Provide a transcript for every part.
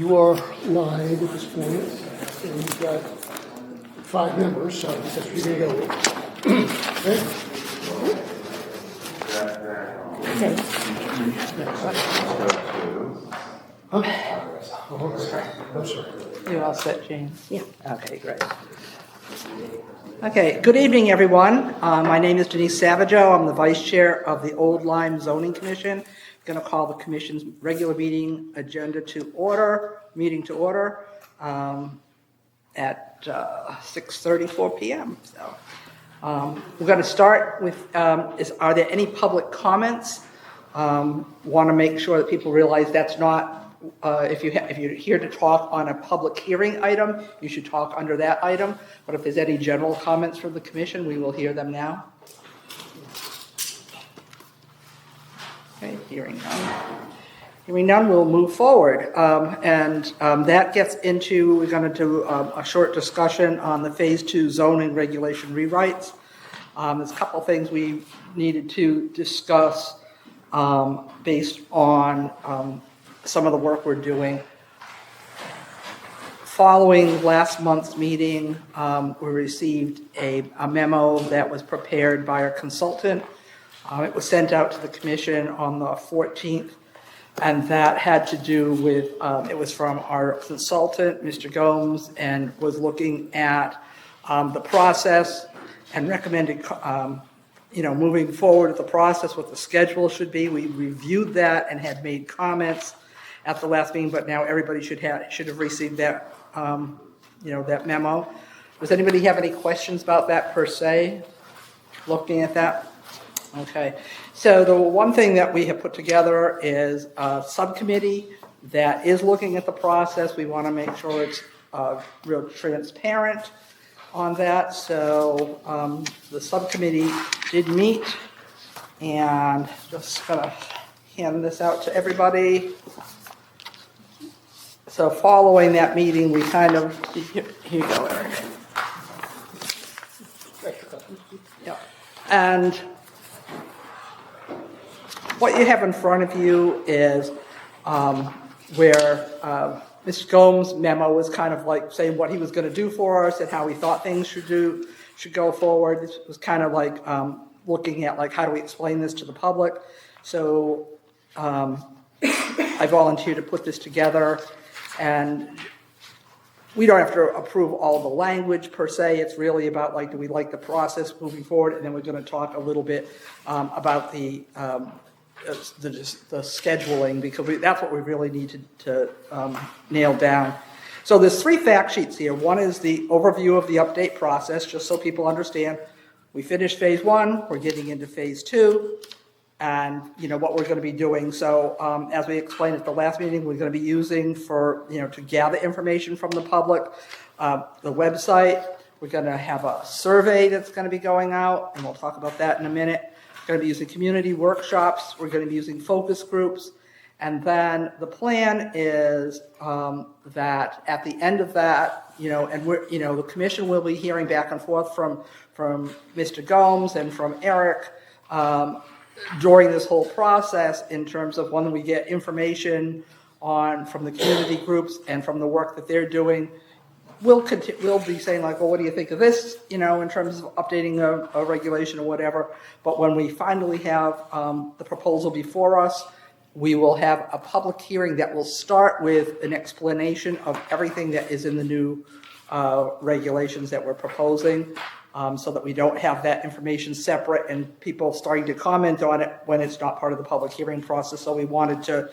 You are live at this point, and you've got 5 members, so that's what you're going to go with. Okay? Huh? Oh, sorry. No, sir. You all set, Jane? Yeah. Okay, great. Okay, good evening, everyone. My name is Denise Savageau. I'm the Vice Chair of the Old Lyme Zoning Commission. Going to call the Commission's regular meeting meeting to order at 6:34 p.m. So we're going to start with, are there any public comments? Want to make sure that people realize that's not, if you're here to talk on a public hearing item, you should talk under that item. But if there's any general comments from the Commission, we will hear them now. Okay, hearing none. Hearing none, we'll move forward. That gets into, we're going to do a short discussion on the Phase 2 zoning regulation rewrites. There's a couple things we needed to discuss based on some of the work we're doing. Following last month's meeting, we received a memo that was prepared by our consultant. It was sent out to the Commission on the 14th, and that had to do with, it was from our consultant, Mr. Gomes, and was looking at the process and recommended, moving forward with the process, what the schedule should be. We reviewed that and had made comments at the last meeting, but now everybody should have received that, that memo. Does anybody have any questions about that per se, looking at that? Okay, so the one thing that we have put together is a subcommittee that is looking at the process. We want to make sure it's real transparent on that. So the subcommittee did meet, and just gonna hand this out to everybody. So following that meeting, we kind of, here you go, Eric. Yeah. And what you have in front of you is where Mr. Gomes' memo was kind of like saying what he was going to do for us and how he thought things should go forward. This was kind of like looking at like how do we explain this to the public. So I volunteered to put this together, and we don't have to approve all the language per se. It's really about like, do we like the process moving forward? And then we're going to talk a little bit about the scheduling, because that's what we really need to nail down. So there's 3 fact sheets here. One is the overview of the update process, just so people understand. We finished Phase 1, we're getting into Phase 2, and what we're going to be doing. So as we explained at the last meeting, we're going to be using to gather information from the public, the website. We're going to have a survey that's going to be going out, and we'll talk about that in a minute. We're going to be using community workshops. We're going to be using focus groups. And then the plan is that at the end of that, the Commission will be hearing back and forth from Mr. Gomes and from Eric during this whole process in terms of when we get information from the community groups and from the work that they're doing. We'll be saying like, well, what do you think of this, in terms of updating a regulation or whatever. But when we finally have the proposal before us, we will have a public hearing that will start with an explanation of everything that is in the new regulations that we're proposing, so that we don't have that information separate and people starting to comment on it when it's not part of the public hearing process. So we wanted to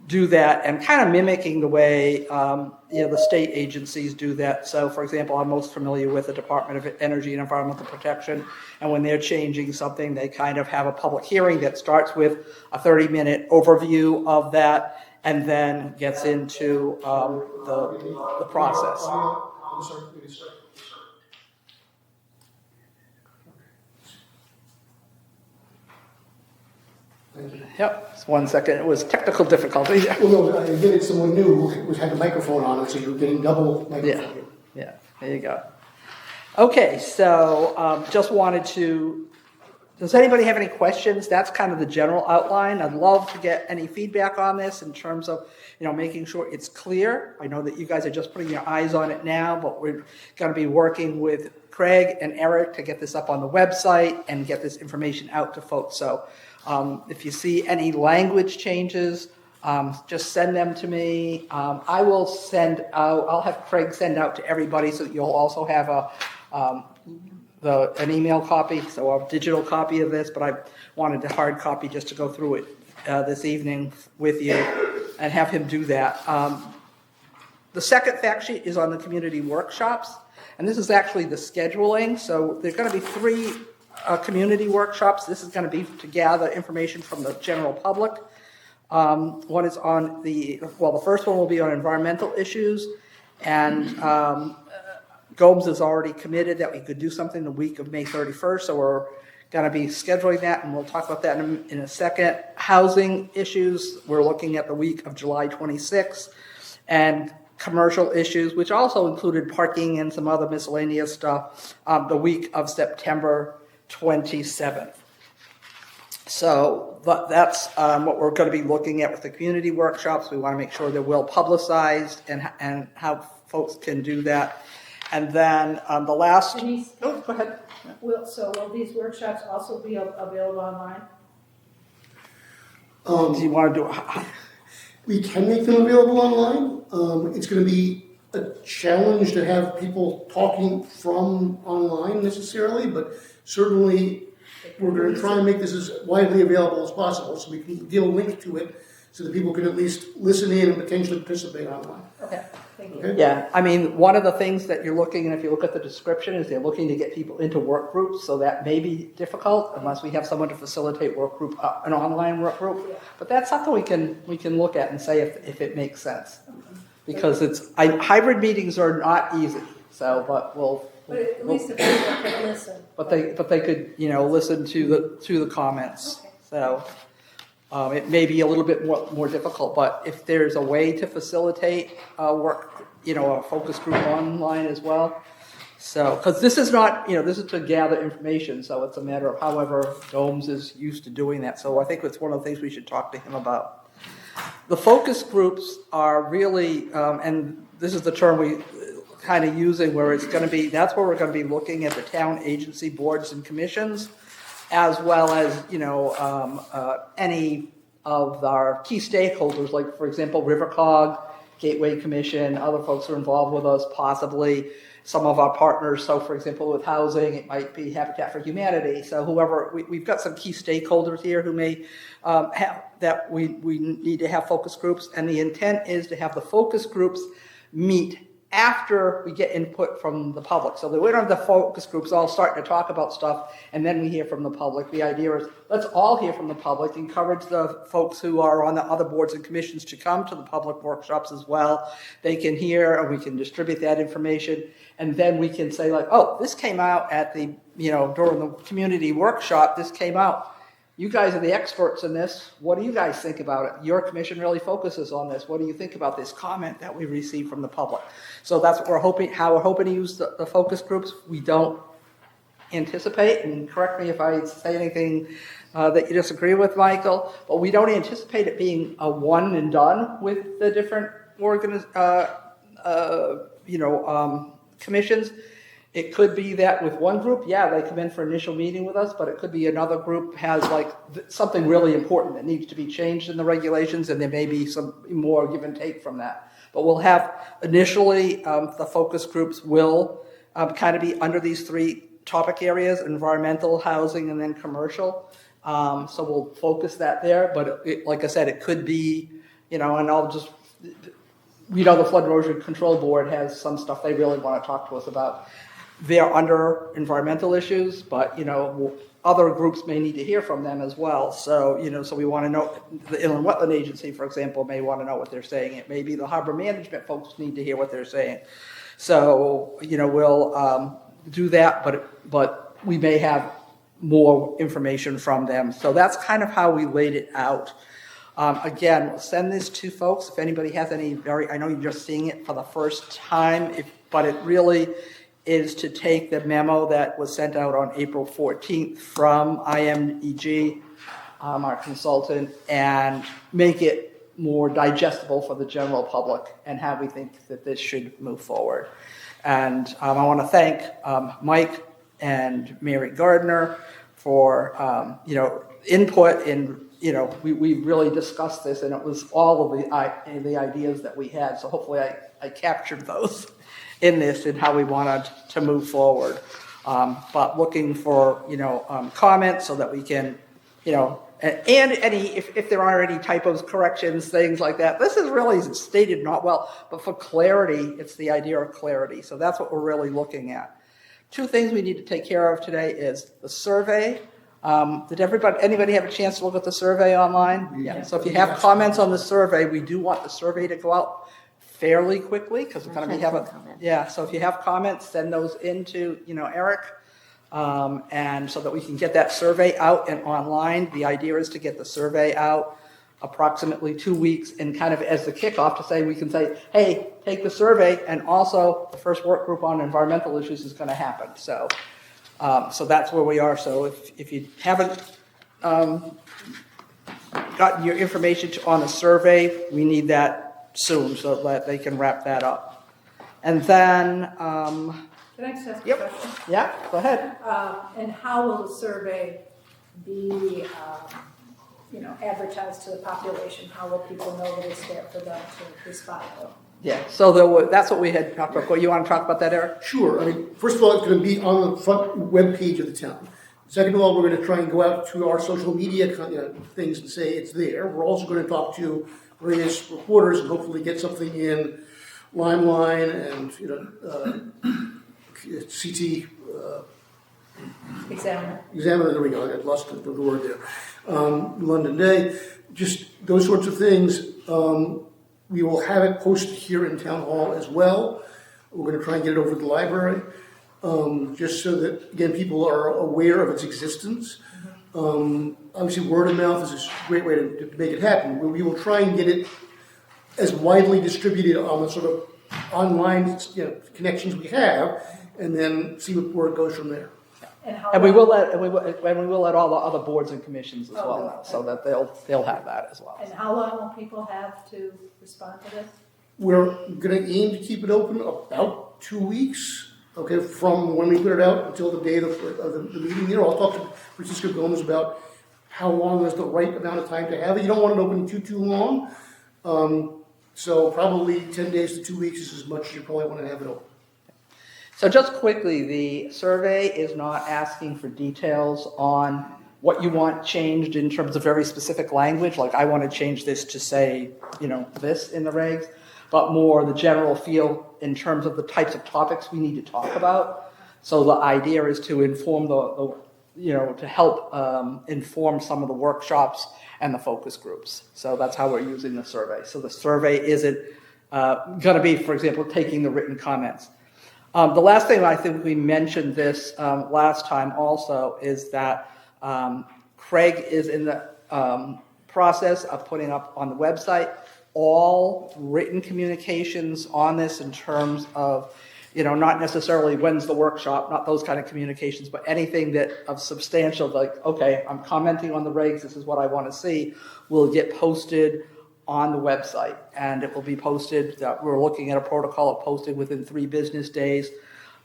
do that, and kind of mimicking the way the state agencies do that. So for example, I'm most familiar with the Department of Energy and Environmental Protection, and when they're changing something, they kind of have a public hearing that starts with a 30-minute overview of that and then gets into the process. I'm sorry, please. Thank you. Yep, just 1 second. It was technical difficulty. Well, no, I did it someone new who had a microphone on it, so you're getting double microphone. Yeah, there you go. Okay, so just wanted to does anybody have any questions? That's kind of the general outline. I'd love to get any feedback on this in terms of, making sure it's clear. I know that you guys are just putting your eyes on it now, but we're going to be working with Craig and Eric to get this up on the website and get this information out to folks. So if you see any language changes, just send them to me. I will I'll have Craig send out to everybody so that you'll also have an email copy, so a digital copy of this, but I wanted a hard copy just to go through it this evening with you and have him do that. The second fact sheet is on the community workshops, and this is actually the scheduling. So there's going to be 3 community workshops. This is going to be to gather information from the general public. One is on the first one will be on environmental issues, and Gomes has already committed that we could do something the week of May 31st, so we're going to be scheduling that, and we'll talk about that in a second. Housing issues, we're looking at the week of July 26th, and commercial issues, which also included parking and some other miscellaneous stuff, the week of September 27th. So that's what we're going to be looking at with the community workshops. We want to make sure they're well publicized and how folks can do that. And then the last... Denise? Oh, go ahead. Will these workshops also be available online? Do you want to do... We can make them available online. It's going to be a challenge to have people talking from online necessarily, but certainly we're going to try and make this as widely available as possible, so we can give a link to it so that people can at least listen in and potentially participate online. Okay, thank you. Okay? Yeah, I mean, one of the things that you're looking, and if you look at the description, is they're looking to get people into work groups, so that may be difficult unless we have someone to facilitate work group, an online work group. But that's something we can look at and say if it makes sense. Because hybrid meetings are not easy, but at least the people can listen. But they could, listen to the comments. Okay. So it may be a little bit more difficult, but if there's a way to facilitate work, a focus group online as well. So, because this is not, this is to gather information, so it's a matter of however Gomes is used to doing that. So I think it's one of the things we should talk to him about. The focus groups are really, and this is the term we kind of using, where it's going to be, that's where we're going to be looking at the town agency boards and commissions, as well as, any of our key stakeholders, like, for example, Rivercog, Gateway Commission, other folks are involved with us, possibly some of our partners. So, for example, with housing, it might be Habitat for Humanity. So whoever, we've got some key stakeholders here who may have, that we need to have focus groups. And the intent is to have the focus groups meet after we get input from the public. So that we don't have the focus groups all starting to talk about stuff and then we hear from the public. The idea is let's all hear from the public, encourage the folks who are on the other boards and commissions to come to the public workshops as well. They can hear, and we can distribute that information, and then we can say like, oh, this came out at the, during the community workshop, this came out. You guys are the experts in this. What do you guys think about it? Your commission really focuses on this. What do you think about this comment that we received from the public? So that's what we're hoping, how we're hoping to use the focus groups. We don't anticipate, and correct me if I say anything that you disagree with, Michael, but we don't anticipate it being a one and done with the different commissions. It could be that with one group, they come in for initial meeting with us, but it could be another group has like something really important that needs to be changed in the regulations, and there may be some more give and take from that. But we'll have initially, the focus groups will kind of be under these 3 topic areas: environmental, housing, and then commercial. So we'll focus that there, but like I said, it could be, and I'll just, the Flood Erosion Control Board has some stuff they really want to talk to us about. They're under environmental issues, but, other groups may need to hear from them as well. So, so we want to know, the Inland Wetland Agency, for example, may want to know what they're saying. It may be the harbor management folks need to hear what they're saying. So, we'll do that, but we may have more information from them. So that's kind of how we laid it out. Again, we'll send this to folks. If anybody has any I know you're just seeing it for the first time, but it really is to take the memo that was sent out on April 14th from IMEG, our consultant, and make it more digestible for the general public and how we think that this should move forward. And I want to thank Mike and Mary Gardner for input in. We really discussed this, and it was all of the ideas that we had. So hopefully I captured those in this and how we wanted to move forward. But looking for comments so that we can and any if there are any typos, corrections, things like that. This is really stated not well, but for clarity, it's the idea of clarity. So that's what we're really looking at. Two things we need to take care of today is the survey. Did anybody have a chance to look at the survey online? Yeah. So if you have comments on the survey, we do want the survey to go out fairly quickly because we're going to be having. Yeah. So if you have comments, send those into Eric, and so that we can get that survey out and online. The idea is to get the survey out approximately 2 weeks, and kind of as the kickoff to say we can say, hey, take the survey, and also the first work group on environmental issues is going to happen. So that's where we are. So if you haven't gotten your information on the survey, we need that soon so that they can wrap that up. And then, Can I just ask a Yep. question? yeah, go ahead. And how will the survey be, advertised to the population? How will people know that it's there for them to respond to? Yeah, so that's what we had talked about. You want to talk about that, Eric? Sure. I mean, first of all, it's going to be on the front web page of the town. Second of all, we're going to try and go out to our social media things and say it's there. We're also going to talk to various reporters and hopefully get something in Limelight and CT Examiner. Examiner. There we go. I lost the word there. London Day. Just those sorts of things. We will have it posted here in Town Hall as well. We're going to try and get it over to the library, just so that, again, people are aware of its existence. Obviously, word of mouth is a great way to make it happen. We will try and get it as widely distributed on the sort of online connections we have, and then see where it goes from there. And we will let all the other boards and commissions as well, okay. so that they'll have that as well. And how long will people have to respond to this? We're going to aim to keep it open about 2 weeks, okay, from when we put it out until the date of the meeting. I'll talk to Francisco Gomez about how long is the right amount of time to have it. You don't want it open too long. So probably 10 days to 2 weeks is as much as you probably want to have it open. So just quickly, the survey is not asking for details on what you want changed in terms of very specific language, like I want to change this to say, this in the regs, but more the general feel in terms of the types of topics we need to talk about. So the idea is to inform to help inform some of the workshops and the focus groups. So that's how we're using the survey. So the survey isn't going to be, for example, taking the written comments. The last thing, I think we mentioned this last time also, is that Craig is in the process of putting up on the website all written communications on this in terms of, not necessarily when's the workshop, not those kind of communications, but anything that of substantial, like, okay, I'm commenting on the regs, this is what I want to see, will get posted on the website, and it will be posted. We're looking at a protocol of posted within 3 business days.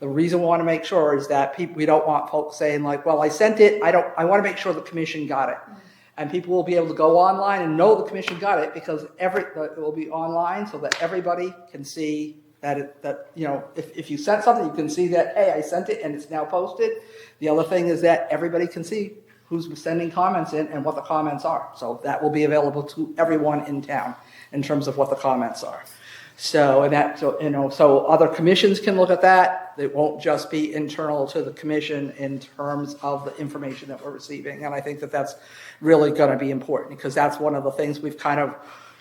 The reason we want to make sure is that we don't want folks saying like, well, I sent it, I want to make sure the commission got it. And people will be able to go online and know the commission got it because it will be online so that everybody can see that if you sent something, you can see that, hey, I sent it and it's now posted. The other thing is that everybody can see who's sending comments in and what the comments are. So that will be available to everyone in town in terms of what the comments are. So other commissions can look at that. It won't just be internal to the commission in terms of the information that we're receiving. And I think that that's really going to be important because that's one of the things we've kind of,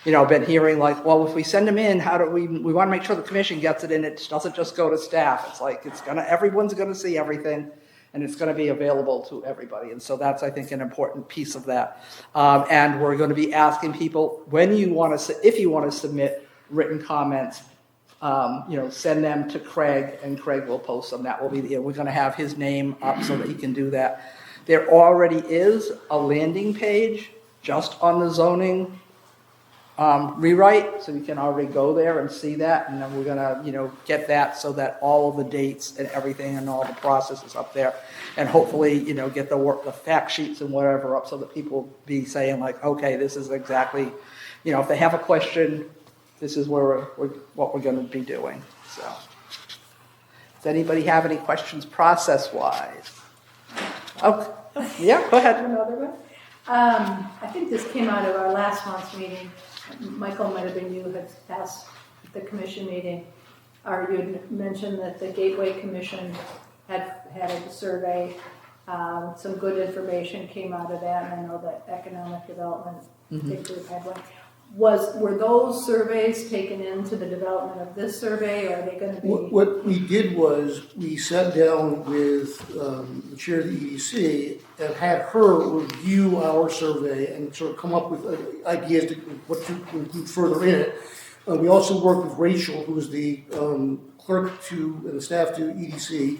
been hearing like, well, if we send them in, how do we want to make sure the commission gets it in. It doesn't just go to staff. It's like, everyone's going to see everything. And it's going to be available to everybody. And so that's, I think, an important piece of that. And we're going to be asking people if you want to submit written comments, send them to Craig, and Craig will post them. That will be, we're gonna have his name up so that he can do that. There already is a landing page just on the zoning rewrite, so you can already go there and see that, and then we're gonna, get that so that all of the dates and everything and all the processes up there, and hopefully, get the fact sheets and whatever up so that people will be saying like, okay, this is exactly, if they have a question, this is where what we're gonna be doing, so. Does anybody have any questions process-wise? Okay, yeah, go ahead. Another one. I think this came out of our last month's meeting. Michael, might have been you, had asked the commission meeting, or you had mentioned that the Gateway Commission had a survey. Some good information came out of that, and I know that Economic Development Big Group had one. Were those surveys taken into the development of this survey, or are they going to be? What we did was we sat down with the chair of the EDC and had her review our survey and sort of come up with ideas to what to include further in it. We also worked with Rachel, who was the clerk to and the staff to EDC,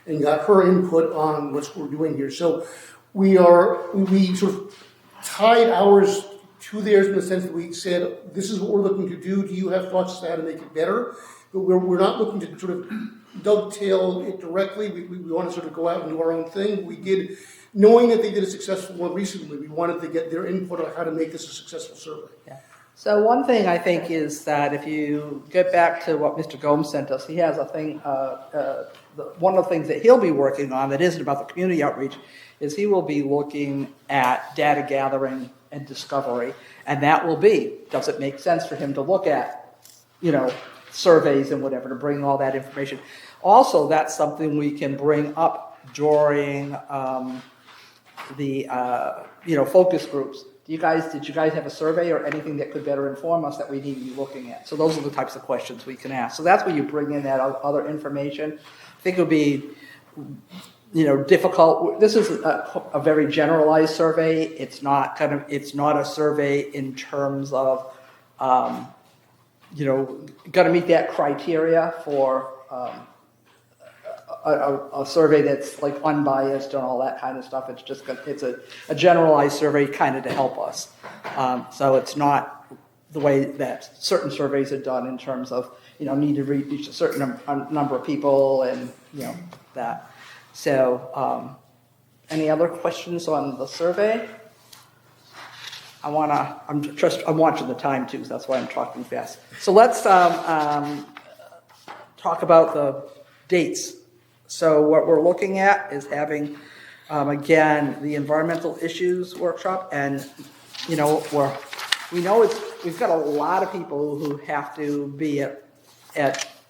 and got her input on what we're doing here. So we sort of tied ours to theirs in the sense that we said, this is what we're looking to do. Do you have thoughts as to how to make it better? But we're not looking to sort of dovetail it directly. We want to sort of go out and do our own thing. We did, knowing that they did a successful one recently, we wanted to get their input on how to make this a successful survey. Yeah. So one thing I think is that if you get back to what Mr. Gomes sent us, he has a thing, one of the things that he'll be working on that isn't about the community outreach is he will be looking at data gathering and discovery, and that will be, does it make sense for him to look at, surveys and whatever, to bring all that information. Also, that's something we can bring up during the focus groups. Did you guys have a survey or anything that could better inform us that we need to be looking at? So those are the types of questions we can ask. So that's where you bring in that other information. I think it would be difficult. This is a very generalized survey. It's not a survey in terms of, got to meet that criteria for a survey that's like unbiased and all that kind of stuff. It's just, it's a generalized survey kind of to help us. So it's not the way that certain surveys are done in terms of, need to reach a certain number of people and, that. So, any other questions on the survey? I'm watching the time too, so that's why I'm talking fast. So let's talk about the dates. So what we're looking at is having, again, the environmental issues workshop, and we've got a lot of people who have to be at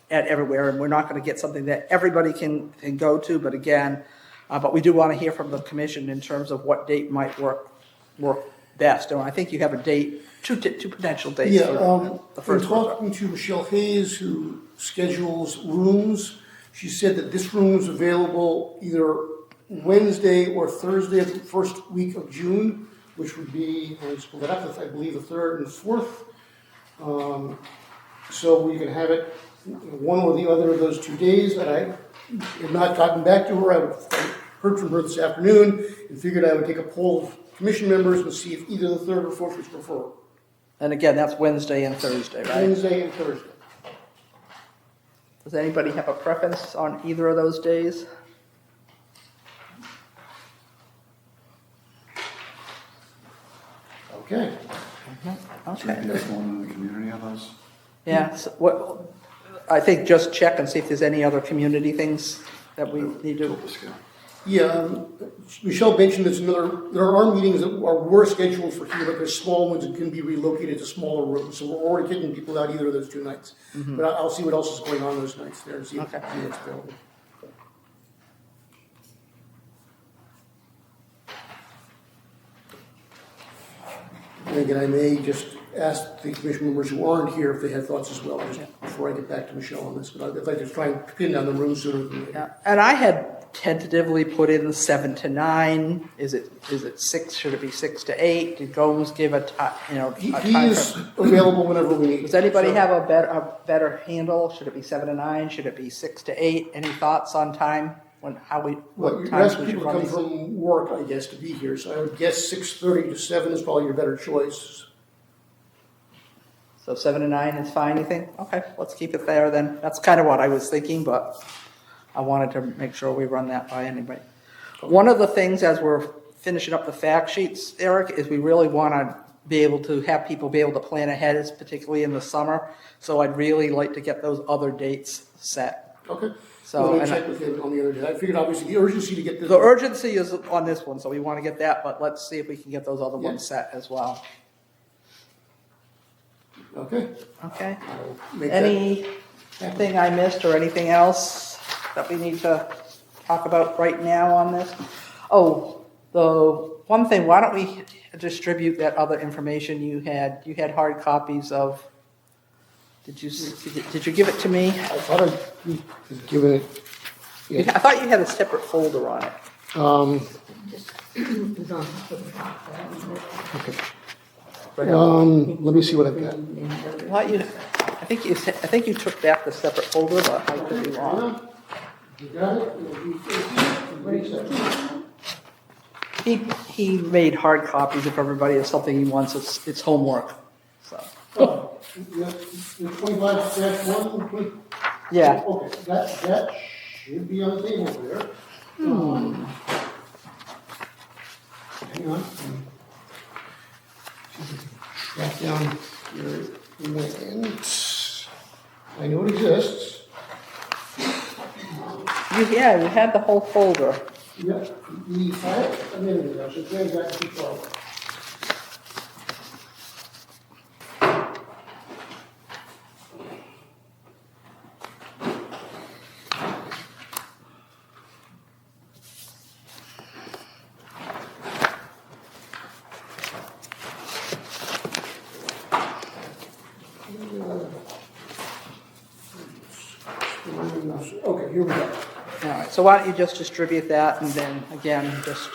everywhere, and we're not going to get something that everybody can go to, but again, but we do want to hear from the commission in terms of what date might work best. And I think you have a date, two potential dates. Yeah, for the first in talking to Michelle Hayes, who schedules rooms, she said that this room is available either Wednesday or Thursday of the first week of June, which would be, I believe, the 3rd and 4th. So we can have it one or the other of those 2 days. And I have not gotten back to her. I heard from her this afternoon and figured I would take a poll of commission members and see if either the 3rd or 4th was preferred. And again, that's Wednesday and Thursday, right? Wednesday and Thursday. Does anybody have a preference on either of those days? Okay. Okay. You guys want in the community on those? Yeah, so I think just check and see if there's any other community things that we need to. Yeah, Michelle mentioned there are meetings that were scheduled for here, but there's small ones that can be relocated to smaller rooms. So we're already kicking people out either of those 2 nights. But I'll see what else is going on those nights there and see what's available. And again, I may just ask the commission members who aren't here if they had thoughts as well, just before I get back to Michelle on this. But I'd like to try and pin down the room sooner than later. Yeah, and I had tentatively put in 7 to 9? Is it 6? Should it be 6 to 8? Did Gomes give a time, He a time is frame? available whenever we need. Does anybody So- have a better handle? Should it be 7 to 9? Should it be 6 to 8? Any thoughts on time? Well, What you're times asking we should people to run come these? from work, I guess, to be here, so I would guess 6:30 to 7 is probably your better choice. So 7 to 9 is fine, you think? Okay, let's keep it there then. That's kind of what I was thinking, but I wanted to make sure we run that by anybody. One of the things as we're finishing up the fact sheets, Eric, is we really want to be able to have people be able to plan ahead, particularly in the summer. So I'd really like to get those other dates set. Okay? So, Let me and check with him on the other day. I figured obviously the urgency to get this. the urgency is on this one, so we want to get that, but let's see if we can get those other ones set as well. Okay. Okay? I'll make that Anything I missed or anything else that we need to talk about right now on this? Oh, the one thing, why don't we distribute that other information you had? You had hard copies of, did you give it to me? I thought I was giving it, yeah. I thought you had a separate folder on it. Let me see what I've got. I think you took back the separate folder, but I could be wrong. Anna, you got it? What do you say? He made hard copies if everybody has something he wants, it's homework, so. Oh, the 25-1. Yeah, Okay, that should be on the table there. Hang on. Track down your land. I know it exists. you had the whole folder. Yeah, we had it a minute ago, so there's that control. Okay, here we go. All right, so why don't you just distribute that, and then, again, just,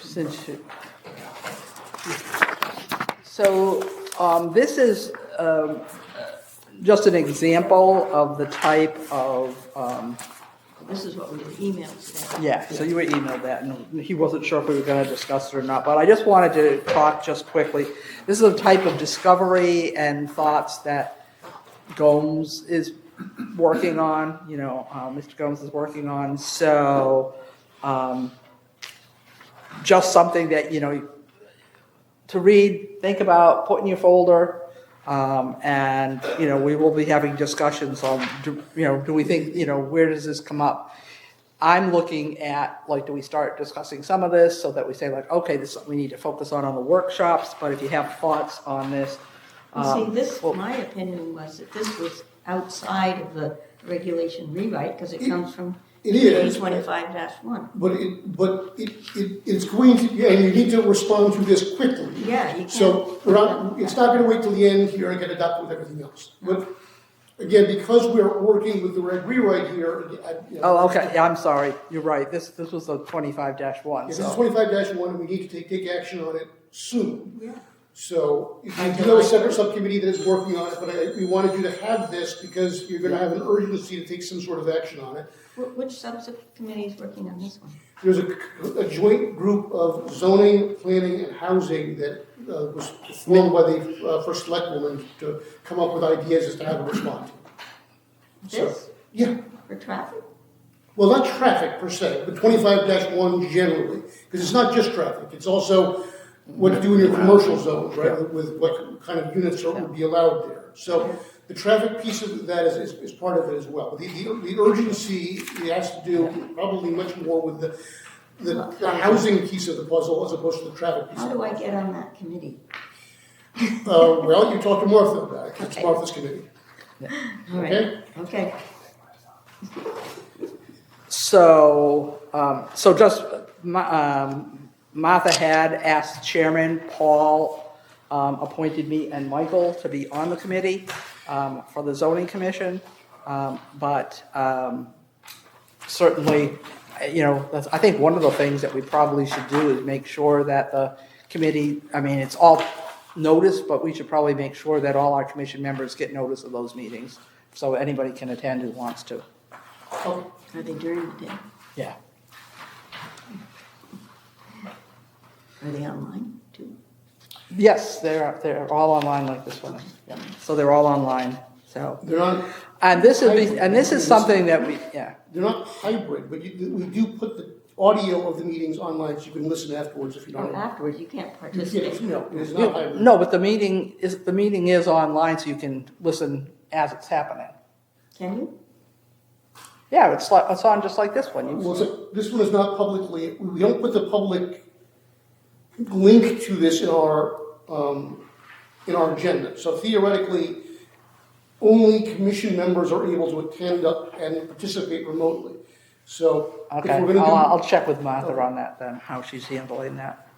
since you. So, this is, just an example of the type of, This is what we emailed today. yeah, so you were emailed that, and he wasn't sure if we were gonna discuss it or not, but I just wanted to talk just quickly. This is a type of discovery and thoughts that Gomes is working on, Mr. Gomes is working on, so, just something that, to read, think about, put in your folder, and, we will be having discussions on, do we think, where does this come up? I'm looking at, do we start discussing some of this so that we say okay, this is something we need to focus on the workshops, but if you have thoughts on this. See, well, my opinion was that this was outside of the regulation rewrite, because it comes from It is. 25-1. But it's going to, yeah, and you need to respond to this quickly. Yeah, you can't. So it's not gonna wait till the end here and get adopted with everything else. But again, because we're working with the reg rewrite here, Oh, okay, yeah, I'm sorry, you're right, this was the 25-1, This is so. 25-1, and we need to take action on it soon. Yeah. So if you do have a separate subcommittee that is working on it, but we wanted you to have this because you're gonna have an urgency to take some sort of action on it. Which subcommittee is working on this one? There's a joint group of zoning, planning, and housing that was formed by the first selectwoman to come up with ideas as to how to respond. This, Yeah, for traffic? well, not traffic per se, but 25-1 generally, because it's not just traffic, it's also what to do in your commercial zones, right, with what kind of units would be allowed there. So the traffic piece of that is part of it as well. The urgency, it has to do probably much more with the housing piece of the puzzle as opposed to the traffic piece. How do I get on that committee? Well, you talk to Martha about it, 'cause it's Okay. Martha's committee. All right. Okay? Okay. So, Martha had asked Chairman Paul, appointed me and Michael to be on the committee, for the zoning commission. Certainly, I think one of the things that we probably should do is make sure that the committee, it's all noticed, but we should probably make sure that all our commission members get notice of those meetings, so anybody can attend who wants to. Okay. Are they during the day? Yeah. Are they online too? Yes, they're all online like this one. Yeah. So they're all online, so. They're not, And this is something that they're not hybrid, but we do put the audio of the meetings online so you can listen afterwards if you don't. Or afterwards, you can't Yes, participate. no, it is not hybrid. No, but the meeting is online, so you can listen as it's happening. Can you? Yeah, it's on just like this one. Well, so this one is not publicly, we don't put the public link to this in our agenda. So theoretically, only commission members are able to attend and participate remotely. So if Okay, we're gonna I'll check with Martha on that then, how she's handling that.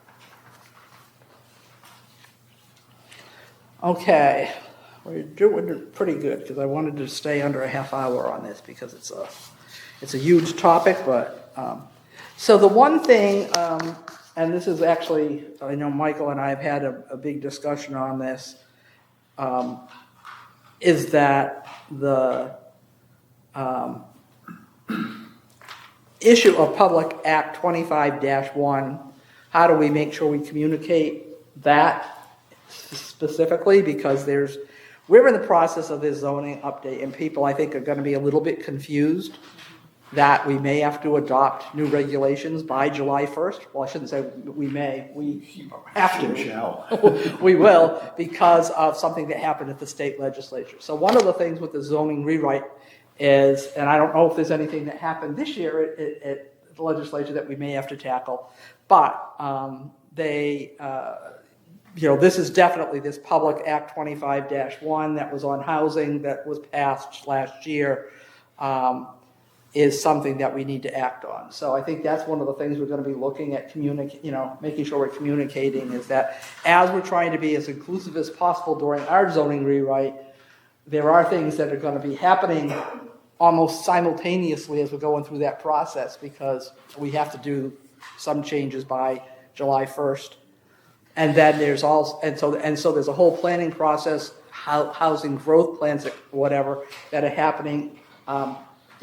Okay, we're doing pretty good because I wanted to stay under a half hour on this because it's a huge topic, but, so the one thing, and this is actually, I know Michael and I have had a big discussion on this, is that the issue of Public Act 25-1, how do we make sure we communicate that specifically? Because we're in the process of this zoning update, and people, I think, are going to be a little bit confused that we may have to adopt new regulations by July 1st. Well, I shouldn't say we may, we have to. Shall. We will, because of something that happened at the state legislature. So one of the things with the zoning rewrite is, and I don't know if there's anything that happened this year at the legislature that we may have to tackle, but this is definitely this Public Act 25-1 that was on housing that was passed last year, is something that we need to act on. So I think that's one of the things we're going to be looking at making sure we're communicating, is that as we're trying to be as inclusive as possible during our zoning rewrite, there are things that are going to be happening almost simultaneously as we're going through that process, because we have to do some changes by July 1st. And then there's also, and so there's a whole planning process, housing growth plans, whatever, that are happening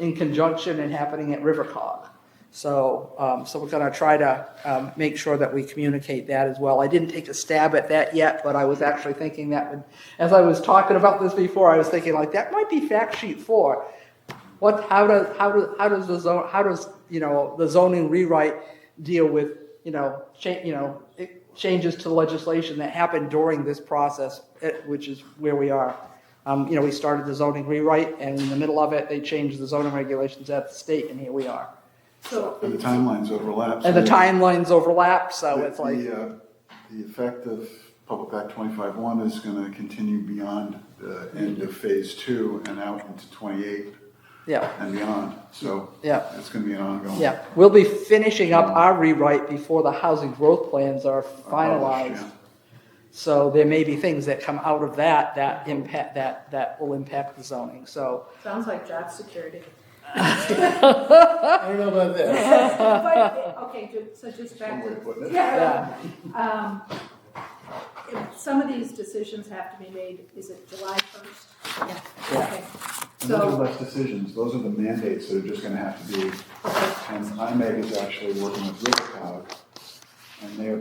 in conjunction and happening at Rivercog. So we're going to try to make sure that we communicate that as well. I didn't take a stab at that yet, but I was actually thinking that as I was talking about this before, I was thinking like that might be fact sheet 4. How does the zoning rewrite deal with changes to legislation that happened during this process, which is where we are. We started the zoning rewrite, and in the middle of it, they changed the zoning regulations at the state, and here we are. So, And the timelines overlap. And the timelines overlap, so it's like, The effect of Public Act 25-1 is going to continue beyond the end of phase 2 and out into 28 yeah, and beyond. So yeah. it's going to be an ongoing. Yeah, we'll be finishing up our rewrite before the housing growth plans are finalized. Yeah. So there may be things that come out of that impact that will impact the zoning. So sounds like job security. I don't know about that. But, okay, so just back One way to, of putting it. yeah. If some of these decisions have to be made, is it July 1st? Yeah. yeah, Okay. And those are So, less decisions. Those are the mandates that are just going to have to be. okay, And IMEG is actually working with Rivercog, and they are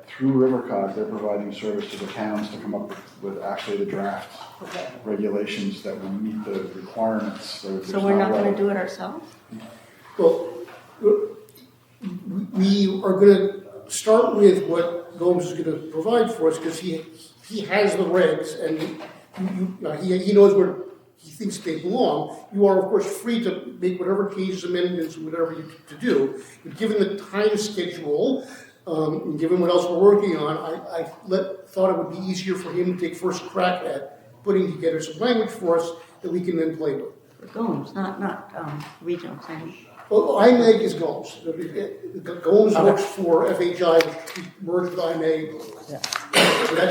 through Rivercog, they're providing service to the towns to come up with actually the draft okay. regulations that will meet the requirements. So we're not going to do it ourselves? Well, we are gonna start with what Gomes is gonna provide for us, because he has the regs, and he knows where he thinks they belong. You are, of course, free to make whatever changes, amendments, whatever you to do. But given the time schedule, and given what else we're working on, I thought it would be easier for him to take first crack at putting together some language for us that we can then play with. For Gomes, not regional planning. Well, IMEG is Gomes. Gomes works for FHI, which merged with IMEG. yeah.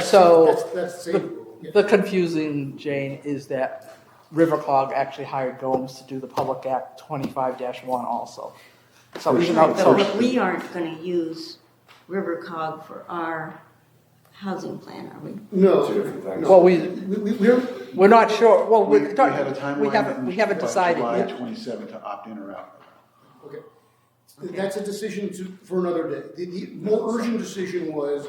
So that's So, the same. Yeah. The confusing, Jane, is that Rivercog actually hired Gomes to do the Public Act 25-1 also. So even Right, though, but we aren't gonna use Rivercog for our housing plan, are we? No, Two different things. well, we're we're not sure, well, We have a timeline. we haven't decided July yet. 27 to opt in or out. okay. That's a decision for another day. The more urgent decision was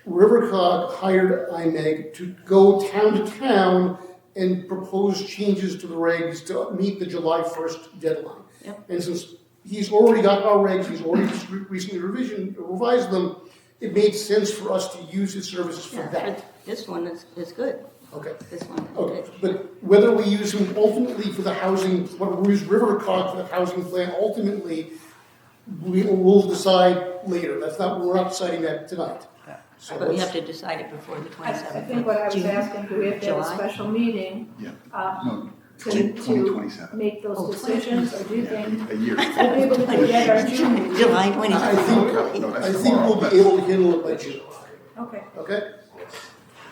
Rivercog hired IMEG to go town to town and propose changes to the regs to meet the July 1st deadline. Yep. And since he's already got our regs, he's already just recently revised them, it made sense for us to use his services for Yeah, that. but this one is good, Okay. this one is Okay, good. but whether we use him ultimately for the housing, whether we use Rivercog for the housing plan, ultimately, we'll decide later. We're not deciding that tonight. Yeah. So But we let's- have to decide it before the I 27th. think what I was June, asking, do we have to have a July? special meeting Yeah. um, No, to 2027. make those Oh, decisions, or do you think A year. we'll be able to do that our June meeting? July I 27th. think, No, that's I think we'll be able to handle it by June, Okay, okay?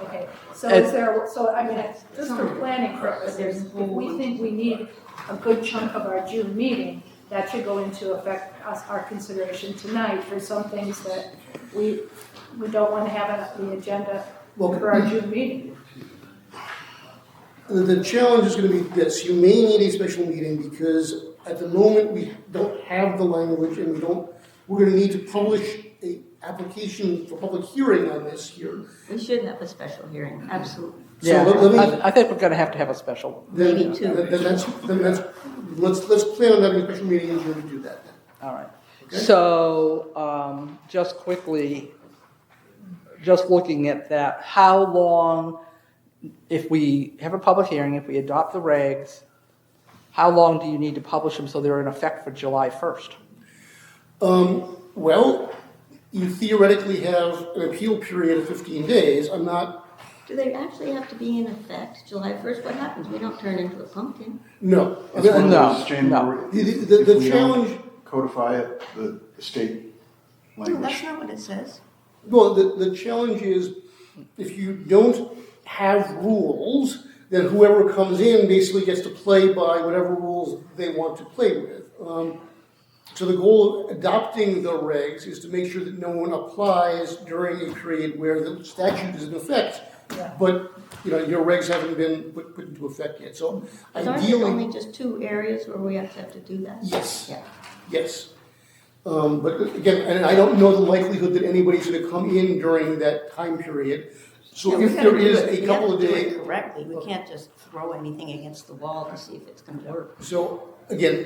okay. So And- is there, so I mean, it's just for planning purposes, if we think we need a good chunk of our June meeting, that should go into effect as our consideration tonight for some things that we don't want to have on the agenda Well, for our June meeting. The challenge is gonna be this, you may need a special meeting because at the moment, we don't have the language and we're gonna need to publish a application for public hearing on this here. We should have a special hearing, absolutely. So Yeah, let me- I think we're gonna have to have a special, Then, Maybe two. then that's, let's plan on having a special meeting in June to do that then. all right. Okay. So, just quickly, just looking at that, how long, if we have a public hearing, if we adopt the regs, how long do you need to publish them so they're in effect for July 1st? Well, you theoretically have an appeal period of 15 days. I'm not, Do they actually have to be in effect July 1st? What happens? We don't turn into a pumpkin. no. It's one of No, those, Jane, no. where The if we don't challenge, codify it, the state No, language. that's not what it says. well, the challenge is if you don't have rules, then whoever comes in basically gets to play by whatever rules they want to play with. So the goal of adopting the regs is to make sure that no one applies during a period where the statute is in effect, Yeah. but, your regs haven't been put into effect yet. So But aren't there ideally, only just 2 areas where we have to do that? yes. Yeah. Yes. But again, and I don't know the likelihood that anybody's gonna come in during that time period. So Yeah, we if gotta there do is it- a we couple have of to do it days, correctly. We can't just throw anything against the wall to see if it's gonna work. so again,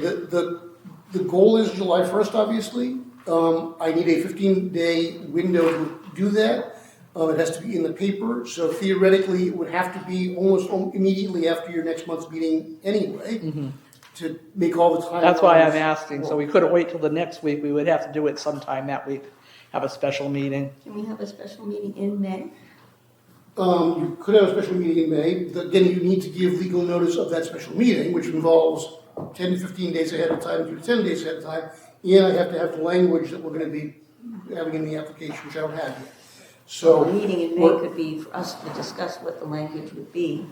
the goal is July 1st, obviously. I need a 15-day window to do that. It has to be in the paper, so theoretically, it would have to be almost immediately after your next month's meeting anyway, to make all the time. That's why I'm asking, so we couldn't wait till the next week, we would have to do it sometime that week, have a special meeting. Can we have a special meeting in May? You could have a special meeting in May. Again, you need to give legal notice of that special meeting, which involves 10 to 15 days ahead of time, 2 to 10 days ahead of time. And I have to have the language that we're going to be having in the application, which I don't have yet. So. A meeting in May we're- could be for us to discuss what the language would be,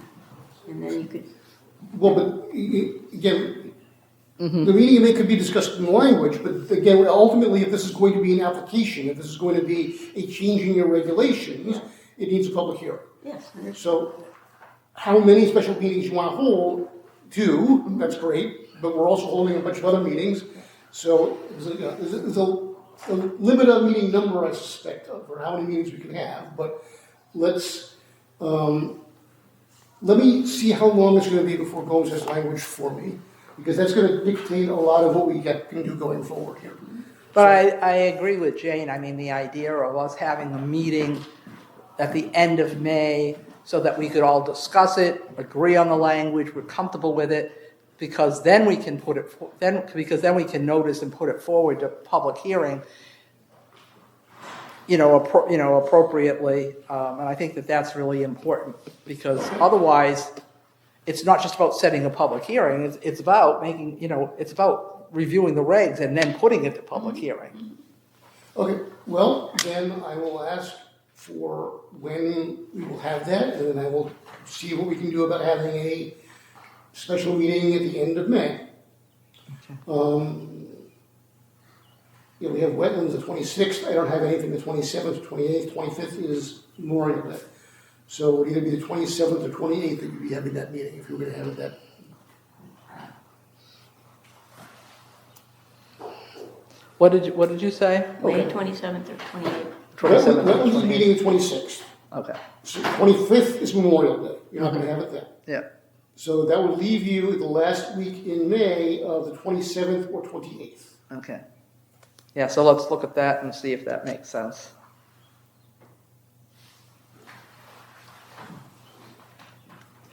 and then you could, Well, but again, the meeting in May could be discussed in language, but again, ultimately, if this is going to be an application, if this is going to be a change in your regulations, it needs a public hearing. yes, understand. So how many special meetings you want to hold, 2, that's great, but we're also holding a bunch of other meetings. So there's a limit on meeting number, I suspect, for how many meetings we can have, but let's, let me see how long it's gonna be before Gomes has language for me, because that's gonna dictate a lot of what we can do going forward here. But I agree with Jane, I mean, the idea of us having a meeting at the end of May so that we could all discuss it, agree on the language, we're comfortable with it, because then we can put it, because then we can notice and put it forward to public hearing, appropriately, and I think that that's really important, because otherwise, it's not just about setting a public hearing, it's about making, it's about reviewing the regs and then putting it to public hearing. Okay, well, then I will ask for when we will have that, and then I will see what we can do about having a special meeting at the end of May. We have wetlands the 26th, I don't have anything the 27th, 28th, 25th is Memorial Day. So it would either be the 27th or 28th that you'd be having that meeting, if you were gonna have it that. What did you say? May Okay. 27th or 28th. 27th or Wetlands is 28th. meeting the 26th. Okay, So 25th is Memorial Day, you're not gonna have it then. yeah, So that would leave you the last week in May of the 27th or 28th. okay. Yeah, so let's look at that and see if that makes sense.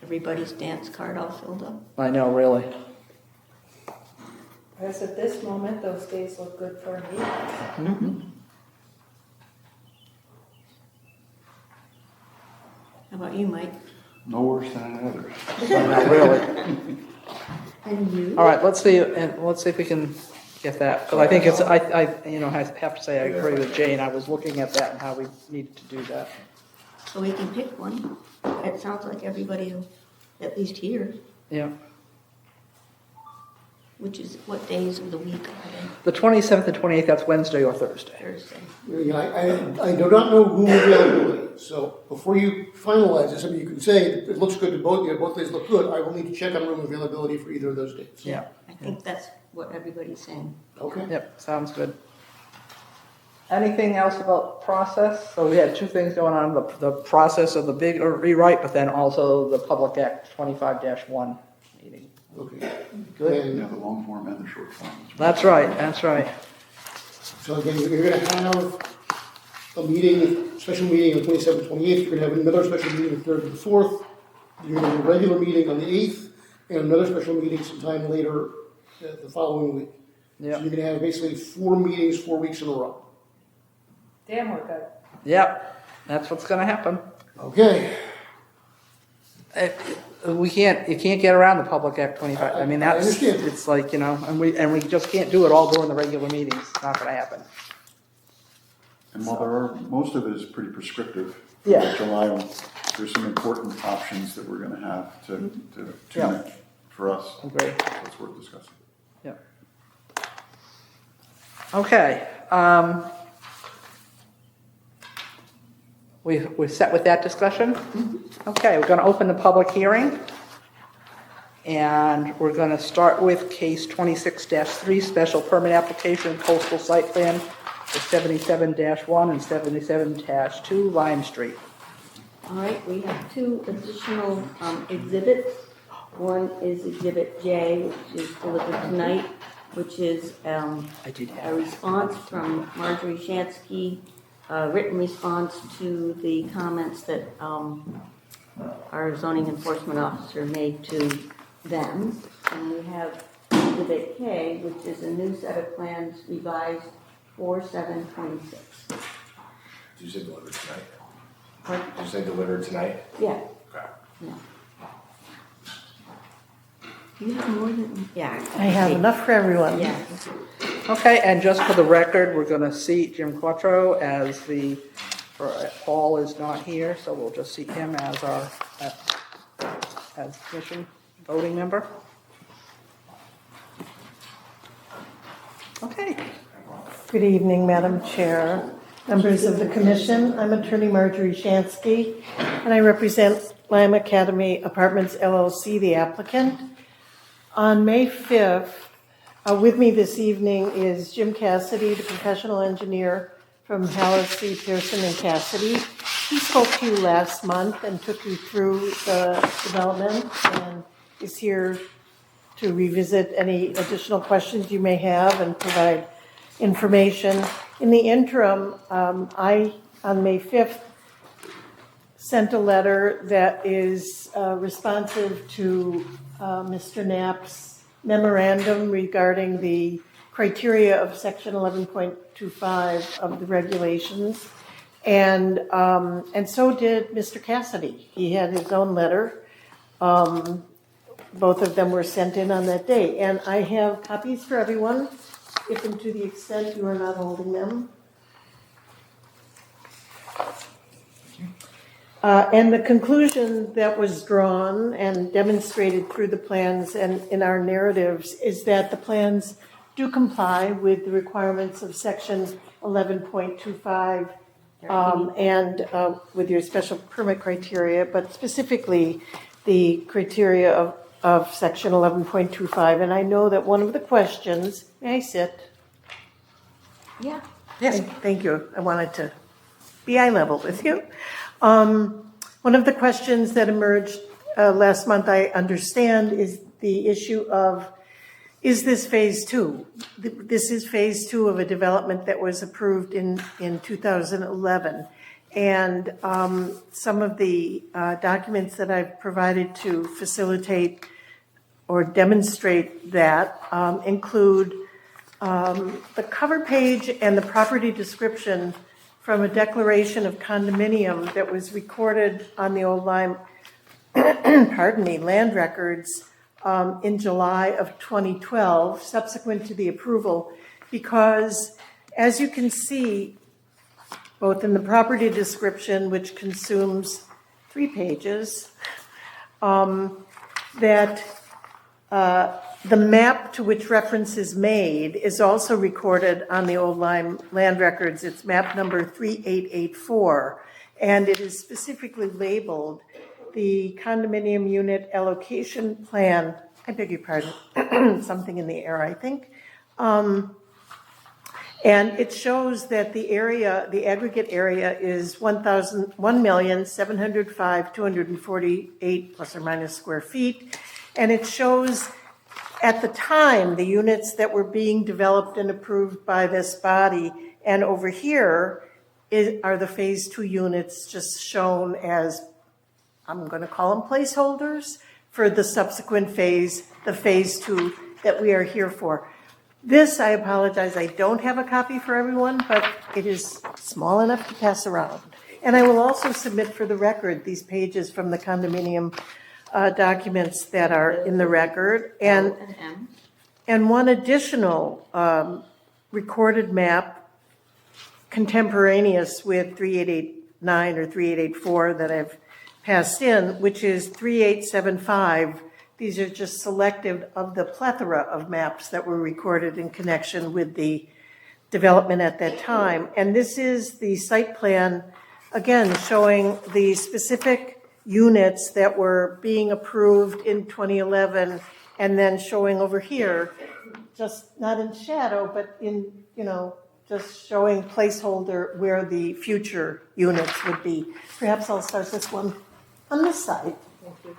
Everybody's dance card all filled up. I know, really. As at this moment, those days look good for me. How about you, Mike? No worse than any others. Not really. And you? All right, let's see if we can get that, because I think it's, I have to say, I agree with Jane. I was looking at that and how we needed to do that. So we can pick one. It sounds like everybody will at least here, Yeah. which is, what days of the week are The 27th and 28th, that's Wednesday or Thursday. they? Thursday. I do not know who availability, so before you finalize this, I mean, you can say, it looks good to both, both days look good, I will need to check on room availability for either of those dates. Yeah, I think that's what everybody's saying. Okay? yep, sounds good. Anything else about process? So we had two things going on, the process of the big rewrite, but then also the Public Act 25-1 meeting. Okay. Good. And Yeah, the long form and the short form. That's right, that's right. so again, you're gonna have a meeting, special meeting on the 27th, 28th, you're gonna have another special meeting the 3rd and the 4th, you're gonna have a regular meeting on the 8th, and another special meeting sometime later the following week. So Yeah, you're gonna have basically 4 meetings, 4 weeks in a row. Damn, we're good. yep, that's what's gonna happen. Okay, You can't get around the Public Act 25. I mean, I that's, understand. it's like, and we just can't do it all during the regular meetings. It's not gonna happen. And while there are, most of it is pretty prescriptive. for Yeah. July, there's some important options that we're gonna have to Yeah. tune it for us. Agree. So it's worth discussing. Yeah. Okay, we're set with that discussion? Okay, we're gonna open the public hearing. And we're gonna start with case 26-3, special permit application coastal site plan for 77-1 and 77-2 Lime Street. All right, we have two additional exhibits. One is Exhibit J, which is delivered tonight, which is I did a have. response from Marjorie Shansky, a written response to the comments that our zoning enforcement officer made to them. And we have Exhibit K, which is a new set of plans revised for 7/26. Did you say delivered tonight? Pardon? Did you say delivered tonight? Yeah, Okay. yeah. You have more than, yeah. I have enough for everyone. Yeah. Okay, and just for the record, we're gonna seat Jim Quattro as Paul is not here, so we'll just seat him as our, as commission voting member. Okay, Good evening, Madam Chair, members of the commission. I'm Attorney Marjorie Shansky, and I represent Lime Academy Apartments LLC, the applicant. On May 5th, with me this evening is Jim Cassidy, the professional engineer from Hallis, C. Pearson and Cassidy. He spoke to you last month and took you through the development and is here to revisit any additional questions you may have and provide information. In the interim, I, on May 5th, sent a letter that is responsive to Mr. Knapp's memorandum regarding the criteria of section 11.25 of the regulations. And so did Mr. Cassidy. He had his own letter. Both of them were sent in on that day. And I have copies for everyone, if and to the extent you are not holding them. And the conclusion that was drawn and demonstrated through the plans and in our narratives is that the plans do comply with the requirements of section 11.25 and with your special permit criteria, but specifically the criteria of section 11.25. And I know that one of the questions, may I sit? Yeah. Yes. Thank you. I wanted to be eye level with you. One of the questions that emerged last month, I understand, is the issue of, is this phase two? This is phase two of a development that was approved in 2011. And some of the documents that I've provided to facilitate or demonstrate that include the cover page and the property description from a declaration of condominium that was recorded on the Old Lyme, land records in July of 2012, subsequent to the approval, because as you can see, both in the property description, which consumes 3 pages, that the map to which reference is made is also recorded on the Old Lyme land records. It's map number 3884, and it is specifically labeled the condominium unit allocation plan. I beg your pardon, something in the air, I think. And it shows that the area, the aggregate area is 1,705,248 plus or minus square feet. And it shows at the time the units that were being developed and approved by this body. And over here are the phase 2 units just shown as, I'm going to call them placeholders for the subsequent phase, the phase 2 that we are here for. This, I apologize, I don't have a copy for everyone, but it is small enough to pass around. And I will also submit for the record these pages from the condominium documents that are in the record. And one additional recorded map contemporaneous with 3889 or 3884 that I've passed in, which is 3875. These are just selective of the plethora of maps that were recorded in connection with the development at that time. And this is the site plan, again, showing the specific units that were being approved in 2011, and then showing over here, just not in shadow, but in, just showing placeholder where the future units would be. Perhaps I'll start this one on this side. Thank you.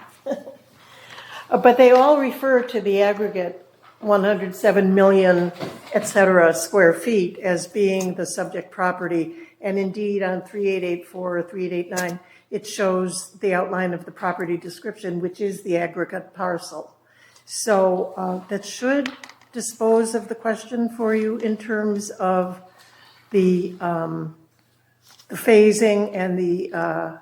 But they all refer to the aggregate 107 million, et cetera, square feet as being the subject property. And indeed, on 3884 or 3889, it shows the outline of the property description, which is the aggregate parcel. So that should dispose of the question for you in terms of the phasing and the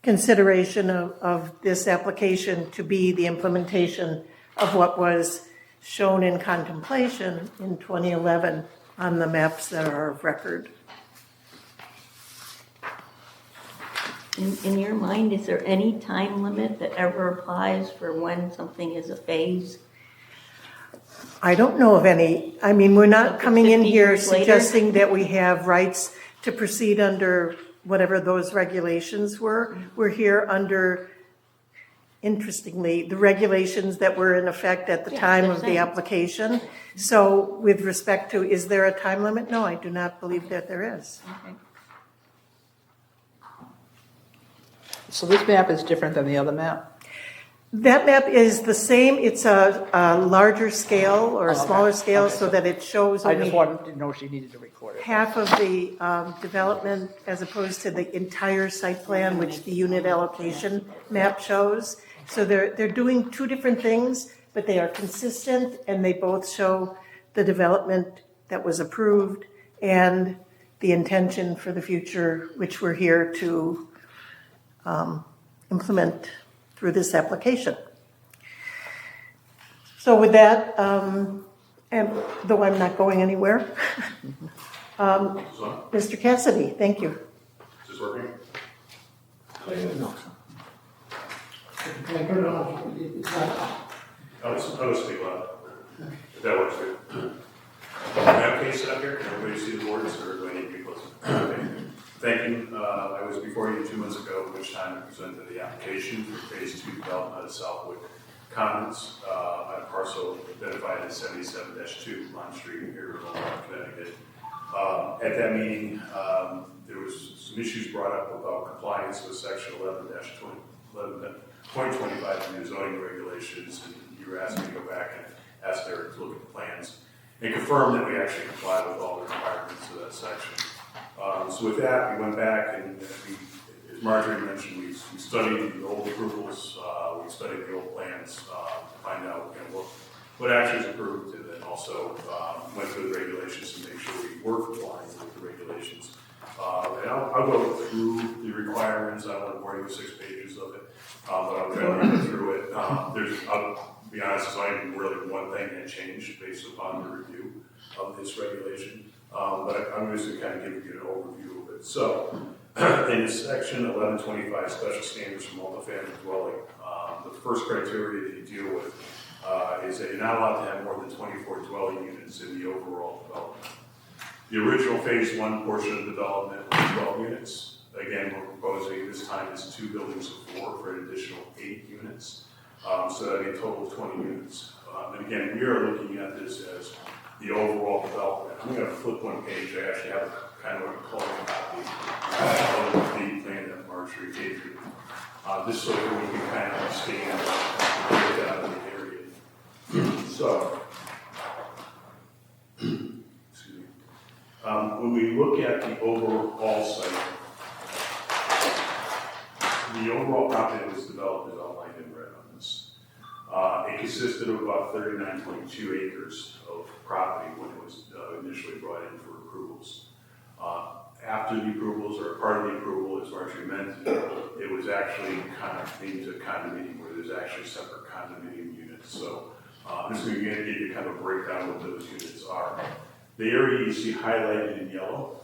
consideration of this application to be the implementation of what was shown in contemplation in 2011 on the maps that are of record. In your mind, is there any time limit that ever applies for when something is a phase? I don't know of any. I mean, we're not coming in 50 here years later? suggesting that we have rights to proceed under whatever those regulations were. We're here under, interestingly, the regulations that were in effect at the time they're of the saying. application. So with respect to, is there a time limit? No, I do not believe that there is. Okay. So this map is different than the other map? That map is the same. It's a larger scale or a okay. smaller scale Okay, so that it shows I only just wanted to know if she needed to record it. half of the development as opposed to the entire site plan, which the unit allocation map shows. So they're doing two different things, but they are consistent and they both show the development that was approved and the intention for the future, which we're here to implement through this application. So with that, and though I'm not going anywhere, Mr. Cassidy, thank you. Is this working? No. Can I turn it off? It's not. I'll speak loud. If that works good. I have a case up here. Can everybody see the boards, or do I need to be closer? Okay. Thank you. I was before you 2 months ago, which time I presented the application for phase 2 development of Southwood Commons, on a parcel identified as 77-2 Lime Street here in Omaha, Connecticut. At that meeting, there was some issues brought up about compliance with section 11.25 of the zoning regulations, and you were asking me to go back and ask Eric to look at the plans and confirm that we actually comply with all the requirements of that section. So with that, we went back and we, as Marjorie mentioned, we studied the old approvals, we studied the old plans to find out what actions approved, and then also went through the regulations to make sure we were complying with the regulations. And I'll go through the requirements. I don't want to bore you with 6 pages of it, but I'll try to go through it. I'll be honest, it's only really one thing that changed based upon the review of this regulation. But I'm just going to kind of give you an overview of it. So, in section 1125, special standards for multifamily dwelling, the first criteria that you deal with is that you're not allowed to have more than 24 dwelling units in the overall development. The original phase 1 portion of development was 12 units. Again, we're proposing this time is 2 buildings of 4 for an additional 8 units. So that'd be a total of 20 units. And again, we are looking at this as the overall development. I'm going to flip one page. I actually have kind of a coloring copy of the plan that Marjorie gave you. Just so that we can kind of understand the breakdown of the area. So, excuse me. When we look at the overall site, the overall property that was developed is outlined in red on this. It consisted of about 39.2 acres of property when it was initially brought in for approvals. After the approvals, or part of the approval, as Marjorie mentioned, it was actually kind of named a condominium where there's actually separate condominium units. So I'm just going to give you kind of a breakdown of what those units are. The area you see highlighted in yellow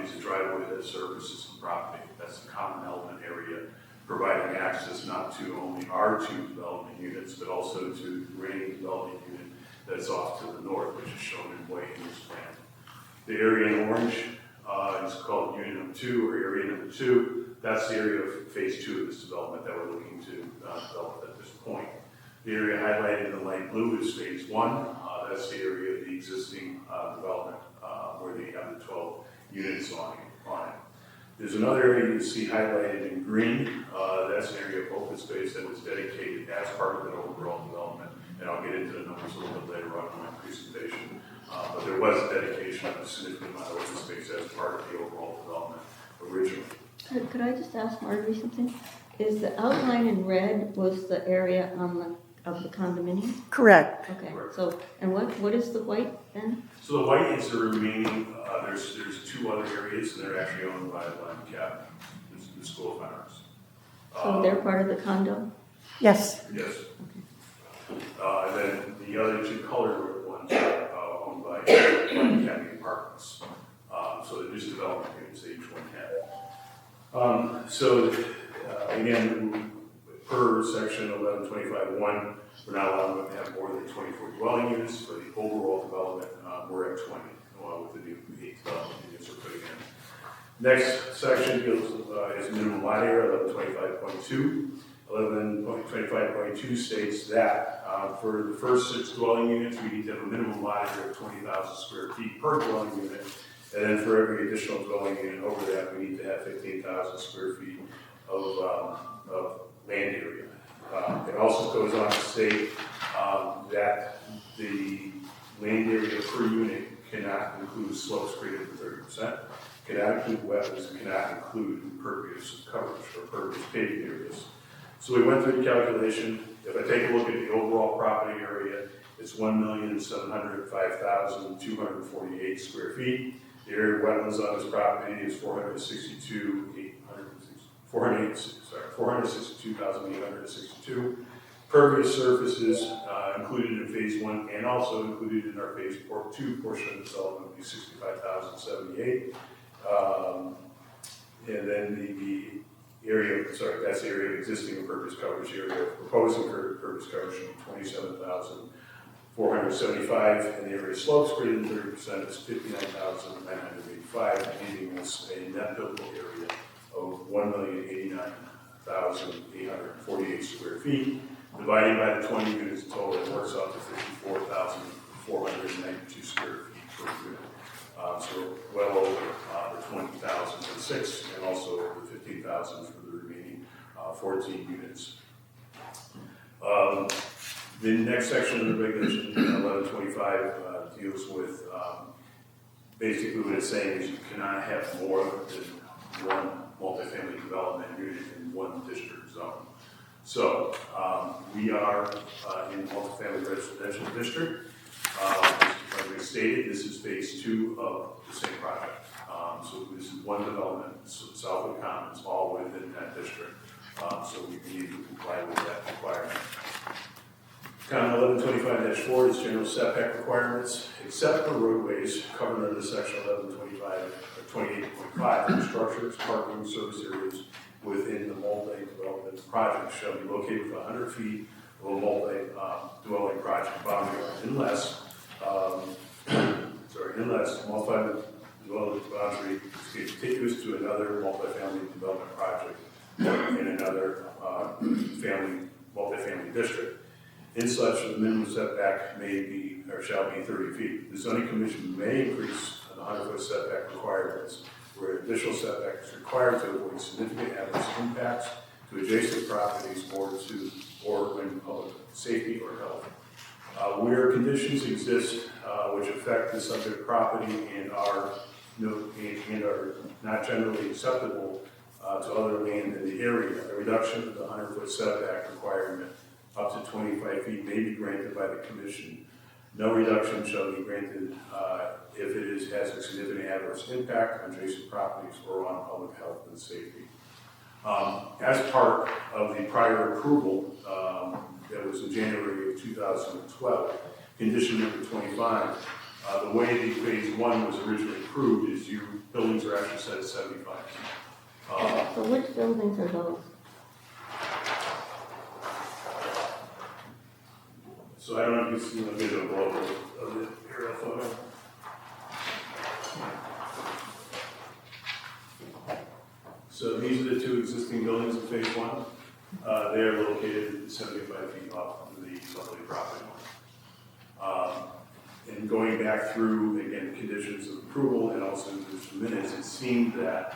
is a driveway that services the property. That's the common element area, providing access not to only our 2 development units, but also to the remaining development unit that's off to the north, which is shown in white in this plan. The area in orange is called Unit Number 2, or Area Number 2. That's the area of Phase 2 of this development that we're looking to develop at this point. The area highlighted in light blue is Phase 1. That's the area of the existing development where they have the 12 units on it. There's another area you see highlighted in green. That's an area of open space that was dedicated as part of the overall development. And I'll get into the numbers a little bit later on in my presentation. But there was a dedication of a significant amount of open space as part of the overall development originally. Could I just ask Marjorie something? Is the outline in red was the area of the condominium? Correct. Okay, Correct. so, and what is the white then? So the white is the remaining, there's 2 other areas, and they're actually owned by Lime Academy, the School of Arts. So they're part of the condo? Yes. Yes. And then the other 2 colored ones are owned by Lime Academy Apartments. So they're just development units that each one have. Again, per section 1125.1, we're not allowed to have more than 24 dwelling units. For the overall development, we're at 20, with the new 8 development units we're putting in. Next section deals is minimum lot area, 1125.2. 1125.2 states that for the first 6 dwelling units, we need to have a minimum lot area of 20,000 square feet per dwelling unit. And then for every additional dwelling unit over that, we need to have 15,000 square feet of land area. It also goes on to state that the land area per unit cannot include slopes greater than 30%, cannot include wetlands, and cannot include impervious coverage or impervious paving areas. So we went through the calculation. If I take a look at the overall property area, it's 1,705,248 square feet. The area of wetlands on this property is 462,862. Pervious surfaces included in Phase 1 and also included in our Phase 2 portion of the development would be 65,078. And then the that's the area of existing impervious coverage. Area of proposed impervious coverage should be 27,475, and the area of slopes greater than 30% is 59,985, leaving us a net buildable area of 1,089,848 square feet. Dividing by the 20 units total, it works out to 54,492 square feet per unit. So well over the 20,000 for 6, and also over 15,000 for the remaining 14 units. The next section of the regulation, 1125, deals with basically what it's saying is you cannot have more than one multifamily development unit in one district zone. So we are in multifamily residential district. As we stated, this is phase 2 of the same project. So this is one development, Southwood Commons, all within that district. So we need to comply with that requirement. Comment 1125-4 is general setback requirements, except for roadways covered under section 28.5. Structures, parking, service areas within the multi-development project shall be located within 100 feet of a multi-dwelling project boundary unless multi-dwelling boundary is contiguous to another multifamily development project in another multifamily district. In such, the minimum setback may be or shall be 30 feet. The zoning commission may increase the 100-foot setback requirements where additional setback is required to avoid significant adverse impacts to adjacent properties or when public safety or health. Where conditions exist which affect the subject property and are not generally acceptable to other land in the area, a reduction of the 100-foot setback requirement up to 25 feet may be granted by the commission. No reduction shall be granted if it has a significant adverse impact on adjacent properties or on public health and safety. As part of the prior approval that was in January of 2012, condition number 25, the way the phase 1 was originally approved is your buildings are actually set at 75 feet. So which buildings are those? So I don't know if you see a bit of a blow of the aerial photo. So these are the 2 existing buildings in phase 1. They are located 75 feet off of the southerly property line. And going back through, again, conditions of approval and also the minutes, it seemed that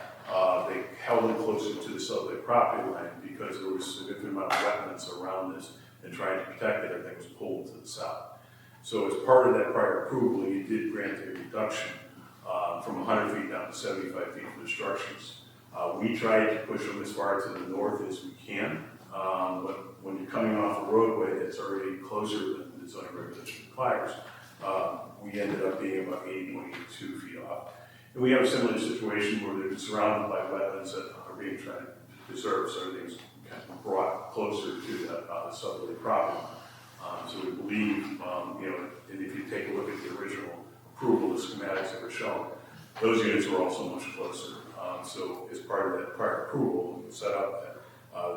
they held it closer to the southerly property line because there was a significant amount of wetlands around this, and trying to protect it, everything was pulled to the south. So as part of that prior approval, you did grant a reduction from 100 feet down to 75 feet for the structures. We tried to push them as far to the north as we can, but when you're coming off a roadway that's already closer than the zoning regulation requires, we ended up being about 80.82 feet off. And we have a similar situation where they're surrounded by wetlands that are being tried to preserve, so everything's kind of brought closer to the southerly property. So we believe, and if you take a look at the original approval, the schematics that were shown, those units were also much closer. So as part of that prior approval, we set up that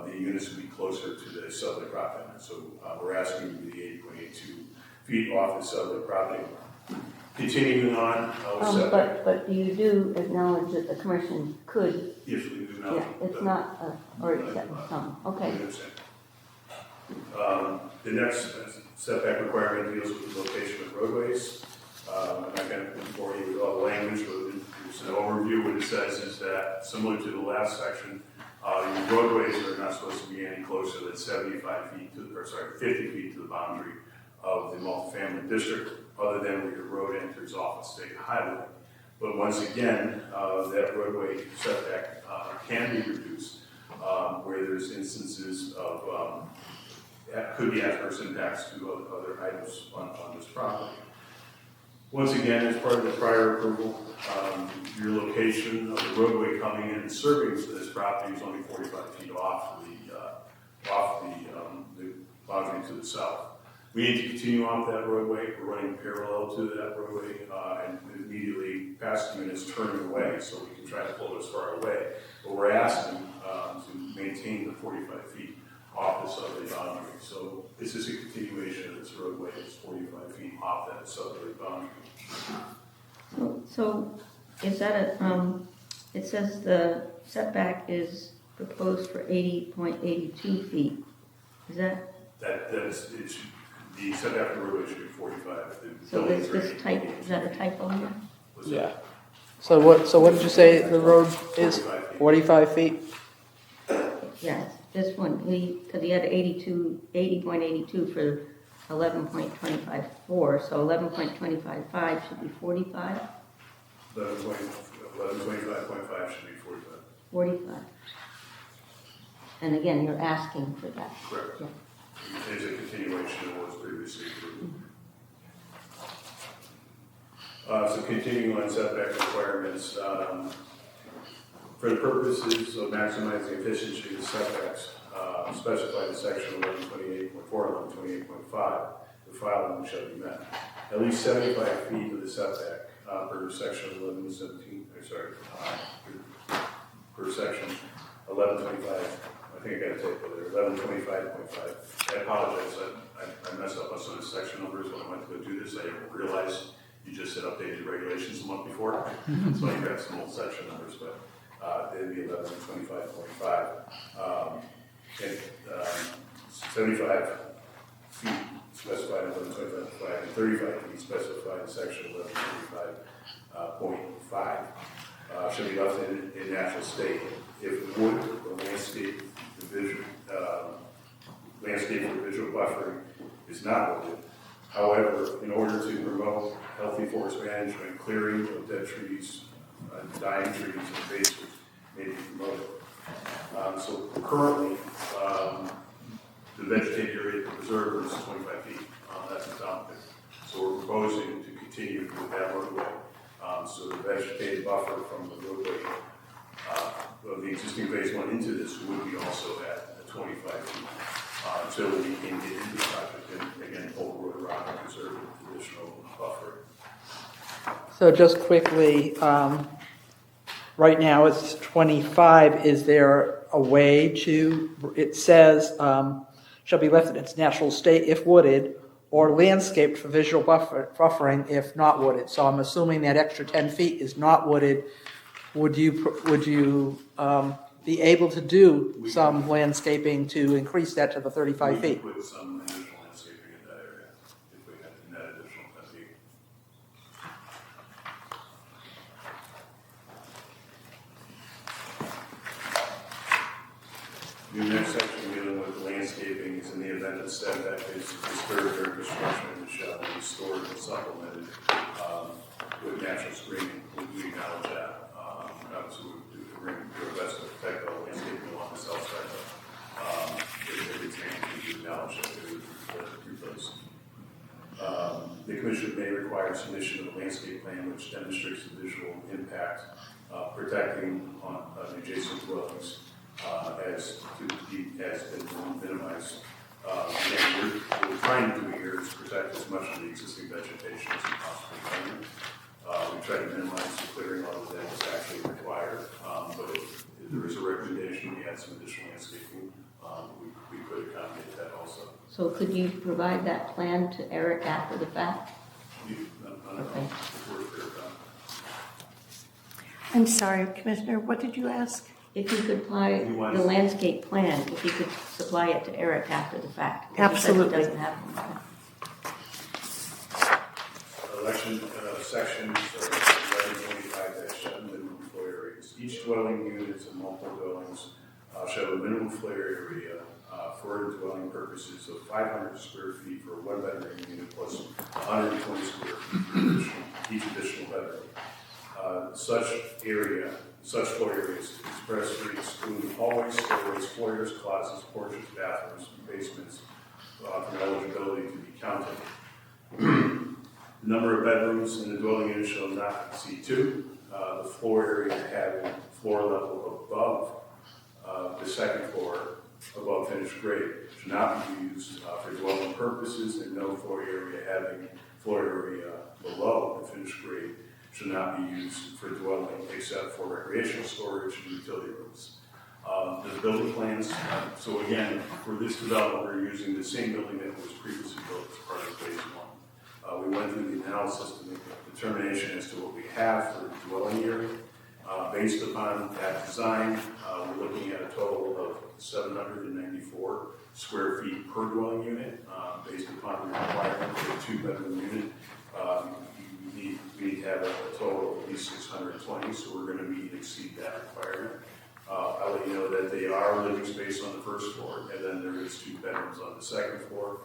the units would be closer to the southerly property line. So we're asking you to be 80.82 feet off the southerly property line. Continuing on, But you do acknowledge that the commission could. Yes, we do now. Yeah, it's not already set in stone. Okay. The next setback requirement deals with the location of roadways. I'm not going to bore you with all the language, but there's an overview. What it says is that, similar to the last section, your roadways are not supposed to be any closer than 50 feet to the boundary of the multifamily district, other than where your road enters off a state highway. But once again, that roadway setback can be reduced where there's instances of could be adverse impacts to other items on this property. Once again, as part of the prior approval, your location of the roadway coming in and serving this property is only 45 feet off the boundary to the south. We need to continue off that roadway. We're running parallel to that roadway and immediately past units turning away, so we can try to pull as far away. But we're asking to maintain the 45 feet off the southerly boundary. So this is a continuation of this roadway, it's 45 feet off that southerly boundary. So is that it says the setback is proposed for 80.82 feet. Is that, The setback from the roadway should be 45. The so buildings is are this type, is that a typo here? What's that? Yeah. So what did you say the road is? 45 feet? Yes, this one, because he had 80.82 for 11.254, so 11.255 should be 45? 1125.5 should be 45. 45. And again, you're asking for that. Correct. Yeah. It's a continuation of what was previously approved. So continuing on setback requirements, for the purposes of maximizing efficiency of the setbacks specified in section 1128.4, 1128.5, the following shall be met. At least 75 feet of the setback per section 1117, per section 1125. I think I got a typo there, 1125.5. I apologize, I messed up on some of the section numbers when I went to go do this. I realized you just had updated regulations a month before, so I grabbed some old section numbers, but it'd be 1125.5. And 75 feet specified in 1125.5 and 35 feet specified in section 1135.5 should be left in natural state. If wood or landscape for visual buffering is not wooded. However, in order to promote healthy forest management, clearing of dead trees, dying trees, and invasives may be promoted. So currently, the vegetated area of the preserve is 25 feet. That's adopted. So we're proposing to continue with that roadway. So the vegetated buffer from the roadway of the existing phase one into this would be also at 25 feet. So we can get into the project and again pull the road around and preserve the additional buffer. So just quickly, right now it's 25. Is there a way to, it says, shall be left in its natural state if wooded, or landscaped for visual buffering if not wooded. So I'm assuming that extra 10 feet is not wooded. Would you be able to do some landscaping to increase that to the 35 We feet? could put some additional landscaping in that area if we had in that additional 10 feet. The next section dealing with landscaping is in the event that setback is disturbed during construction, it shall be restored and supplemented with natural screening. We acknowledge that. Obviously, we're going to do our best to protect the landscaping along the south side. If it's damaged, we acknowledge that it would be replaced. The commission may require submission of a landscape plan which demonstrates the visual impact, protecting on adjacent dwellings as been minimized. Again, what we're trying to do here is protect as much of the existing vegetation as we possibly can. We try to minimize the clearing level that is actually required, but if there is a recommendation, we add some additional landscaping, we could accommodate that also. So could you provide that plan to Eric after the fact? Okay. I'm sorry, Commissioner, what did you ask? If you could apply the landscape plan, if you could supply it to Eric after the fact. Absolutely. He doesn't have one. Election sections 1125-7 minimum floor areas. Each dwelling units and multiple dwellings shall have a minimum floor area for dwelling purposes of 500 square feet for a one bedroom unit plus 120 square feet for each additional bedroom. Such floor areas expressly exclude hallways, stairways, foyers, closets, porches, bathrooms, basements from eligibility to be counted. The number of bedrooms in the dwelling unit shall not exceed 2. The floor area having floor level above the second floor above finished grade should not be used for dwelling purposes, and no floor area having floor area below the finished grade should not be used for dwelling except for recreational storage and utility rooms. There's building plans. So again, for this development, we're using the same building that was previously built as part of phase one. We went through the analysis to make a determination as to what we have for the dwelling area. Based upon that design, we're looking at a total of 794 square feet per dwelling unit. Based upon the requirement for a two-bedroom unit, we need to have a total of at least 620, so we're going to meet and exceed that requirement. I'll let you know that they are living space on the first floor, and then there is 2 bedrooms on the second floor.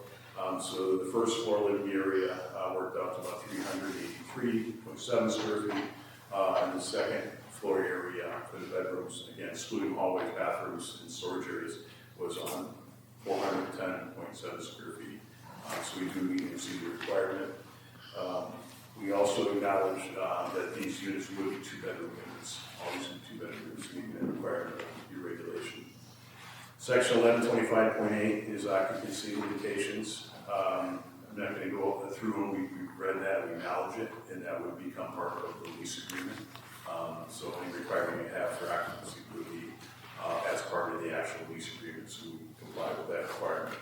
So the first floor living area worked out to about 383.7 square feet, and the second floor area for the bedrooms, again excluding hallways, bathrooms, and storage areas, was on 410.7 square feet. So we do meet and exceed the requirement. We also acknowledge that these units will be 2-bedroom units, always in 2 bedrooms, meeting the requirement of your regulation. Section 1125.8 is occupancy limitations. I'm not going to go through them. We've read that, we acknowledge it, and that would become part of the lease agreement. So any requirement you have for occupancy would be as part of the actual lease agreement, so we comply with that requirement.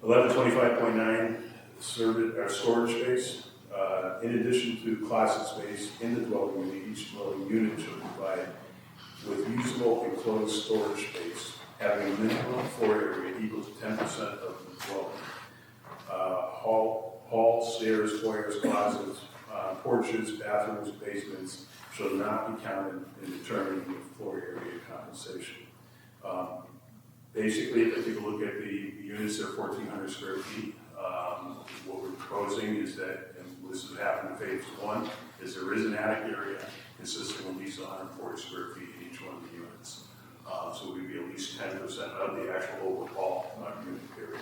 1125.9, storage space. In addition to closet space in the dwelling unit, each dwelling unit should provide with usable enclosed storage space, having a minimum floor area equal to 10% of the dwelling. Hall, stairs, foyers, closets, porches, bathrooms, basements shall not be counted in determining the floor area compensation. Basically, if you take a look at the units, they're 1,400 square feet. What we're proposing is that, and this has happened in phase one, is there is an attic area consisting of at least 140 square feet in each one of the units. So we'd be at least 10% of the actual overall unit area.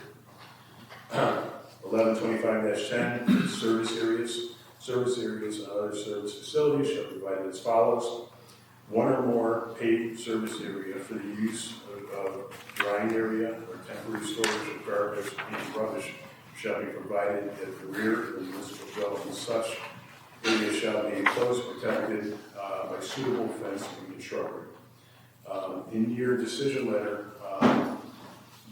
1125-10, service areas. Service areas and other service facilities shall be provided as follows. 1 or more paid service area for the use of drying area or temporary storage of garbage and rubbish shall be provided at the rear of the municipal dwelling. Such area shall be enclosed, protected by suitable fencing and shrubbery. In your decision letter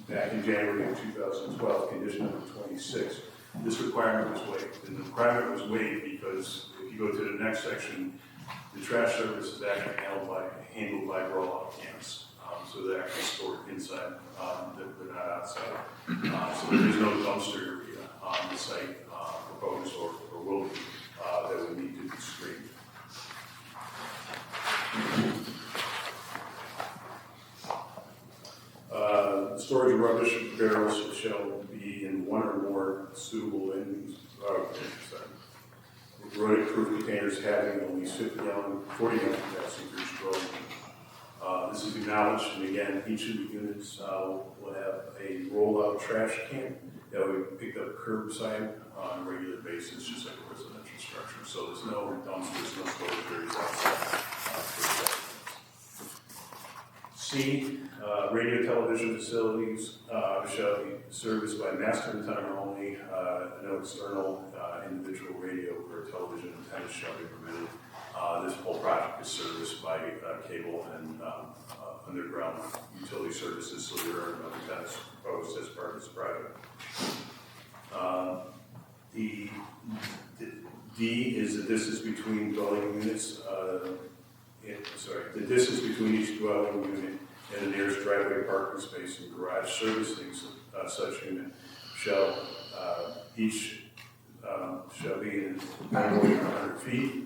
back in January of 2012, condition number 26, this requirement was waived. And the requirement was waived because if you go to the next section, the trash service is actually handled by roll-out cans. So they're actually stored inside, they're not outside. So there is no dumpster area on the site proposed or will be that would need to be screened. Storage of rubbish barrels shall be in 1 or more suitable rodent-proof containers having at least 50-gallon, 40-gallon capacity for each dwelling. This is acknowledged, and again, each of the units will have a roll-out trash can that will be picked up curbside on a regular basis, just like a residential structure. So there's no dumpsters, no storage areas outside. C, radio television facilities shall be serviced by master antenna only. No external individual radio or television antennas shall be permitted. This whole project is serviced by cable and underground utility services, so there are no antennas proposed as part of this project. The D is the distance between dwelling units. The distance between each dwelling unit and the nearest driveway, parking space, and garage servicing such unit shall shall be in 100 feet.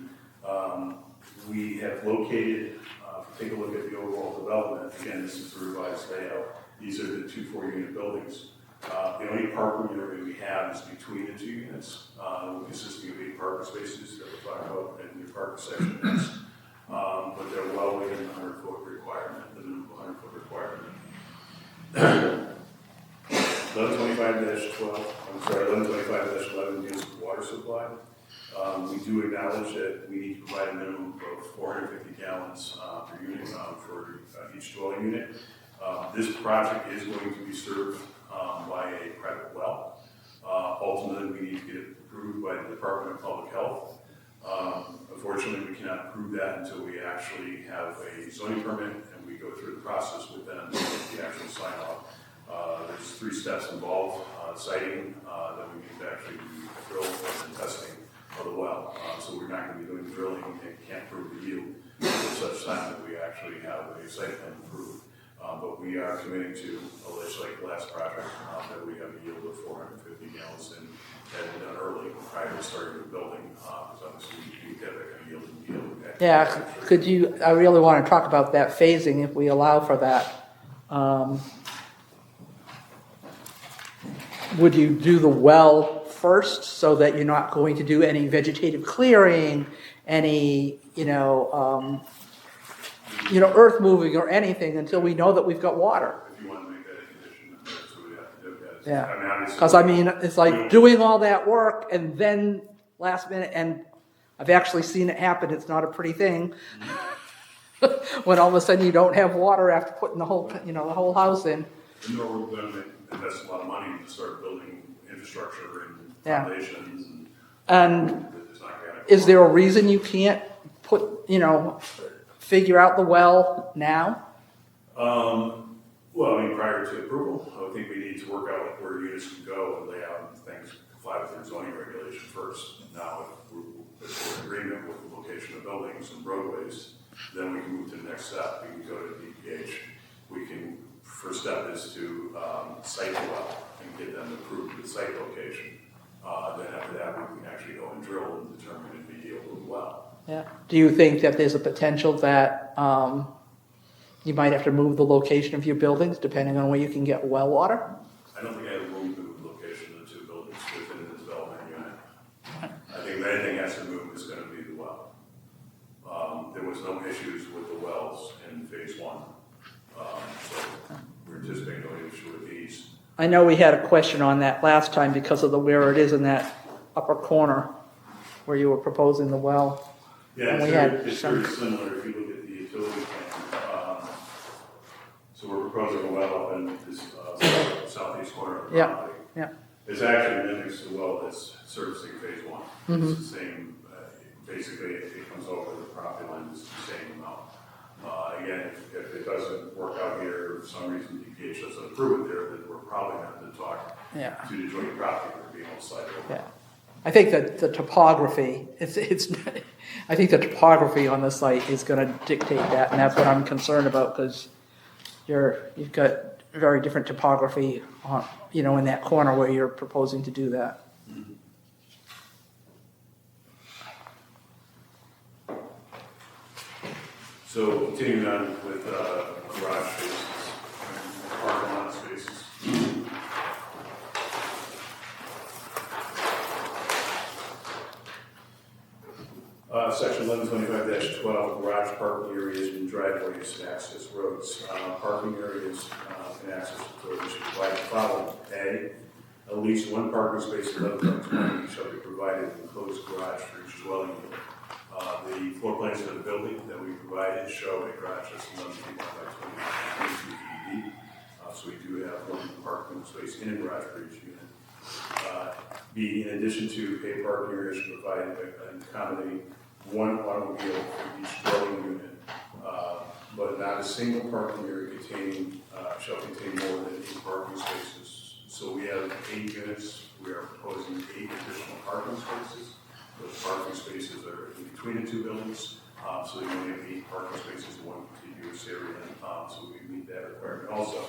We have located, take a look at the overall development. Again, this is the revised layout. These are the 2 4-unit buildings. The only parking area we have is between the 2 units, consisting of 8 parking spaces that we'll talk about in the parking section next. But they're well within the 100-foot requirement, the minimum 100-foot requirement. 1125-11 deals with water supply. We do acknowledge that we need to provide a minimum of 450 gallons per unit for each dwelling unit. This project is going to be served by a private well. Ultimately, we need to get it approved by the Department of Public Health. Unfortunately, we cannot approve that until we actually have a zoning permit and we go through the process with them 3 steps involved, siting, then we need to actually do drill and testing of the well. So we're not going to be doing drilling and can't prove the yield until such time that we actually have a site plan approved. But we are committing to, just like the last project, that we have a yield of 450 gallons and had it done early prior to starting the building. Because obviously we get that kind of yield and yield. Yeah, could you, I really want to talk about that phasing if we allow for that. Would you do the well first so that you're not going to do any vegetative clearing, any, earth moving or anything until we know that we've got water? If you want to make that a condition, that's what we have to do. Guys. Yeah. Obviously, Because it's like doing all that work and then last minute, and I've actually seen it happen. It's not a pretty thing. When all of a sudden you don't have water after putting the whole house in. And nor we're going to invest a lot of money to start building infrastructure and Yeah. foundations. And It's not gonna is there a reason you can't figure out the well now? Well, prior to approval, I think we need to work out where units can go and lay out and things comply with their zoning regulation first. Now, if we're in agreement with the location of buildings and roadways, then we can move to the next step. We can go to DPH. First step is to site the well and get them approved with the site location. Then after that, we can actually go and drill and determine if the yield of the well. Yeah. Do you think that there's a potential that you might have to move the location of your buildings depending on where you can get well water? I don't think I have room to move the location of the 2 buildings within the development unit. I think if anything has to move, it's going to be the well. There was no issues with the wells in phase 1. So we're anticipating no issue with these. I know we had a question on that last time because of where it is in that upper corner where you were proposing the well. Yeah, And we it's had very similar if you look at the utility plan. So we're proposing a well up in this southeast corner of the Yeah, property. yeah. It's actually mimics the well that's servicing phase 1. Mm-hmm. It's the same, basically it comes over the property line, it's the same amount. Again, if it doesn't work out here, for some reason DPH doesn't approve it there, then we're probably going to have to talk Yeah. to the joint property for being on site. Yeah. I think that the topography, I think the topography on the site is going to dictate that, and that's what I'm concerned about because you've got very different topography on, in that corner where you're proposing to do that. So continuing on with garage spaces, parking lot spaces. Section 1125-12, garage parking areas and driveways and access roads. Parking areas and access roads should provide the following. A, at least 1 parking space 11.20 shall be provided in enclosed garage for each dwelling unit. The floor plans of the building that we provided show a garage that's 11 feet wide by 22 feet deep. So we do have 1 parking space in a garage for each unit. B, in addition to a parking area should provide and accommodate 1 automobile for each dwelling unit, but not a single parking area shall contain more than 8 parking spaces. So we have 8 units. We are proposing 8 additional parking spaces. Those parking spaces are in between the 2 buildings, so you only have 8 parking spaces in 1 contiguous area, so we meet that requirement also.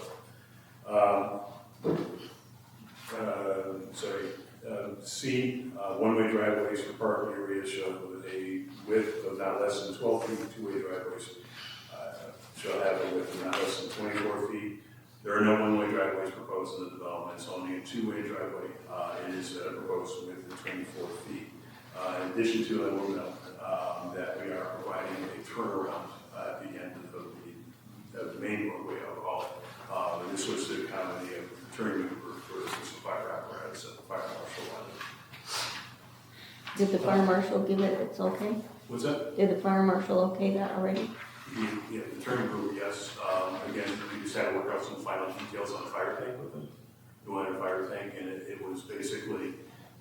C, one-way driveways for parking areas show a width of not less than 12 feet. Two-way driveways shall have a width of not less than 24 feet. There are no one-way driveways proposed in the development. It's only a two-way driveway. It is proposed with 24 feet. In addition to that, we'll note that we are providing a turnaround at the end of the main roadway, I'll call it. And this was to accommodate a turning maneuver for the fire apparatus at the fire marshal level. Did the fire marshal give it its okay? What's that? Did the fire marshal okay that already? Yeah, the turning maneuver, yes. Again, we just had to work out some final details on the fire tank with them. We wanted a fire tank, and it was basically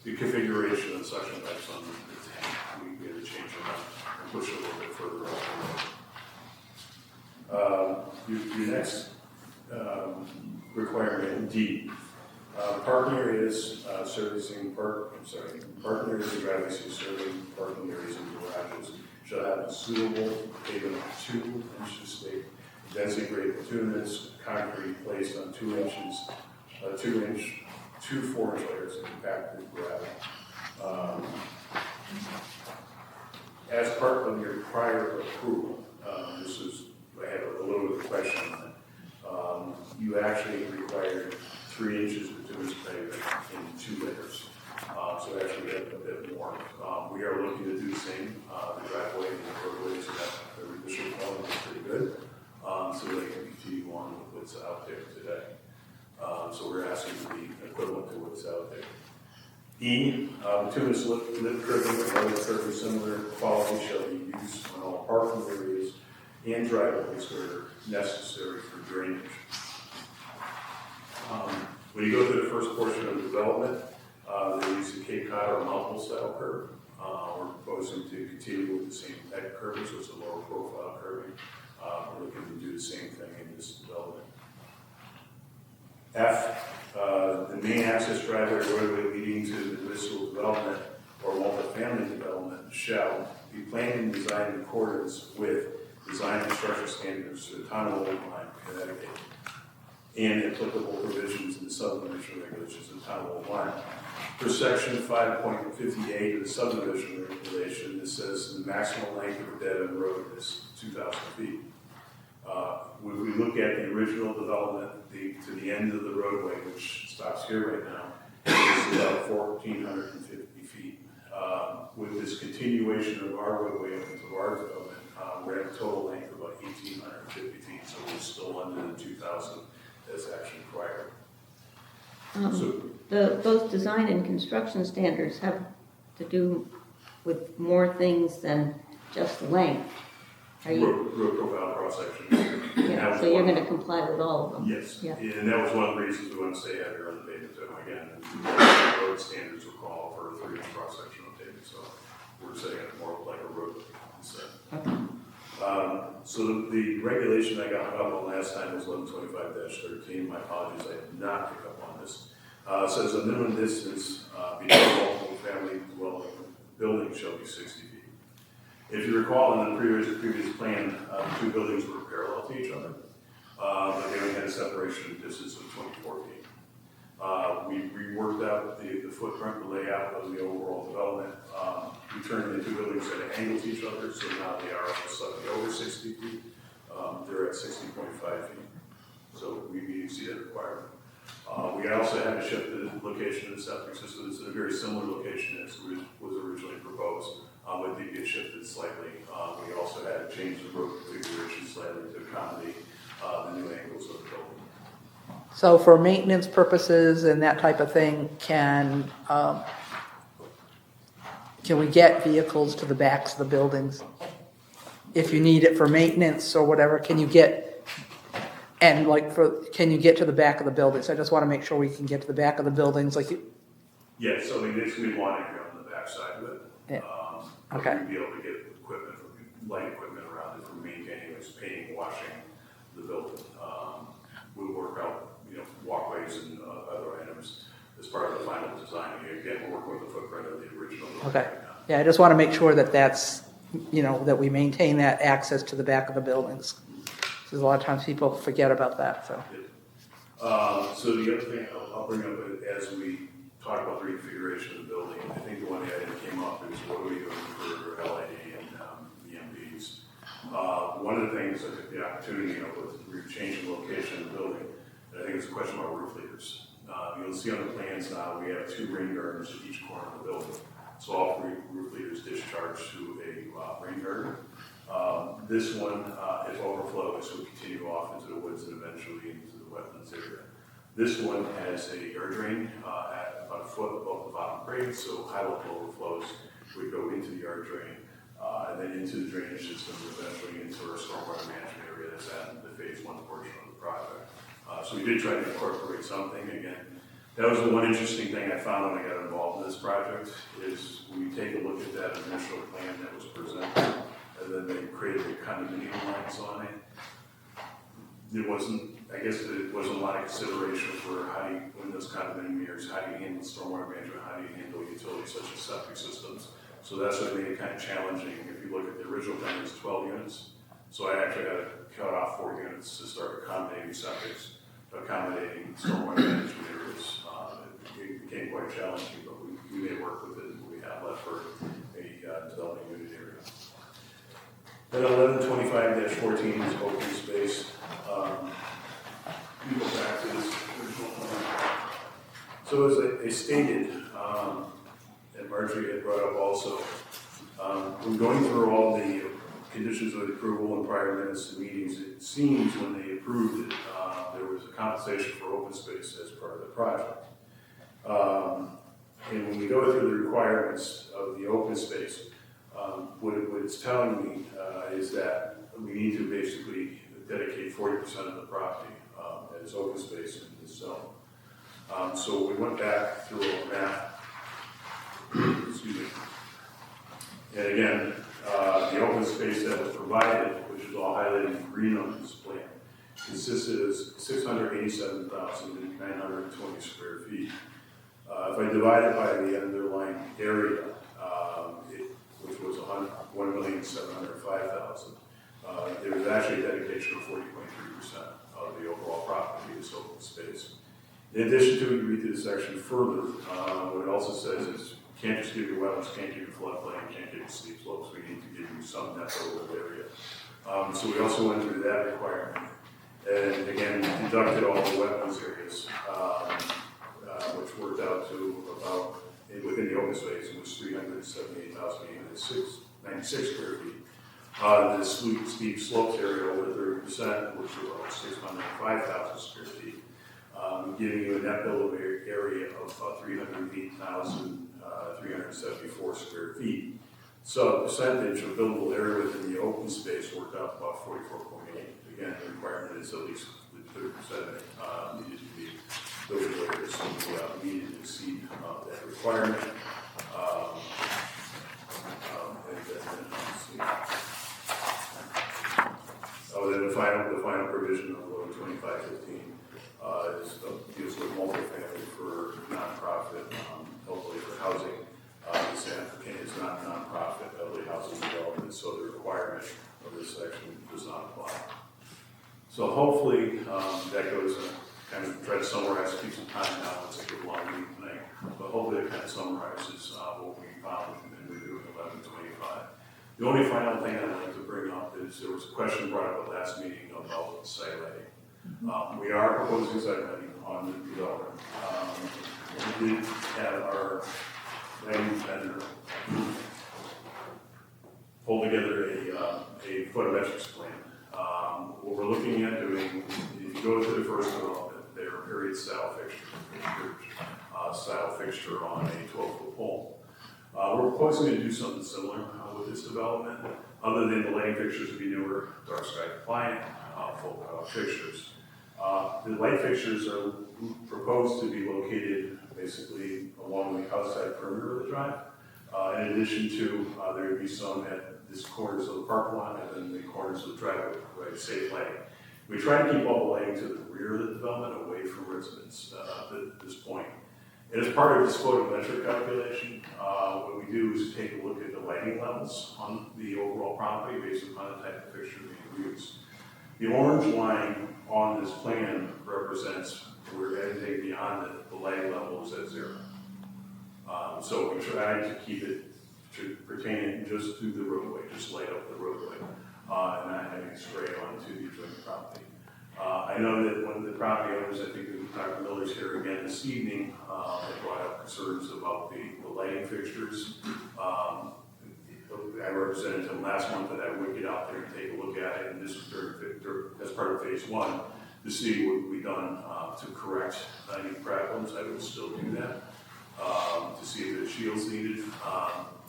the configuration of the suction pipes on the tank. We had to change them out and push it a little bit further up. Your next requirement D. Parking areas parking areas and driveways serving parking areas and garages shall have a suitable pavement of 2 inches thick, density grade bituminous concrete placed on 2 inches, 2 4-inch layers of compacted gravel. As part of your prior approval, I had a little bit of a question on that. You actually required 3 inches of bituminous pavement in 2 layers. So actually a bit more. We are looking to do the same, the driveway and the roadway, so that the initial quality is pretty good. So they can continue on with what's out there today. So we're asking to be equivalent to what's out there. E, bituminous lip curving or other curving similar quality shall be used on all parking areas and driveways where necessary for drainage. When you go to the first portion of the development, they use the Cape Cod or multiple style curve. We're proposing to continue with the same type curving, so it's a lower profile curving. We're looking to do the same thing in this development. F, the main access driveway or roadway leading to the municipal development or multifamily development shall be planned and designed in accordance with design and structure standards to the town of Old Lyme, Connecticut, and applicable provisions in the subdivision regulations of the town of Old Lyme. For section 5.58 of the subdivision regulation, it says the maximum length of a dead-end road is 2,000 feet. When we look at the original development, to the end of the roadway, which stops here right now, is about 1,450 feet. With this continuation of our roadway up into our development, we're at a total length of about 1,850 feet, so we're still under the 2,000 that's actually required. Those design and construction standards have to do with more things than just length. Are you? Road profile cross section. Yeah, so you're going to comply with all of them? Yes, Yeah. And that was one of the reasons we want to stay heavier on the pavement too. Again, the road standards will call for a 3-inch cross section on pavement, so we're setting it more like a road instead. Okay. So the regulation I got hung up on last time was 1125-13. My apologies, I did not pick up on this. It says a minimum distance between multiple family dwelling buildings shall be 60 feet. If you recall, in the previous plan, the 2 buildings were parallel to each other, but they only had a separation distance of 24 feet. We reworked out the footprint, the layout of the overall development. We turned the 2 buildings at an angle to each other, so now they are slightly over 60 feet. They're at 60.5 feet, so we exceeded that requirement. We also had to shift the location of the septic system. It's in a very similar location as was originally proposed, but did get shifted slightly. We also had to change the road configuration slightly to accommodate the new angles of the building. So for maintenance purposes and that type of thing, can we get vehicles to the backs of the buildings? If you need it for maintenance or whatever, can you get to the back of the buildings? I just want to make sure we can get to the back of the buildings Yeah, so we want to go on the back side of it. Yeah. Okay. We'd be able to get equipment, light equipment around it for maintaining, painting, washing the building. We'll work out, walkways and other items as part of the final design. Again, we're working with the footprint of the original building. Okay. Yeah, I just want to make sure that that's, that we maintain that access to the back of the buildings. Because a lot of times people forget about that, so. So the other thing I'll bring up as we talk about the reconfiguration of the building, I think the one item that came up is what are we doing for LID and EMBs? One of the things I took the opportunity with changing the location of the building, and I think it's a question about roof leaders. You'll see on the plans now we have 2 rain gardens at each corner of the building. So all 3 roof leaders discharge to a rain garden. This one, if overflows, will continue off into the woods and eventually into the wetlands area. This one has a air drain at about a foot above the bottom grade, so high level overflows would go into the air drain and then into the drainage system, eventually into our stormwater management area that's at the phase 1 portion of the project. So we did try to incorporate something. Again, that was the one interesting thing I found when I got involved in this project is we take a look at that initial plan that was presented, and then they created the condominium lines on it. there wasn't, I guess there wasn't a lot of consideration for how do you, when those condominium areas, how do you handle stormwater management, how do you handle utilities such as septic systems? So that's what made it kind of challenging. If you look at the original plan, it was 12 units. So I actually had to cut off 4 units to start accommodating septics, accommodating stormwater management areas. It became quite challenging, but we made it work with it, and we have left for a developing unit area. Then 1125-14 is open space. We go back to this original plan. So as I stated, and Marjorie had brought up also, when going through all the conditions of approval and prior minutes to meetings, it seems when they approved it, there was a compensation for open space as part of the project. And when we go through the requirements of the open space, what it's telling me is that we need to basically dedicate 40% of the property as open space in this zone. So we went back through a map, excuse me, and again, the open space that was provided, which is all highlighted in green on this plan, consisted of 687,920 square feet. If I divide it by the underlying area, which was 1,705,000, there was actually a dedication of 40.3% of the overall property as open space. In addition to it, you read through the section further, what it also says is, can't just give you wetlands, can't give you floodplain, can't give you steep slopes, we need to give you some net over area. So we also went through that requirement. And again, we conducted all the wetlands areas, which worked out to about, within the open space, it was 378,896 square feet. The steep slopes area over 30%, which was about 605,000 square feet, giving you a net buildable area of 308,374 square feet. So the percentage of buildable area within the open space worked out about 44.8. Again, the requirement is at least 30% needed to be buildable areas, so we needed to exceed that requirement. Then the final provision of 2515 deals with multifamily for nonprofit, hopefully for housing. This applicant is not nonprofit, elderly housing development, so the requirement of this section does not apply. So hopefully that goes kind of try to summarize, keep some time now, it's a good long meeting tonight, but hopefully it kind of summarizes what we found and we do in 1125. The only final thing I'd like to bring up is there was a question brought up at last meeting about site lighting. We are proposing site lighting on the development. We did have our lighting vendor pull together a photometrics plan. What we're looking at doing, if you go to the first development, there are period style fixture on a 12-foot pole. We're proposing to do something similar with this development, other than the lighting fixtures to be newer, dark sky compliant, full cutoff fixtures. The light fixtures are proposed to be located basically along the outside perimeter of the drive. In addition to, there would be some at the corners of the parking lot and then the corners of the driveway to provide safe lighting. We try to keep all the lighting to the rear of the development, away from residents at this point. And as part of this photometric calculation, what we do is take a look at the lighting levels on the overall property based upon the type of fixture being used. The orange line on this plan represents where anything beyond the lighting level is at 0. So we try to keep it to pertain it just to the roadway, just light up the roadway, and not having it spray onto the adjoining property. I know that one of the property owners, I think Dr. Miller's here again this evening, had brought up concerns about the lighting fixtures. I represented him last month that I would get out there and take a look at it, and this was as part of phase 1, to see what would be done to correct any problems. I would still do that, to see if there's shields needed.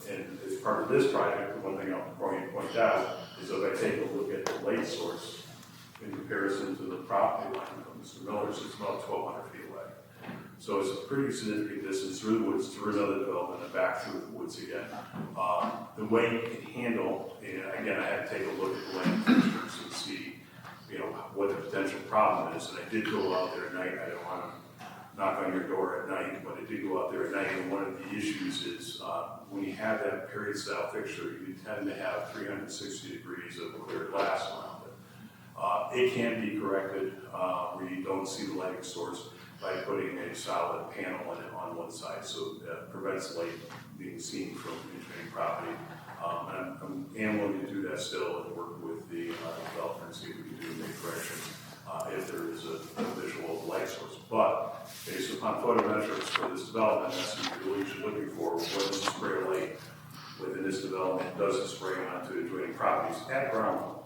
And as part of this project, the one thing I'll point out is if I take a look at the light source, in comparison to the property line from Mr. Miller's, it's about 1,200 feet away. So it's a pretty significant distance through the woods, through another development, and back through the woods again. The way you can handle, and again, I had to take a look at the lighting fixtures and see what the potential problem is. And I did go out there at night. I don't want to knock on your door at night, but I did go out there at night. And one of the issues is when you have that period style fixture, you tend to have 360 degrees of clear glass around it. It can be corrected where you don't see the lighting source by putting a solid panel in it on one side, so that prevents light being seen from entering property. I'm willing to do that still and work with the developer and see if we can do make corrections if there is a visual light source. But based upon photometrics for this development, that's what you're looking for. What is the spray light within this development? Does it spray onto adjoining properties at ground level?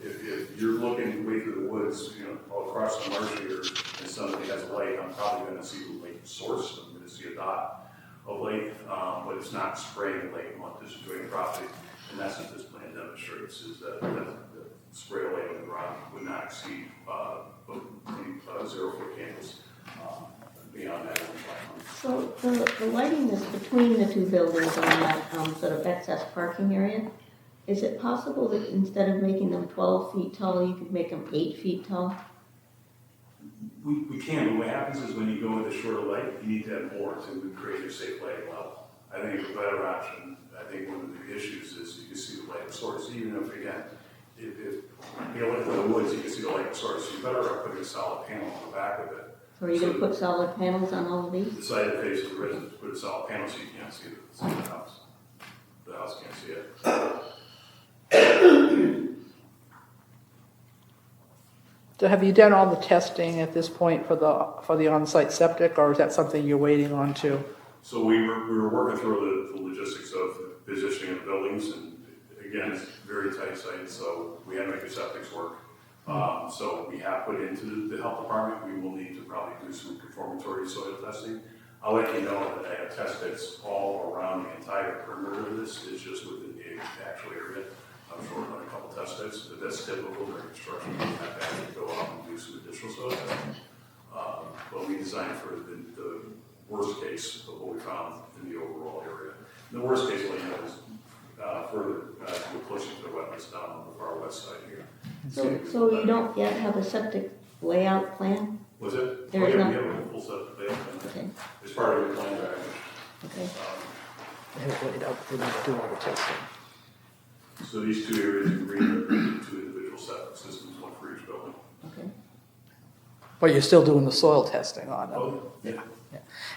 If you're looking way through the woods, all across the marsh here, and somebody has a light, I'm probably going to see the light source. I'm going to see a dot of light, but it's not spraying light on this adjoining property. And that's what this plan demonstrates, is that the spray light on the ground would not exceed 0-foot candles beyond that. So the lighting that's between the two buildings on that sort of excess parking area, is it possible that instead of making them 12 feet tall, you could make them 8 feet tall? We can, but what happens is when you go with a shorter light, you need to have more to create a safe lighting level. I think a better option, I think one of the issues is you can see the light source, even if, again, if you look at the woods, you can see the light source. You better off putting a solid panel on the back of it. So are you going to put solid panels on all of these? The side that faces the residence, put a solid panel so you can't see the house. The house can't see it. So have you done all the testing at this point for the on-site septic, or is that something you're waiting on too? So we were working through the logistics of positioning of the buildings, and again, it's a very tight site, so we had to make the septics work. So we have put into the health department. We will need to probably do some confirmatory soil testing. I'll let you know that I have test pits all around the entire perimeter of this. It's just within the actual area. I'm sure on a couple test pits, but that's typical during construction. You have to actually go out and do some additional soil testing. But we designed for the worst case of what we found in the overall area. And the worst case, like is further closer to the wetlands down on the far west side here. So you don't yet have a septic layout plan? Was it? There is We not. have a full set of data. Okay. It's part of the plan package. Okay. They have it laid out for them to do all the testing. So these two areas in green are two individual septic systems, one for each building. Okay. But you're still doing the soil testing on them? Oh, yeah.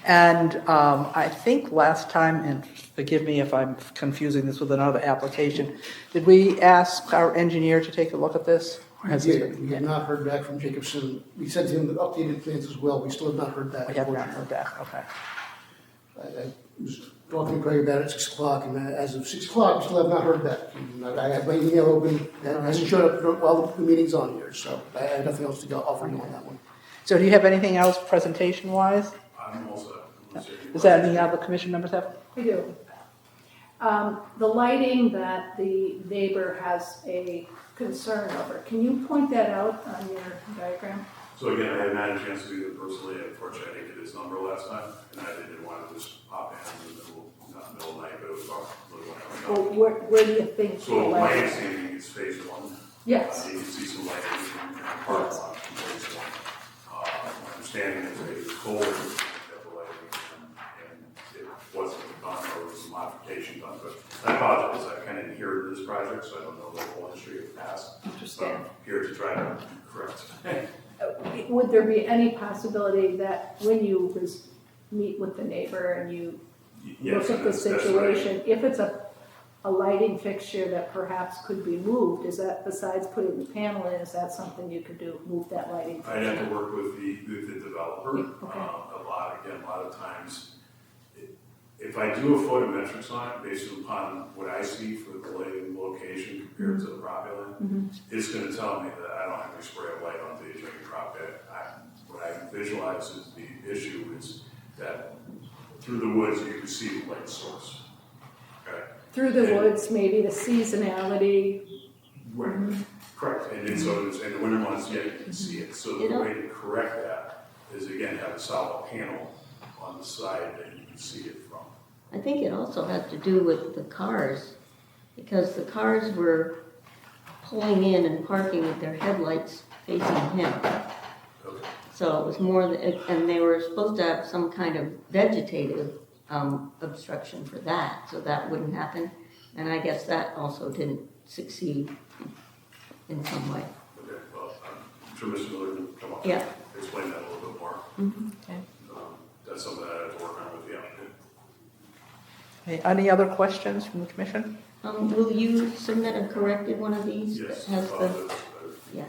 And I think last time, and forgive me if I'm confusing this with another application, did we ask our engineer to take a look at this? Or has this been- We have not heard back from Jacobson. We sent him the updated plans as well. We still have not heard back. We have not heard back, okay. I was talking to Craig about it at 6 o'clock, and as of 6 o'clock, we still have not heard back. And I have my email open, that hasn't showed up while the meeting's on here, so I have nothing else to offer you on that one. So do you have anything else presentation-wise? I'm also. Is that any other commission members have? We do. The lighting that the neighbor has a concern over, can you point that out on your diagram? So again, I had not had a chance to do it personally. Unfortunately, I didn't get his number last time, and I didn't want to just pop in the middle, not middle of the night, but it was about a little Well, while. where do you think the So my lighting? understanding is phase one. Yes. You can see some lighting in the park lot from phase one. My understanding is that it was cold, got the lighting, and it wasn't done, or there was some modification done, but I apologize, I kind of inherited this project, so I don't know the whole history of the past. Understand. But I'm here to try to correct. Would there be any possibility that when you meet with the neighbor and you Yes, look at the that's right. situation, if it's a lighting fixture that perhaps could be moved, is that, besides putting the panel in, is that something you could do, move that lighting I'd have fixture? to work with the developer. Okay. A lot of times, if I do a photometrics on it, based upon what I see for the lighting location compared to the property line, it's gonna tell me that I don't have to spray a light onto the adjoining property. What I visualize as the issue is that through the woods, you can see the light source. Okay? Through the woods, maybe the seasonality, Right, correct, and then so, in the winter months, yeah, you can see it, so the way to correct that is again, have a solid panel on the side that you can see it from. I think it also has to do with the cars, because the cars were pulling in and parking with their headlights facing him. Okay. So it was more, and they were supposed to have some kind of vegetative obstruction for that, so that wouldn't happen. And I guess that also didn't succeed in some way. Okay, well, I'm sure Mr. Miller can come up Yeah. and explain that a little bit more. Okay. That's something that I have to work on with the applicant. Okay, any other questions from the commission? Will you submit a corrected one of these? Yes. That has the, yeah.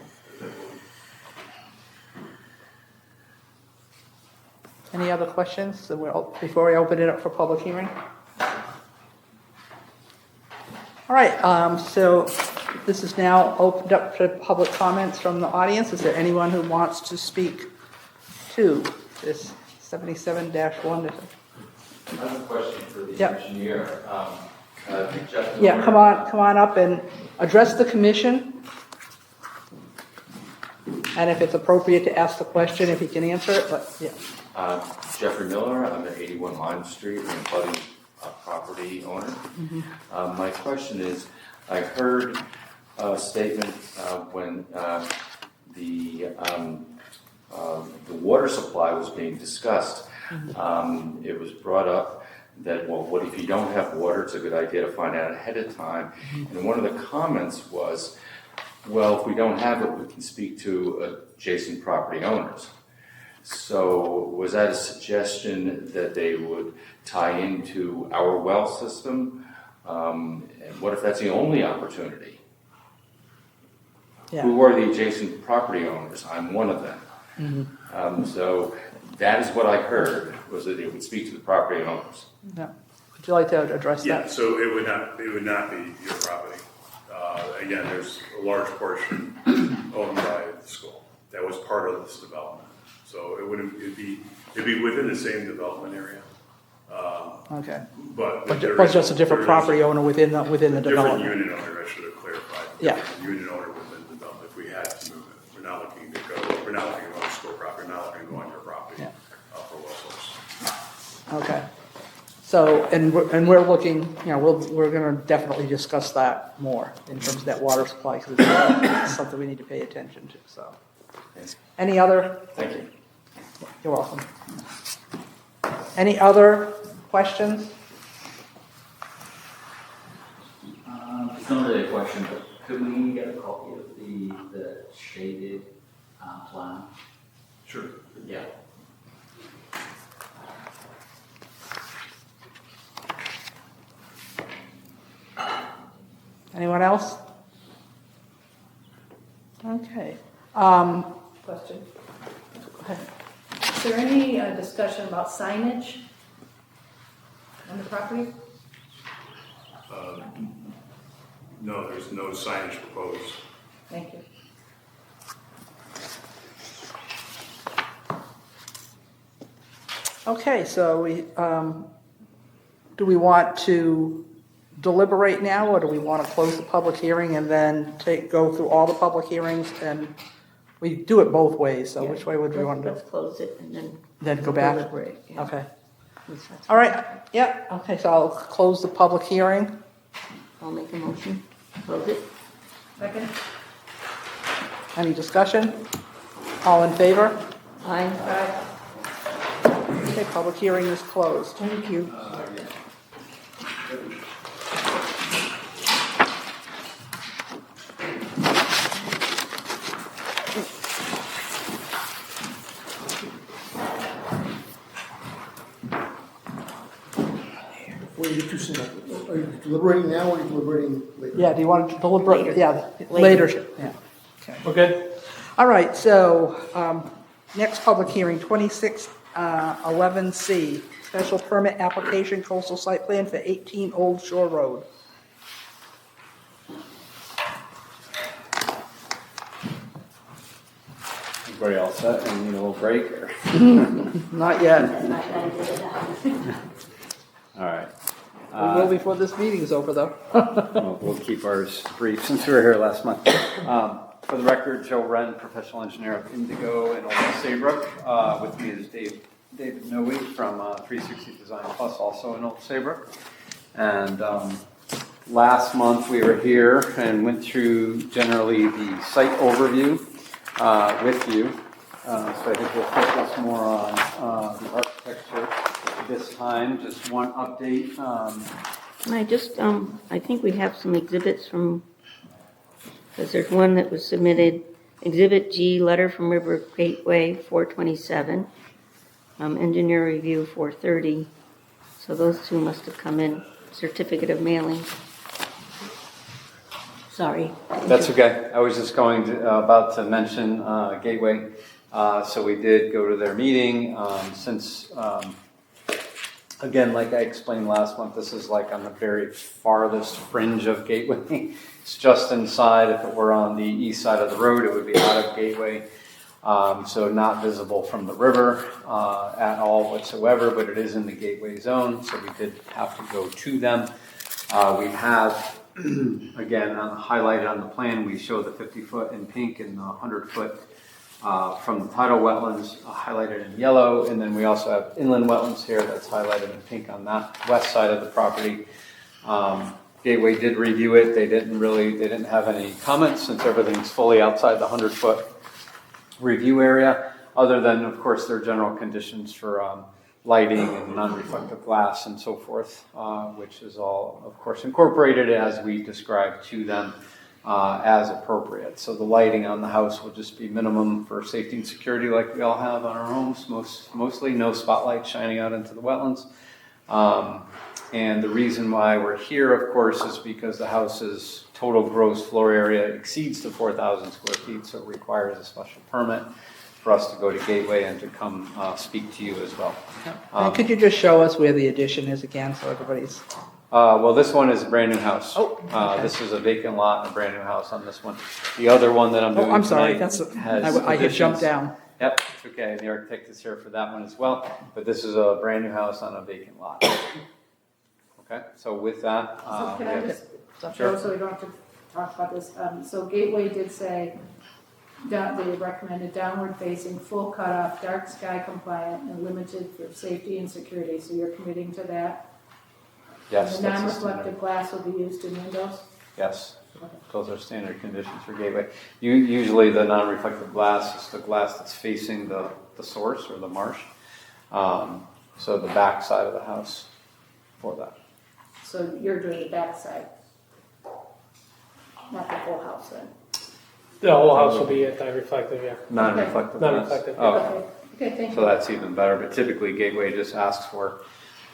Any other questions before we open it up for public hearing? All right, so this is now opened up to public comments from the audience. Is there anyone who wants to speak to this 77-1? I have a question for the Yep. engineer. Jeff Yeah, Miller. come on up and address the commission. And if it's appropriate to ask the question, if he can answer it, but yeah. Jeffrey Miller, I'm at 81 Lime Street, I'm a budding property owner. My question is, I heard a statement when the water supply was being discussed. It was brought up that, well, what if you don't have water? It's a good idea to find out ahead of time. And one of the comments was, well, if we don't have it, we can speak to adjacent property owners. So was that a suggestion that they would tie into our well system? And what if that's the only opportunity? Yeah. Who are the adjacent property owners? I'm one of them. So that is what I heard, was that they would speak to the property owners. Yeah. Would you like to address Yeah, that? so it would not be your property. Again, there's a large portion owned by the school. That was part of this development. So it'd be within the same development area. Okay. But But there it was is- just a different there is property owner within the Different development. unit owner, I should have clarified. Yeah. Different unit owner within the development, if we had to move it. We're not looking to go on school property, we're not looking to go on your property Yeah. for well source. Okay. So, and we're looking, you know, we're gonna definitely discuss that more in terms of that water supply, because it's something we need to pay attention to, so. Any other? Thank you. You're welcome. Any other questions? It's not really a question, but could we get a copy of the shaded plan? Sure. Yeah. Anyone else? Okay. Question. Go ahead. Is there any discussion about signage on the property? No, there's no signage proposed. Thank you. Okay, so do we want to deliberate now, or do we want to close the public hearing and then go through all the public hearings? And we do it both ways, so Yeah. which way would we want to do Let's close it and then. Then go back? deliberate, yeah. Okay. That's- All right, yeah, okay, so I'll close the public hearing. I'll make a motion, close it. Second? Any discussion? All in favor? Aye. Okay, public hearing is closed. Thank you. Where you two set up? Are you deliberating now or are you deliberating later? Yeah, do you want to deliberate? Later. Yeah, Later. later, yeah. We're good. All right, so, next public hearing, 2611C, special permit application coastal site plan for 18 Old Shore Road. Everybody all set? You need a little break or? Not yet. All right. We will before this meeting is over, though. Well, we'll keep ours brief since we were here last month. For the record, Joe Wren, professional engineer of Indigo in Old Saybrook. With me is David Noe from 360 Design Plus, also in Old Saybrook. And Last month, we were here and went through generally the site overview with you. So I think we'll focus more on the architecture this time. Just one update. And I just, I think we have some exhibits from, because there's one that was submitted, Exhibit G, letter from River Gateway, 427, engineer review, 430. So those two must have come in, certificate of mailing. Sorry. That's okay. I was just about to mention Gateway. So we did go to their meeting. Since, again, like I explained last month, this is like on the very farthest fringe of Gateway. It's just inside. If it were on the east side of the road, it would be out of Gateway. So not visible from the river at all whatsoever, but it is in the Gateway zone. So we did have to go to them. We have, again, highlighted on the plan, we show the 50-foot in pink and the 100-foot from the tidal wetlands highlighted in yellow. And then we also have inland wetlands here that's highlighted in pink on that west side of the property. Gateway did review it. They didn't have any comments since everything's fully outside the 100-foot review area, other than, of course, their general conditions for lighting and non-reflective glass and so forth, which is all, of course, incorporated as we described to them as appropriate. So the lighting on the house will just be minimum for safety and security like we all have on our homes, mostly no spotlight shining out into the wetlands. And the reason why we're here, of course, is because the house's total gross floor area exceeds the 4,000 square feet, so it requires a special permit for us to go to Gateway and to come speak to you as well. And could you just show us where the addition is again, so everybody's... Well, this one is a brand new house. Oh, okay. This is a vacant lot and a brand new house on this one. The other one that I'm doing Oh, I'm sorry, tonight I had additions. jumped down. Yep, it's okay. The architect is here for that one as well. But this is a brand new house on a vacant lot. Okay, so with that, So can I just, Sure. so we don't have to talk about this, so Gateway did say, they recommended downward facing, full cutoff, dark sky compliant, and limited for safety and security, so you're committing to that? yes, And the that's the standard. non-reflective glass will be used in windows? Yes, those are standard conditions for Gateway. Usually the non-reflective glass is the glass that's facing the source or the marsh. So the back side of the house for that. So you're doing the back side, not the whole house then? The whole house will be anti-reflective, yeah. Non-reflective glass. Non-reflective. Oh, Okay, thank so you. that's even better, but typically Gateway just asks for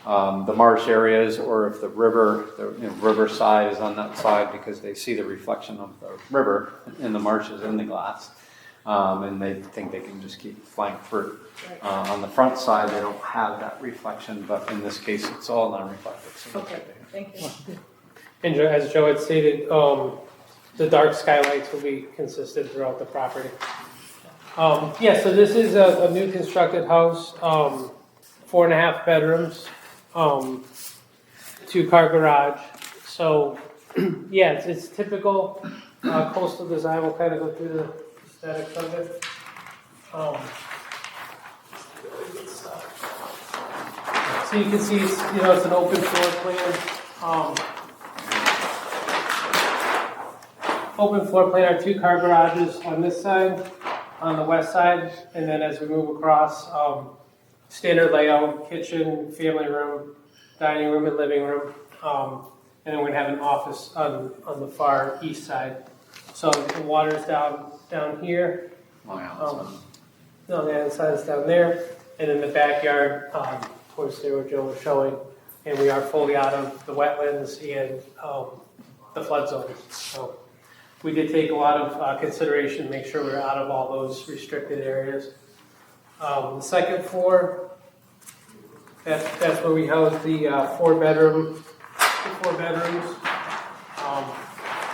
the marsh areas, or if the river side is on that side, because they see the reflection of the river in the marshes in the glass, and they think they can just keep flying fruit. On the front side, they don't have that reflection, but in this case, it's all non-reflective. So Okay, thank you. And as Joe had stated, the dark skylights will be consistent throughout the property. Yeah, so this is a new constructed house, 4.5 bedrooms, 2-car garage. So, yeah, it's typical coastal design. We'll kind of go through the aesthetics of it. So you can see, it's an open floor plan. Open floor plan, our 2-car garages on this side, on the west side, and then as we move across, standard layout, kitchen, family room, dining room, and living room, and then we're gonna have an office on the far east side. So the water's down here. Oh, yeah, No, the other side is down there, and in the backyard, towards there where Joe was showing, and we are fully out of the wetlands and the flood zones. So we did take a lot of consideration, make sure we're out of all those restricted areas. The second floor, that's where we house the 4 bedrooms,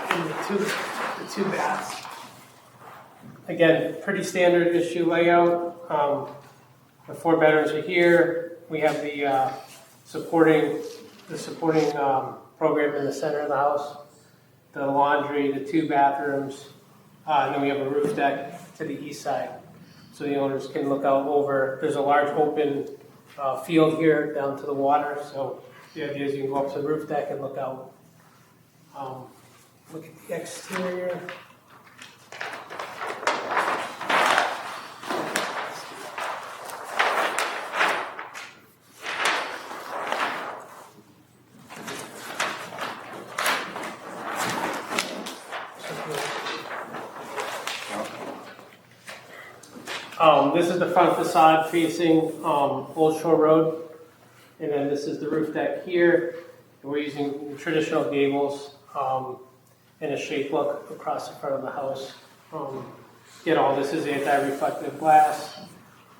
and the two baths. Again, pretty standard issue layout. The 4 bedrooms are here. We have the supporting program in the center of the house. The laundry, the 2 bathrooms, and then we have a roof deck to the east side. So the owners can look out over, there's a large open field here down to the water. So the idea is you can go up to the roof deck and look out Look at the exterior. This is the front facade facing Old Shore Road, and then this is the roof deck here. And we're using traditional gables and a shape look across the front of the house. This is anti-reflective glass,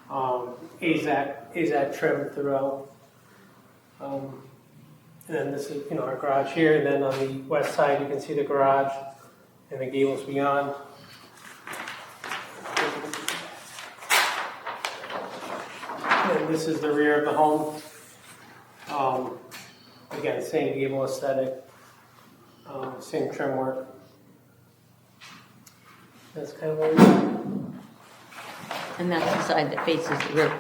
AZAC trim throughout. And then this is our garage here, and then on the west side you can see the garage and the gables beyond. And this is the rear of the home. Again, same gable aesthetic, same trim work. That's kind of where we're at. And that's the side that faces the river.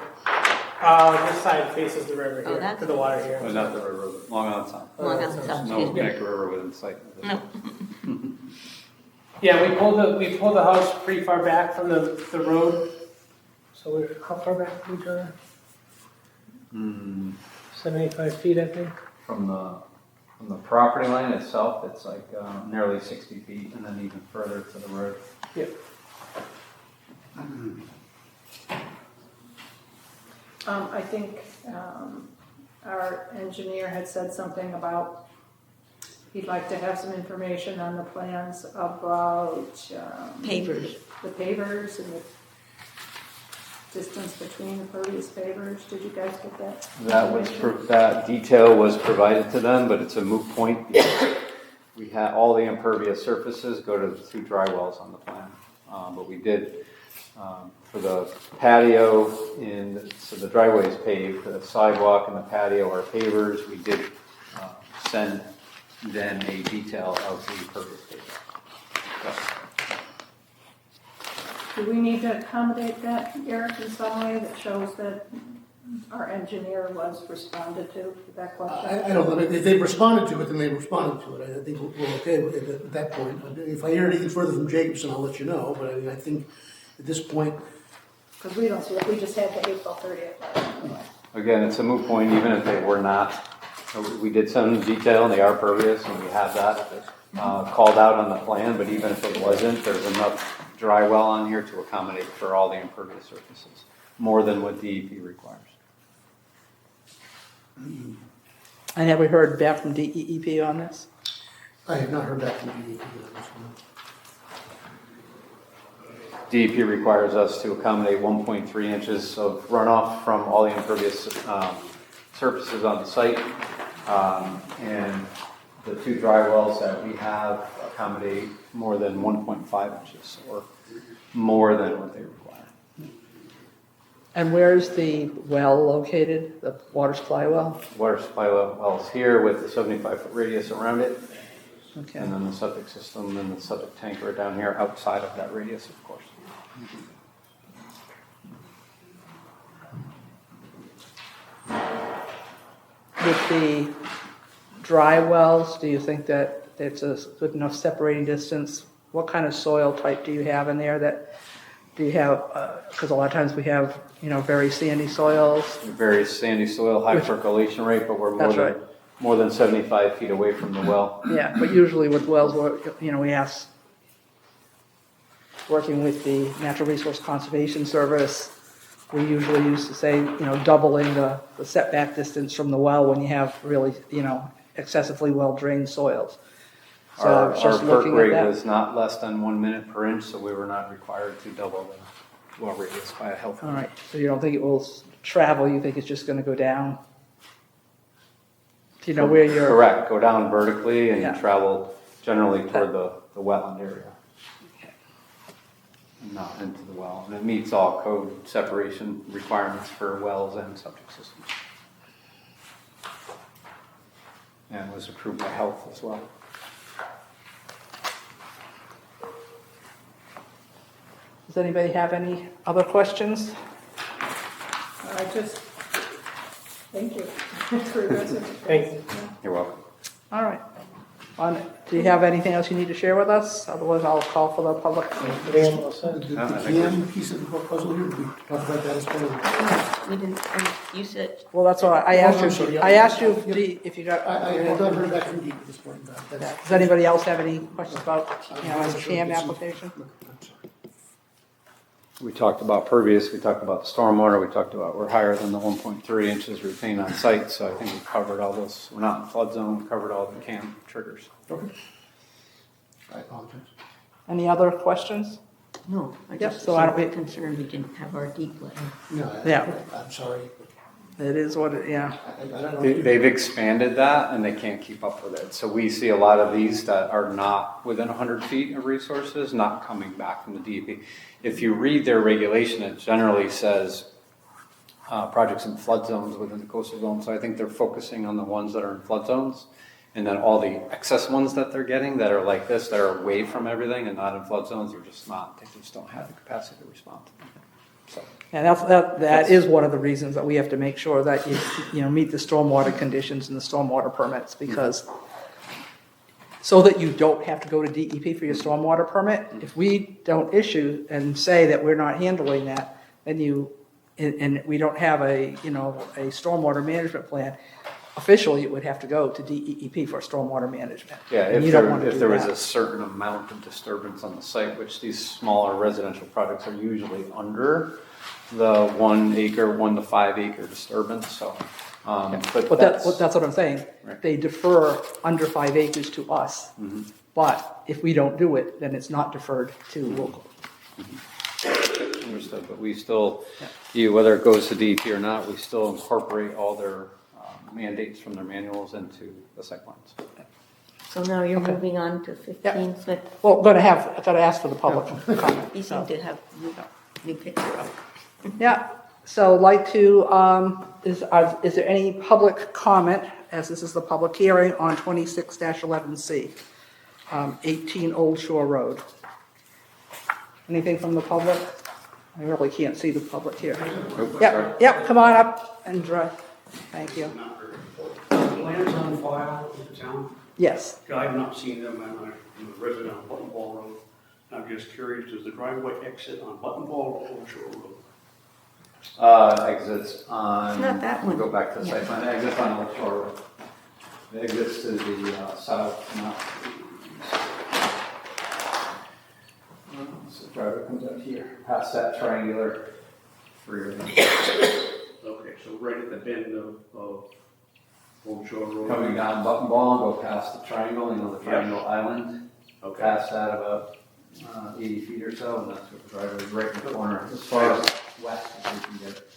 This side faces the river Oh, here, that's- to the water here. Well, not the river, Long Island Sound. Long Island Sound, No excuse me. Connecticut River within sight. No. Yeah, we pulled the house pretty far back from the road. So we're how far back from each other? 75 feet, I think. From the property line itself, it's like nearly 60 feet, and then even further to the road. Yeah. I think our engineer had said something about he'd like to have some information on the plans about Pavers. the pavers and the distance between the pervious pavers. Did you guys get that? That detail was provided to them, but it's a moot point because we had all the impervious surfaces go to the 2 dry wells on the plan. But we did for the patio so the driveway is paved, the sidewalk and the patio are pavers. We did send them a detail of the impervious pavers. Do we need to accommodate that, Eric, in some way that shows that our engineer was responded to that question? I don't know, if they've responded to it, then they've responded to it. I think we're okay with it at that point. If I hear anything further from Jacobson, I'll let you know, but I mean, I think at this point, Because we don't see it, we just had the April 30th. Again, it's a moot point, even if they were not. We did some detail and they are pervious, and we have that called out on the plan, but even if it wasn't, there's enough dry well on here to accommodate for all the impervious surfaces, more than what DEP requires. And have we heard back from DEP on this? I have not heard back from DEP on this one. DEP requires us to accommodate 1.3 inches of runoff from all the impervious surfaces on the site. And the 2 dry wells that we have accommodate more than 1.5 inches, or more than what they require. And where's the well located, the water supply well? Water supply well is here with the 75-foot radius around it. Okay. And then the septic system and the septic tank are down here outside of that radius, of course. With the dry wells, do you think that it's a good enough separating distance? What kind of soil type do you have in there? Do you have, because a lot of times we have, very sandy soils. Very sandy soil, high percolation rate, but we're That's right. more than 75 feet away from the well. Yeah, but usually with wells, we ask, working with the Natural Resource Conservation Service, we usually used to say, doubling the setback distance from the well when you have really, excessively well-drained soils. So I Our was just perk looking at rate that. was not less than 1 minute per inch, so we were not required to double the well radius by a health. All right, so you don't think it will travel, you think it's just gonna go down? Do you know where you're? Correct, go down vertically and Yeah. travel generally toward the wetland area. Not into the well, and it meets all code separation requirements for wells and septic systems. And was approved by health as well. Does anybody have any other questions? Thank you for addressing it. Thank you. You're welcome. All right. Do you have anything else you need to share with us? Otherwise, I'll call for the public. The CAM piece of the puzzle here, we talked about that as part of. We didn't, you said, Well, that's what I Oh, I'm asked sorry, you. yeah. I asked you if you got. I have not heard back from Deep at this point. That's- Does anybody else have any questions about, as a CAM application? We talked about pervious, we talked about stormwater, we talked about we're higher than the 1.3 inches retained on site, so I think we covered all those. We're not in flood zone, we covered all the CAM triggers. Okay. I apologize. Any other questions? no, I Yep, just so was I don't- concerned we didn't have our deep well. No, Yeah. I'm sorry. It is what it, yeah. I don't know. They've expanded that and they can't keep up with it. So we see a lot of these that are not within 100 feet of resources, not coming back from the DEP. If you read their regulation, it generally says projects in flood zones within the coastal zone. So I think they're focusing on the ones that are in flood zones. And then all the excess ones that they're getting that are like this, that are away from everything and not in flood zones, are just not, they just don't have the capacity to respond to them. So. And that is one of the reasons that we have to make sure that you meet the stormwater conditions and the stormwater permits, because so that you don't have to go to DEP for your stormwater permit. If we don't issue and say that we're not handling that, then and we don't have a stormwater management plan, officially it would have to go to DEP for stormwater management. Yeah, And if you don't want to do there was that. a certain amount of disturbance on the site, which these smaller residential projects are usually under the 1 acre, 1 to 5 acre disturbance, so. But that's what I'm saying. Right. They defer under 5 acres to us. But if we don't do it, then it's not deferred to local. Understood, but we still, whether it goes to DEP or not, we still incorporate all their mandates from their manuals into the site plans. So now you're Okay. moving on to 15 Smith. Well, gotta ask for the public comment. You seem to have new picture up. Yeah, so like to, is there any public comment, as this is the public hearing on 26-11C, 18 Old Shore Road? Anything from the public? I really can't see the public here. Yep, come on up and thank you. Plans on file with the town? Yes, I have not seen them, I'm a resident on Button Ball Road. I'm just curious, does the driveway exit on Button Ball or Old Shore Road? Exits on. It's not that one. Go back to the site plan, exits on Old Shore Road. The exits to the south, not the east. So the driveway comes out here, past that triangular rear. Okay, so right at the bend of Old Shore Road? Coming down Button Ball, go past the triangle, the triangle island. Okay. Past that about 80 feet or so, and that's what the driveway is, right in the corner, as far as west as we can get it.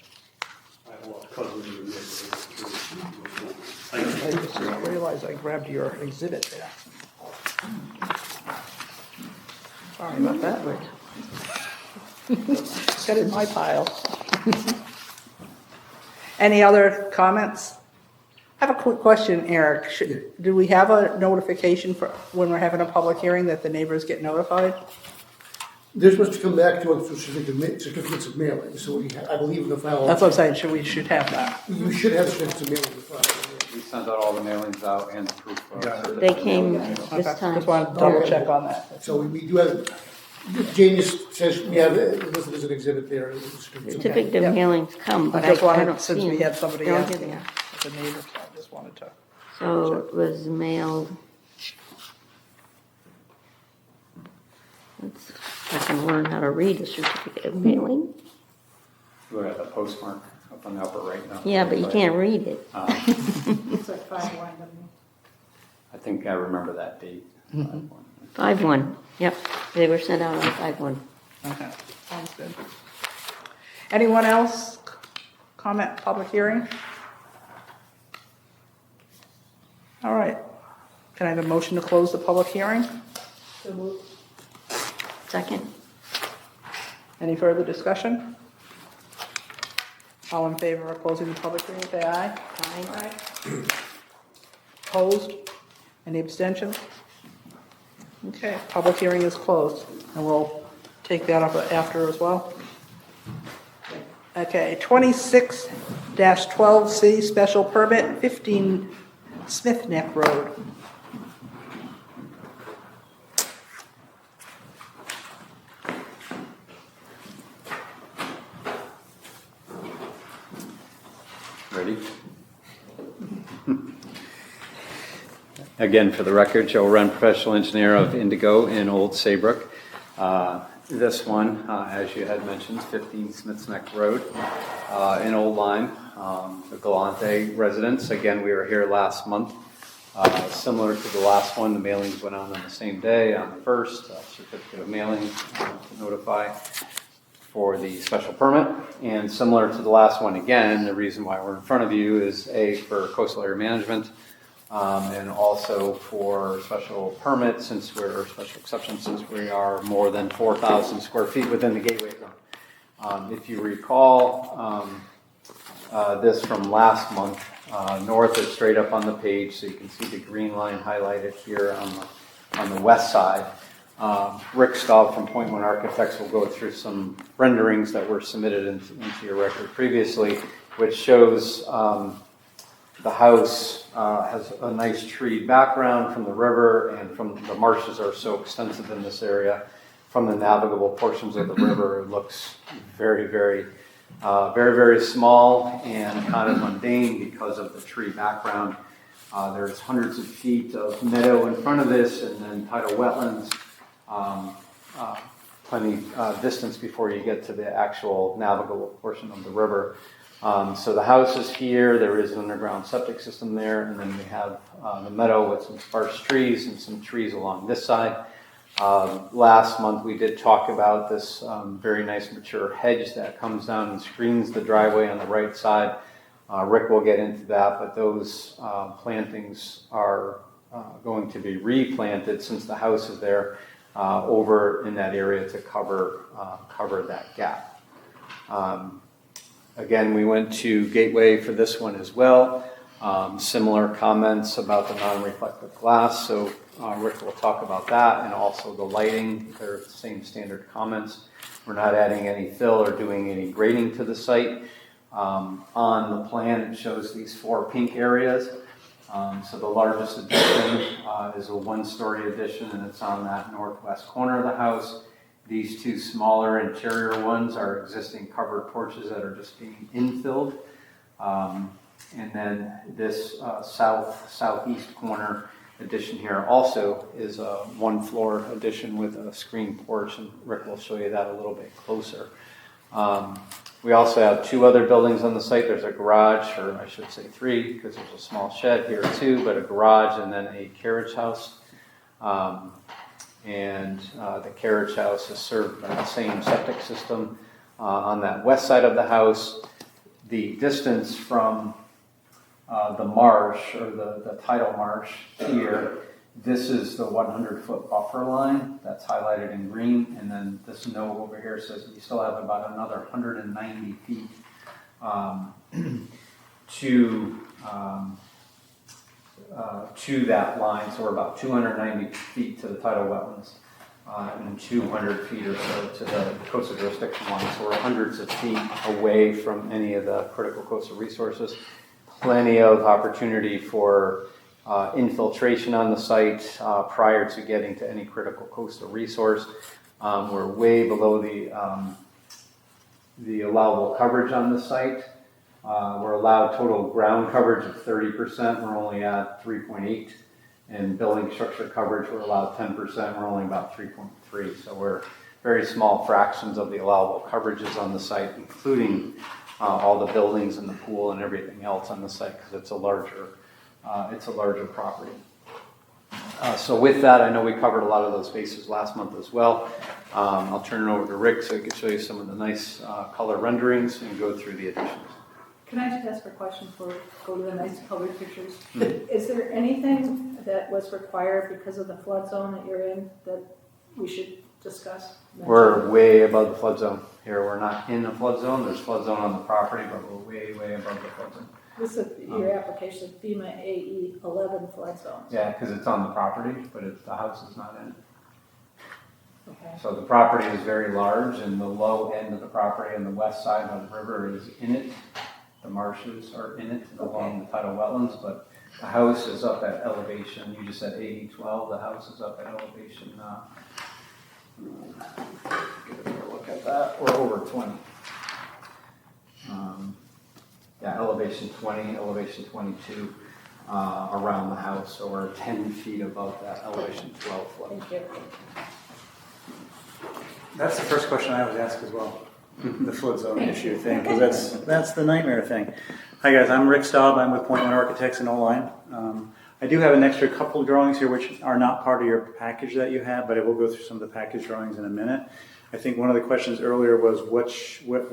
I have a lot of cousins in the neighborhood. I just didn't realize I grabbed your exhibit there. Sorry about that. Got it in my pile. Any other comments? I have a quick question, Eric. Do we have a notification for when we're having a public hearing that the neighbors get notified? They're supposed to come back to us with certificates of mailing, so I believe in the file. That's what I'm saying, we should have that. You should have certificates of mailing in the file. We sent out all the mailings out and the proof of. They came Okay, this time. just wanted to double check on that. So we do have, Jane says we have it listed as an exhibit there. Certificate of Yep. mailings come, but I I just wanted, don't see since we them. had somebody They're asking, over there. the neighbors, I just wanted to. So it was mailed. I can learn how to read a certificate of mailing. Look at the postmark up on the upper right now. Yeah, but you can't read it. It's like 5-1, doesn't it? I think I remember that date. 5/1, yep, they were sent out on 5/1. Okay, sounds good. Anyone else comment public hearing? All right. Can I have a motion to close the public hearing? Second, Any further discussion? All in favor of closing the public hearing, say aye. aye. Opposed? Any abstentions? Okay, public hearing is closed, and we'll take that up after as well. Okay, 26-12C, special permit, 15 Smith Neck Road. Ready? Again, for the record, Joe Wren, professional engineer of Indigo in Old Saybrook. This one, as you had mentioned, 15 Smith's Neck Road in Old Lyme, the Galante residence. Again, we were here last month. Similar to the last one, the mailings went on the same day, on the 1st, certificate of mailing to notify for the special permit. And similar to the last one, again, the reason why we're in front of you is A, for coastal area management, and also for special permit, or special exception, since we are more than 4,000 square feet within the gateway zone. If you recall this from last month, north is straight up on the page, so you can see the green line highlighted here on the west side. Rick Staub from Point One Architects will go through some renderings that were submitted into your record previously, which shows the house has a nice tree background from the river, and from the marshes are so extensive in this area. From the navigable portions of the river, it looks very, very small and kind of mundane because of the tree background. There's hundreds of feet of meadow in front of this, and then tidal wetlands, plenty distance before you get to the actual navigable portion of the river. So the house is here, there is an underground septic system there, and then we have the meadow with some sparse trees and some trees along this side. Last month we did talk about this very nice mature hedge that comes down and screens the driveway on the right side. Rick will get into that, but those plantings are going to be replanted since the house is there over in that area to cover that gap. Again, we went to Gateway for this one as well. Similar comments about the non-reflective glass, so Rick will talk about that, and also the lighting. They're the same standard comments. We're not adding any fill or doing any grading to the site. On the plan, it shows these 4 pink areas. So the largest addition is a 1-story addition, and it's on that northwest corner of the house. These 2 smaller interior ones are existing covered porches that are just being infilled. And then this southeast corner addition here also is a 1-floor addition with a screen porch, and Rick will show you that a little bit closer. We also have 2 other buildings on the site. There's a garage, or I should say 3, because there's a small shed here too, but a garage and then a carriage house. And the carriage house is served by the same septic system on that west side of the house. The distance from the marsh, or the tidal marsh here, this is the 100-foot buffer line that's highlighted in green, and then this note over here says we still have about another 190 feet to that line, so we're about 290 feet to the tidal wetlands, and 200 feet or so to the coastal jurisdiction line, so we're hundreds of feet away from any of the critical coastal resources. Plenty of opportunity for infiltration on the site prior to getting to any critical coastal resource. We're way below the allowable coverage on the site. We're allowed total ground coverage of 30%. We're only at 3.8. And building structure coverage, we're allowed 10%. We're only about 3.3. So we're very small fractions of the allowable coverages on the site, including all the buildings and the pool and everything else on the site, because it's a larger property. So with that, I know we covered a lot of those bases last month as well. I'll turn it over to Rick so he can show you some of the nice color renderings and go through the additions. Can I just ask a question before we go to the nice colored pictures? Is there anything that was required because of the flood zone that you're in that we should discuss? We're way above the flood zone here. We're not in the flood zone. There's flood zone on the property, but we're way, way above the flood zone. This is your application, FEMA AE 11 flood zone. Yeah, because it's on the property, but the house is not in it. Okay. So the property is very large, and the low end of the property on the west side of the river is in it. The marshes are in it along the tidal wetlands, but the house is up at elevation. You just said 80-12. The house is up at elevation. Get a better look at that. We're over 20. yeah, elevation 20, elevation 22 around the house, or 10 feet above that elevation 12 flood. Thank you. That's the first question I always ask as well, the flood zone issue thing, because that's the nightmare thing. Hi guys, I'm Rick Staub. I'm with Point One Architects in Oline. I do have an extra couple of drawings here which are not part of your package that you have, but I will go through some of the package drawings in a minute. I think one of the questions earlier was what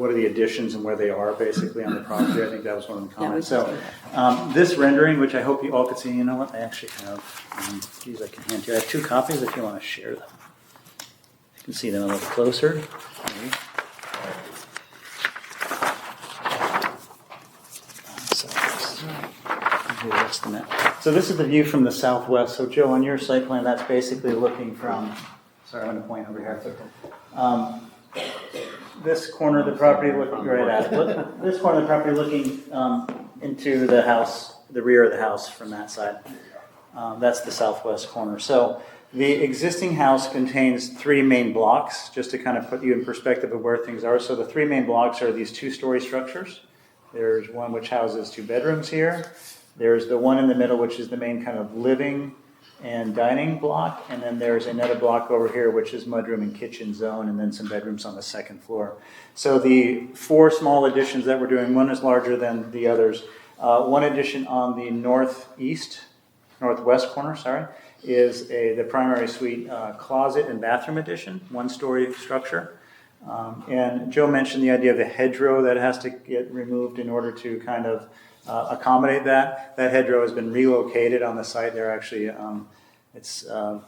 are the additions and where they are basically on the property. I think that was one of the comments. So this rendering, which I hope you all could see, you know what, I actually have, these I can hand to you. I have 2 copies if you want to share them. You can see them a little closer. Maybe. So this is the view from the southwest. So Joe, on your site plan, that's basically looking from, sorry, I'm going to point over here. This corner of the property, looking right at it. This corner of the property looking into the house, the rear of the house from that side. That's the southwest corner. So the existing house contains 3 main blocks, just to kind of put you in perspective of where things are. So the 3 main blocks are these 2-story structures. There's one which houses 2 bedrooms here. There's the one in the middle, which is the main kind of living and dining block. And then there's another block over here, which is mudroom and kitchen zone, and then some bedrooms on the 2nd floor. So the 4 small additions that we're doing, one is larger than the others. One addition on the northwest corner, is the primary suite closet and bathroom addition, 1-story structure. And Joe mentioned the idea of the hedgerow that has to get removed in order to kind of accommodate that. That hedgerow has been relocated on the site. They're actually, it's kind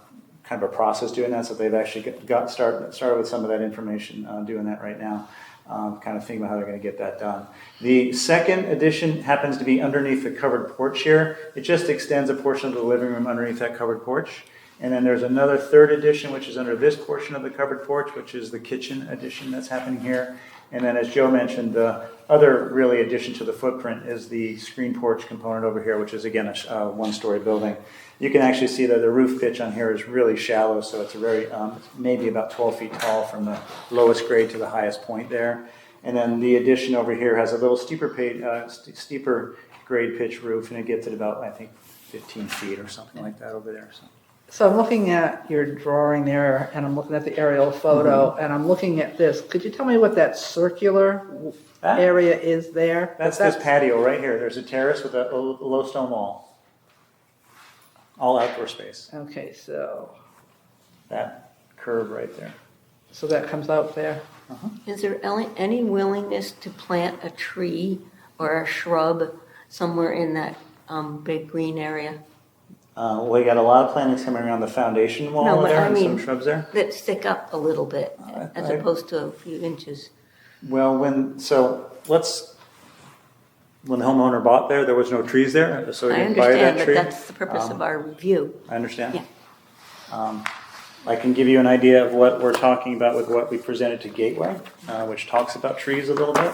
of a process doing that, so they've actually started with some of that information doing that right now. Kind of thinking about how they're going to get that done. The second addition happens to be underneath the covered porch here. It just extends a portion of the living room underneath that covered porch. And then there's another 3rd addition, which is under this portion of the covered porch, which is the kitchen addition that's happening here. And then, as Joe mentioned, the other really addition to the footprint is the screen porch component over here, which is again a 1-story building. You can actually see that the roof pitch on here is really shallow, so it's a very maybe about 12 feet tall from the lowest grade to the highest point there. And then the addition over here has a little steeper grade pitch roof, and it gets at about, I think, 15 feet or something like that over there. So I'm looking at your drawing there, and I'm looking at the aerial photo, and I'm looking at this. Could you tell me what that circular area is there? That's this patio right here. There's a terrace with a low stone wall. All outdoor space. Okay, so that curve right there. So that comes out there. Is there any willingness to plant a tree or a shrub somewhere in that big green area? We got a lot of plantings coming around the foundation wall there, and some shrubs there. That stick up a little bit, as opposed to a few inches. Well, when the homeowner bought there was no trees there, so he didn't buy that tree. I understand, but that's the purpose of our review. I understand. Yeah. I can give you an idea of what we're talking about with what we presented to Gateway, which talks about trees a little bit.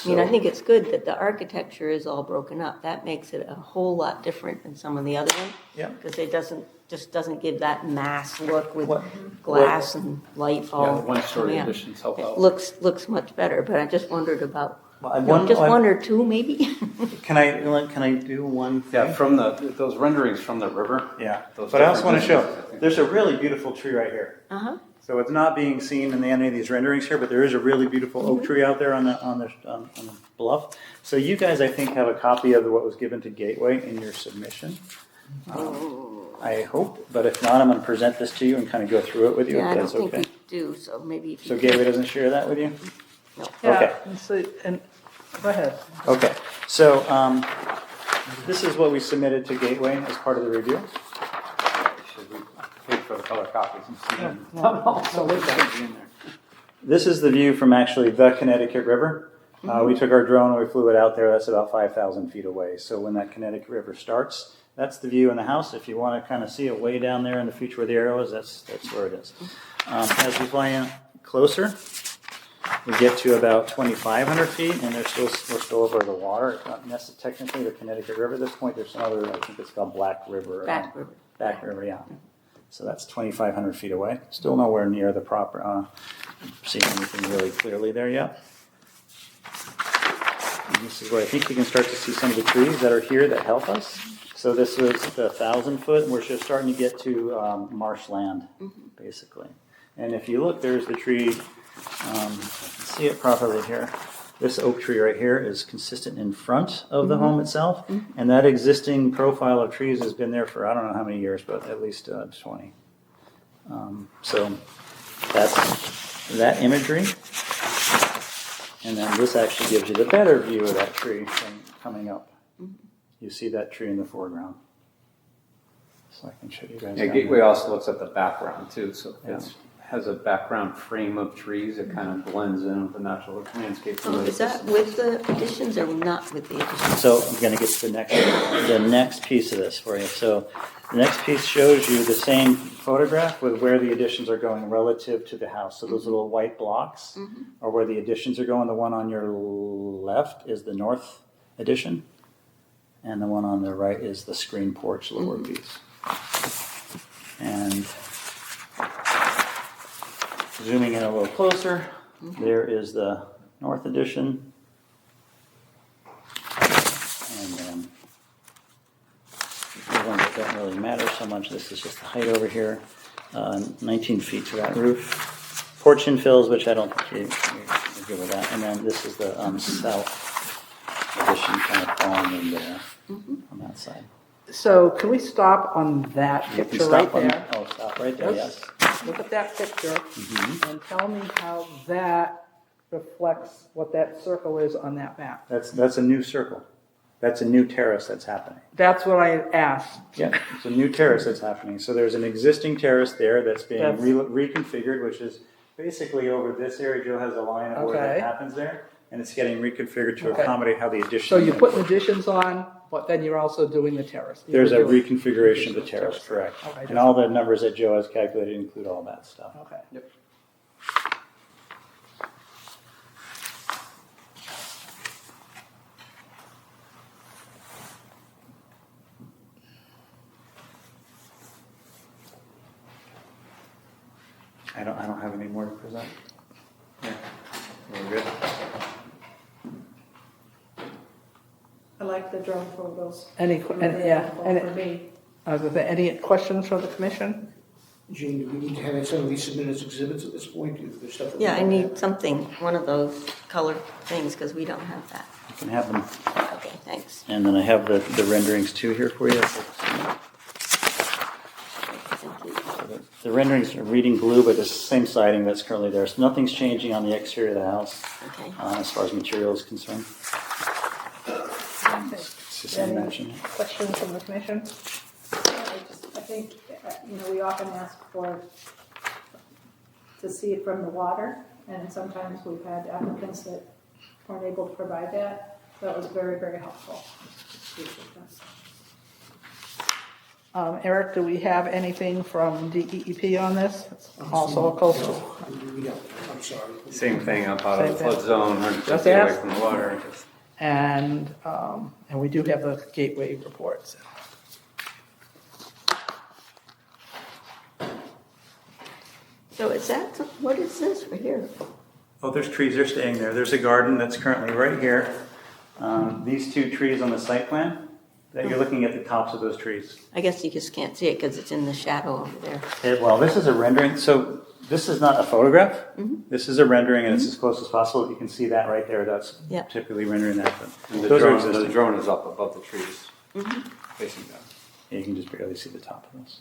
I think it's good that the architecture is all broken up. That makes it a whole lot different than some of the other ones. Yeah. Because it doesn't give that mass look with glass and light all. Yeah, 1-story coming up. additions help out. It looks much better, but I just wondered about, one or two maybe? Can I do one thing? Yeah, from those renderings from the river. Yeah, those but I also want to show, different visions, there's a really beautiful tree right here. Uh-huh. So it's not being seen in any of these renderings here, but there is a really beautiful oak tree out there on the bluff. So you guys, I think, have a copy of what was given to Gateway in your submission. I hope, but if not, I'm going to present this to you and kind of go through it with you. Yeah, I if don't that's think okay. we do, so maybe if you So Gateway doesn't share that with you? No. Okay. And go ahead. Okay. So this is what we submitted to Gateway as part of the review. Should we wait for the color copies and see them? This is the view from actually the Connecticut River. We took our drone and we flew it out there. That's about 5,000 feet away. So when that Connecticut River starts, that's the view in the house. If you want to kind of see it way down there in the future where the arrow is, that's where it is. As we fly in closer, we get to about 2,500 feet, and we're still over the water. It's not necessarily technically the Connecticut River at this point. There's some other, I think it's called Black River. Back River, yeah. So that's 2,500 feet away. Still nowhere near the proper, seeing anything really clearly there yet. And this is where I think you can start to see some of the trees that are here that help us. So this was the 1,000-foot, and we're just starting to get to marshland, basically. And if you look, there's the tree, if I can see it properly here. This oak tree right here is consistent in front of the home itself, and that existing profile of trees has been there for I don't know how many years, but at least 20. So that's that imagery. And then this actually gives you the better view of that tree from coming up. You see that tree in the foreground. So I can show you guys. Yeah, down Gateway here. also looks at the background too, so Yeah. it has a background frame of trees. It kind of blends in with the natural landscape. Oh, is that with the additions or not with the additions? So I'm going to get to the next piece of this for you. So the next piece shows you the same photograph with where the additions are going relative to the house. So those little white blocks are where the additions are going. The one on your left is the north addition, and the one on the right is the screen porch lower piece. And zooming in a little closer, there is the north addition. And then the ones that don't really matter so much, this is just the height over here, 19 feet to that roof. Porch infills, which I don't think you're good with that. And then this is the south addition kind of falling in there on that side. So can we stop on that You can picture right stop on, there? oh, stop right there, yes. Look at that picture and tell me how that reflects what that circle is on that map. That's a new circle. That's a new terrace that's happening. That's what I asked. Yeah, it's a new terrace that's happening. So there's an existing terrace there that's being reconfigured, which is basically over this area. Joe has a line of where that Okay. happens there, and it's getting reconfigured to Okay. accommodate how the addition. So you're putting additions on, but then you're also doing the terrace. There's a You're doing- reconfiguration of the terrace, correct. Okay. And all the numbers that Joe has calculated include all that stuff. Okay. Yep. I don't have any more to present. We're good. I like the drone photos. Any, They were and, very yeah, helpful and, For me. I was gonna say, any questions from the commission? Jane, do we need to have some of these submitted as exhibits at this point? If there's stuff that we Yeah, I don't need have? something, one of those color things, because we don't have that. You can have them. Okay, thanks. And then I have the renderings too here for you. Thank you. The renderings are reading blue, but it's the same siding that's currently there. So nothing's changing on the exterior of the house Okay. as far as material is concerned. It's the same Any dimension. questions from the commission? I think, we often ask to see it from the water, and sometimes we've had applicants that weren't able to provide that. So that was very, very helpful. Eric, do we have anything from DEP on this? It's also a coastal. We don't, I'm sorry. Same thing up out of the Same thing. flood zone, 150 Just away ask. from the water. And we do have the gateway reports. So is that, what is this right here? Oh, there's trees, they're staying there. There's a garden that's currently right here. These two trees on the site plan, that you're looking at the tops of those trees. I guess you just can't see it because it's in the shadow over there. Well, this is a rendering, so this is not a photograph. This is a rendering and it's as close as possible. You can see that right there. That's Yep. typically rendering that. And the Those are drone, existing. the drone is up above the trees, facing down. Yeah, you can just barely see the top of those.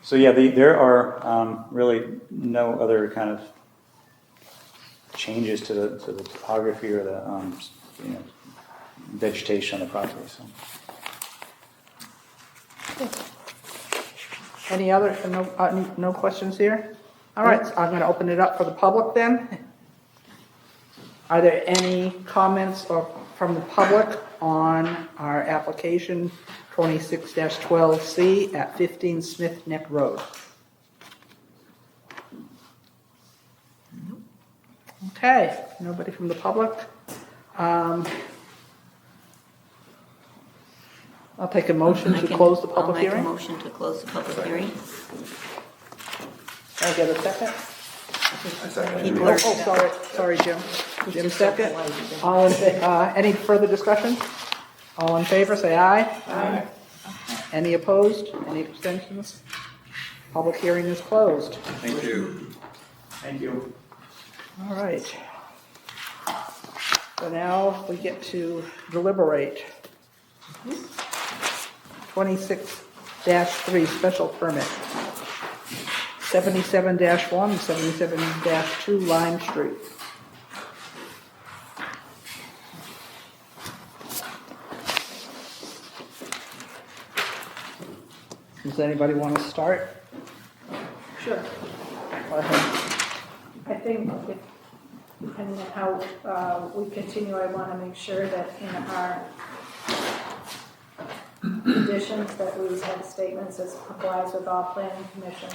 So yeah, there are really no other kind of changes to the topography or the vegetation on the property. So. Any other, no questions here? All right, so I'm going to open it up for the public then. Are there any comments from the public on our application 26-12C at 15 Smith Neck Road? Okay, nobody from the public. I'll take a motion to close the public I'll make hearing. a motion to close the public hearing. Can I get a second? People Oh, are. sorry, Jim. He's Jim just so second. polite. All in, any further discussion? All in favor, say aye. Aye. Any opposed? Any abstentions? Public hearing is closed. Thank you. Thank you. All right. So now we get to deliberate. 26-3 special permit. 77-1, 77-2 Lime Street. Does anybody want to start? Sure. Go ahead. I think if, depending on how we continue, I want to make sure that in our conditions that we have statements as complies with all planning commission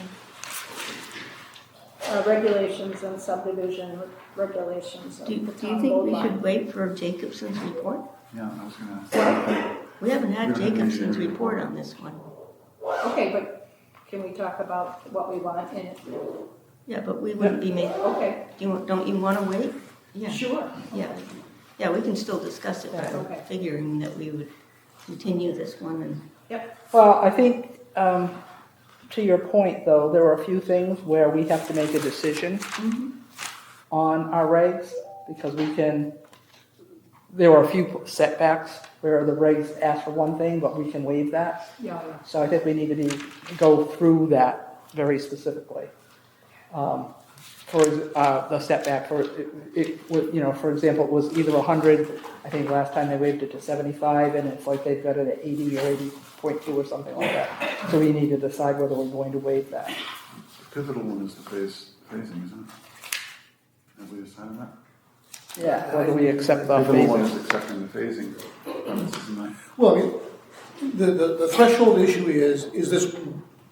regulations and subdivision regulations. Do of the you town think road we line. should wait for Jacobson's report? Yeah, I was gonna. We haven't had Jacobson's report on this one. Okay, but can we talk about what we want in it? Yeah, but we wouldn't be making, Okay, don't you want to wait? Yeah. sure. Yeah, yeah, we can still discuss it, but I'm Okay. figuring that we would continue this one and. Well, I think, to your point, though, there are a few things where we have to make a decision on our regs, because there are a few setbacks where the regs ask for one thing, but we can waive that. Yeah, So I think we need to go through that very specifically. For the setback, for for example, it was either 100, I think last time they waived it to 75, and it's like they've got it at 80 or 80.2 or something like that. So we need to decide whether we're going to waive that. The pivotal one is the phasing, isn't it? Have we decided that? Yeah, whether we accept the The pivotal one phasing. is accepting the phasing. This is my. Well, I mean, the threshold issue is this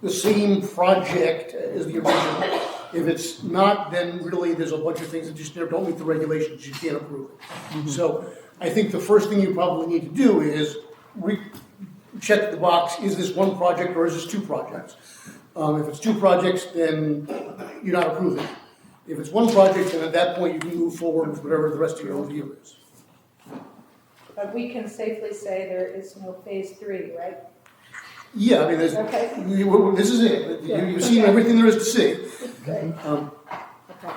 the same project as the original? If it's not, then really there's a bunch of things that just don't meet the regulations, you can't approve it. So I think the first thing you probably need to do is check the box, is this one project or is this two projects? If it's two projects, then you're not approving. If it's one project, then at that point you can move forward with whatever the rest of your review is. But we can safely say there is no phase 3, right? Yeah, I mean, Okay. this is it. Yeah. You've seen everything there is to see. Okay. Okay.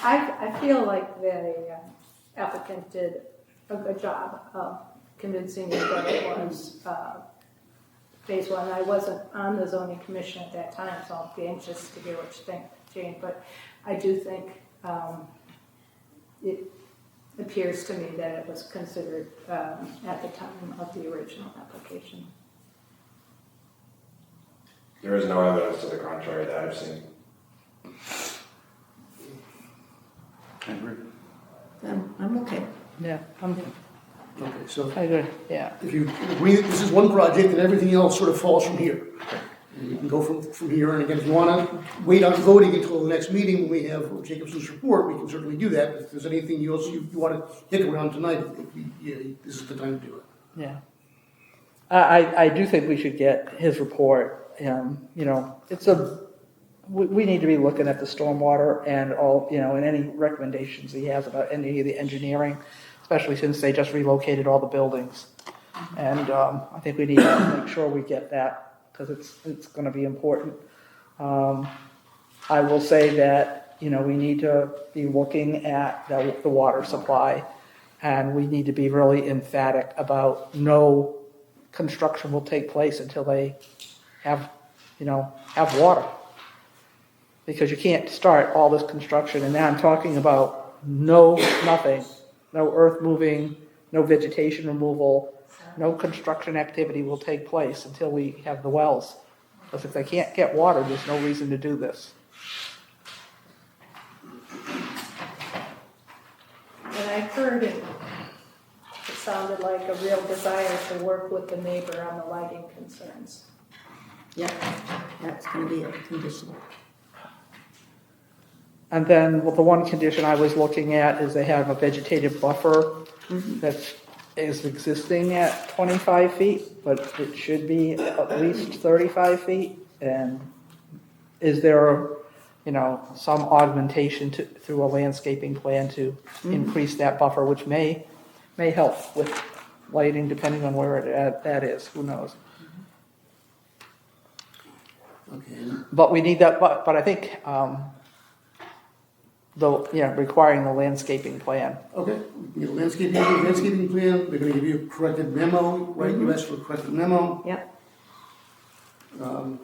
I feel like the applicant did a good job of convincing me that it was phase 1. I wasn't on the zoning commission at that time, so I'll be anxious to hear what you think, Jane. But I do think it appears to me that it was considered at the time of the original application. There is no evidence to the contrary that I've seen. I agree. I'm okay. Yeah, Okay, so I agree, yeah. if you agree that this is one project, then everything else sort of falls from here. And you can go from here, and again, if you want to wait on voting until the next meeting when we have Jacobson's report, we can certainly do that. If there's anything else you want to hit around tonight, this is the time to do it. Yeah. I do think we should get his report. We need to be looking at the stormwater and all, and any recommendations he has about any of the engineering, especially since they just relocated all the buildings. And I think we need to make sure we get that, because it's going to be important. I will say that, we need to be looking at the water supply, and we need to be really emphatic about no construction will take place until they have water. Because you can't start all this construction, and now I'm talking about nothing, no earth moving, no vegetation removal, no construction activity will take place until we have the wells. Because if they can't get water, there's no reason to do this. And I heard it sounded like a real desire to work with the neighbor on the lighting concerns. Yeah, that's going to be a condition. And then the one condition I was looking at is they have a vegetative buffer that is existing at 25 feet, but it should be at least 35 feet. And is there some augmentation through a landscaping plan to increase that buffer, which may help with lighting depending on where that is, who knows. Okay. But we need that, but I think, requiring the landscaping plan. Okay, we get a landscaping plan, they're gonna give you a corrected memo, right? You asked for a corrected memo. Yep. And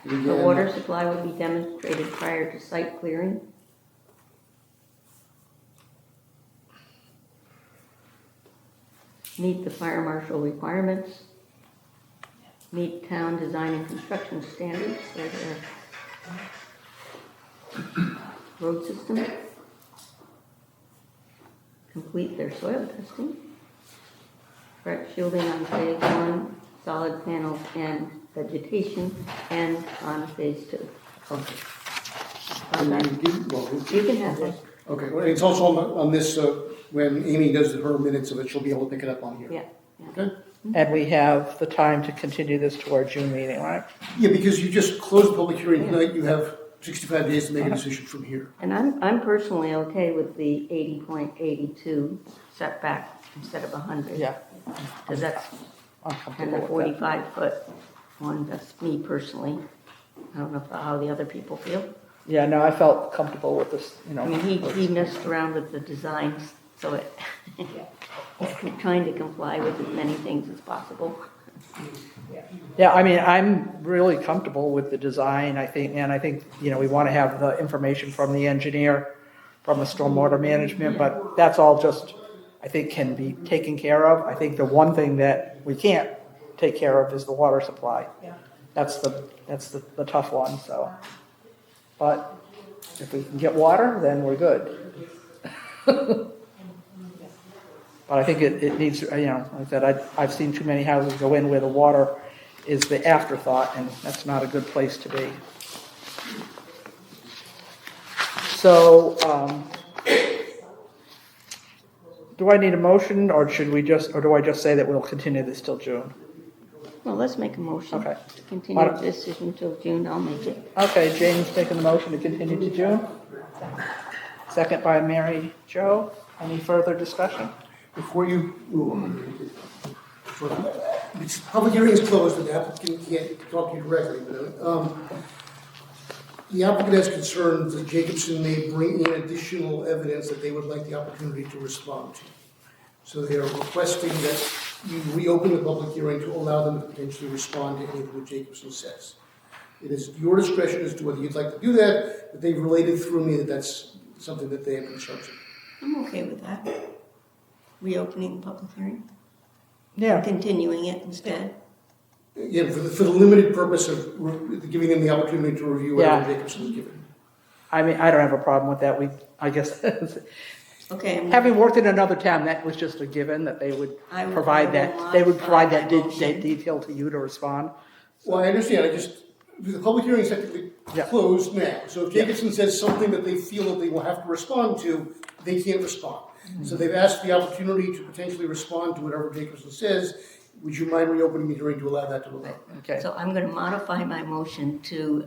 The again, water supply would be demonstrated prior to site clearing. Meet the fire marshal requirements. Meet town design and construction standards for their road system. Complete their soil testing. Correct shielding on phase 1, solid panels and vegetation, and on phase 2. Okay. Okay. You can have this. Okay, well, it's also on this, when Amy does her minutes of it, she'll be able to pick it up on here. Yeah. Okay? And we have the time to continue this to our June meeting, right? Yeah, because you just closed the public hearing tonight, you have 65 days to make a decision from here. And I'm personally okay with the 80.82 setback instead of 100. Yeah. Because that's, I'm and the comfortable with that. 45-foot one, that's me personally. I don't know how the other people feel. Yeah, no, I felt comfortable with this, I mean, he messed around with the designs, so it, he's trying to comply with as many things as possible. Yeah, I mean, I'm really comfortable with the design, I think, we want to have the information from the engineer, from the stormwater management, but that's all just, I think, can be taken care of. I think the one thing that we can't take care of is the water supply. That's the tough one, so. But if we can get water, then we're good. But I think it needs, like I said, I've seen too many houses go in where the water is the afterthought, and that's not a good place to be. So, do I need a motion, or do I just say that we'll continue this till June? Well, let's make a motion. Okay. To continue the decision until June, I'll make it. Okay, James making the motion to continue to June. Second by Mary Jo. Any further discussion? Before you move on, this public hearing is closed, and the applicant can't talk to you directly, but, the applicant has concerns that Jacobson may bring in additional evidence that they would like the opportunity to respond to. So they are requesting that you reopen the public hearing to allow them to potentially respond to anything that Jacobson says. It is your discretion as to whether you'd like to do that, but they've related through me that that's something that they have concerns with. I'm okay with that. Reopening the public hearing, Yeah. continuing it instead. Again, for the limited purpose of giving them the opportunity to review whatever Jacobson has given. I mean, I don't have a problem with that. I guess, Okay. having worked in another town, that was just a given that they would provide that. They would provide that detail to you to respond. Well, I understand, the public hearing is technically closed now, so if Jacobson says something that they feel that they will have to respond to, they can't respond. So they've asked the opportunity to potentially respond to whatever Jacobson says. Would you mind reopening the hearing to allow that to occur? Okay. So I'm going to modify my motion to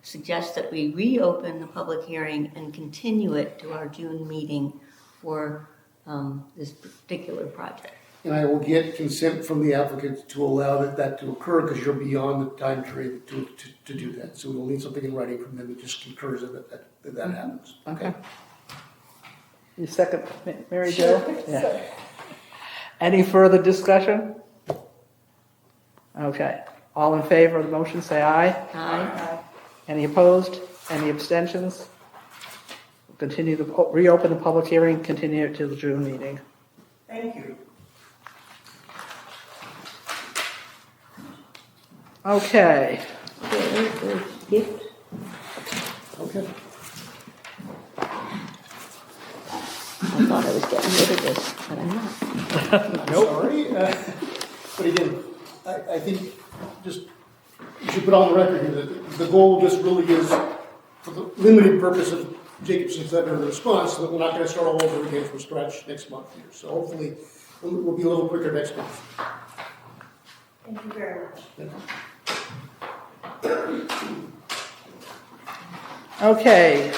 suggest that we reopen the public hearing and continue it to our June meeting for this particular project. And I will get consent from the applicant to allow that to occur, because you're beyond the time period to do that. So we will need something in writing from them that just concurs that happens. Okay. You second, Mary Jo? Yeah. Any further discussion? Okay. All in favor of the motion, say aye. Aye. Any opposed? Any abstentions? Reopen the public hearing, continue it to the June meeting. Thank you. Okay. Okay, there's gift. Okay. I thought I was getting rid of this, but I'm not. Sorry, but again, I think just, you should put on the record here that the goal just really is for the limited purpose of Jacobson's letter of response, so that we're not gonna start all over again from scratch next month here. So hopefully, we'll be a little quicker next month. Thank you very much. Thank you. Okay,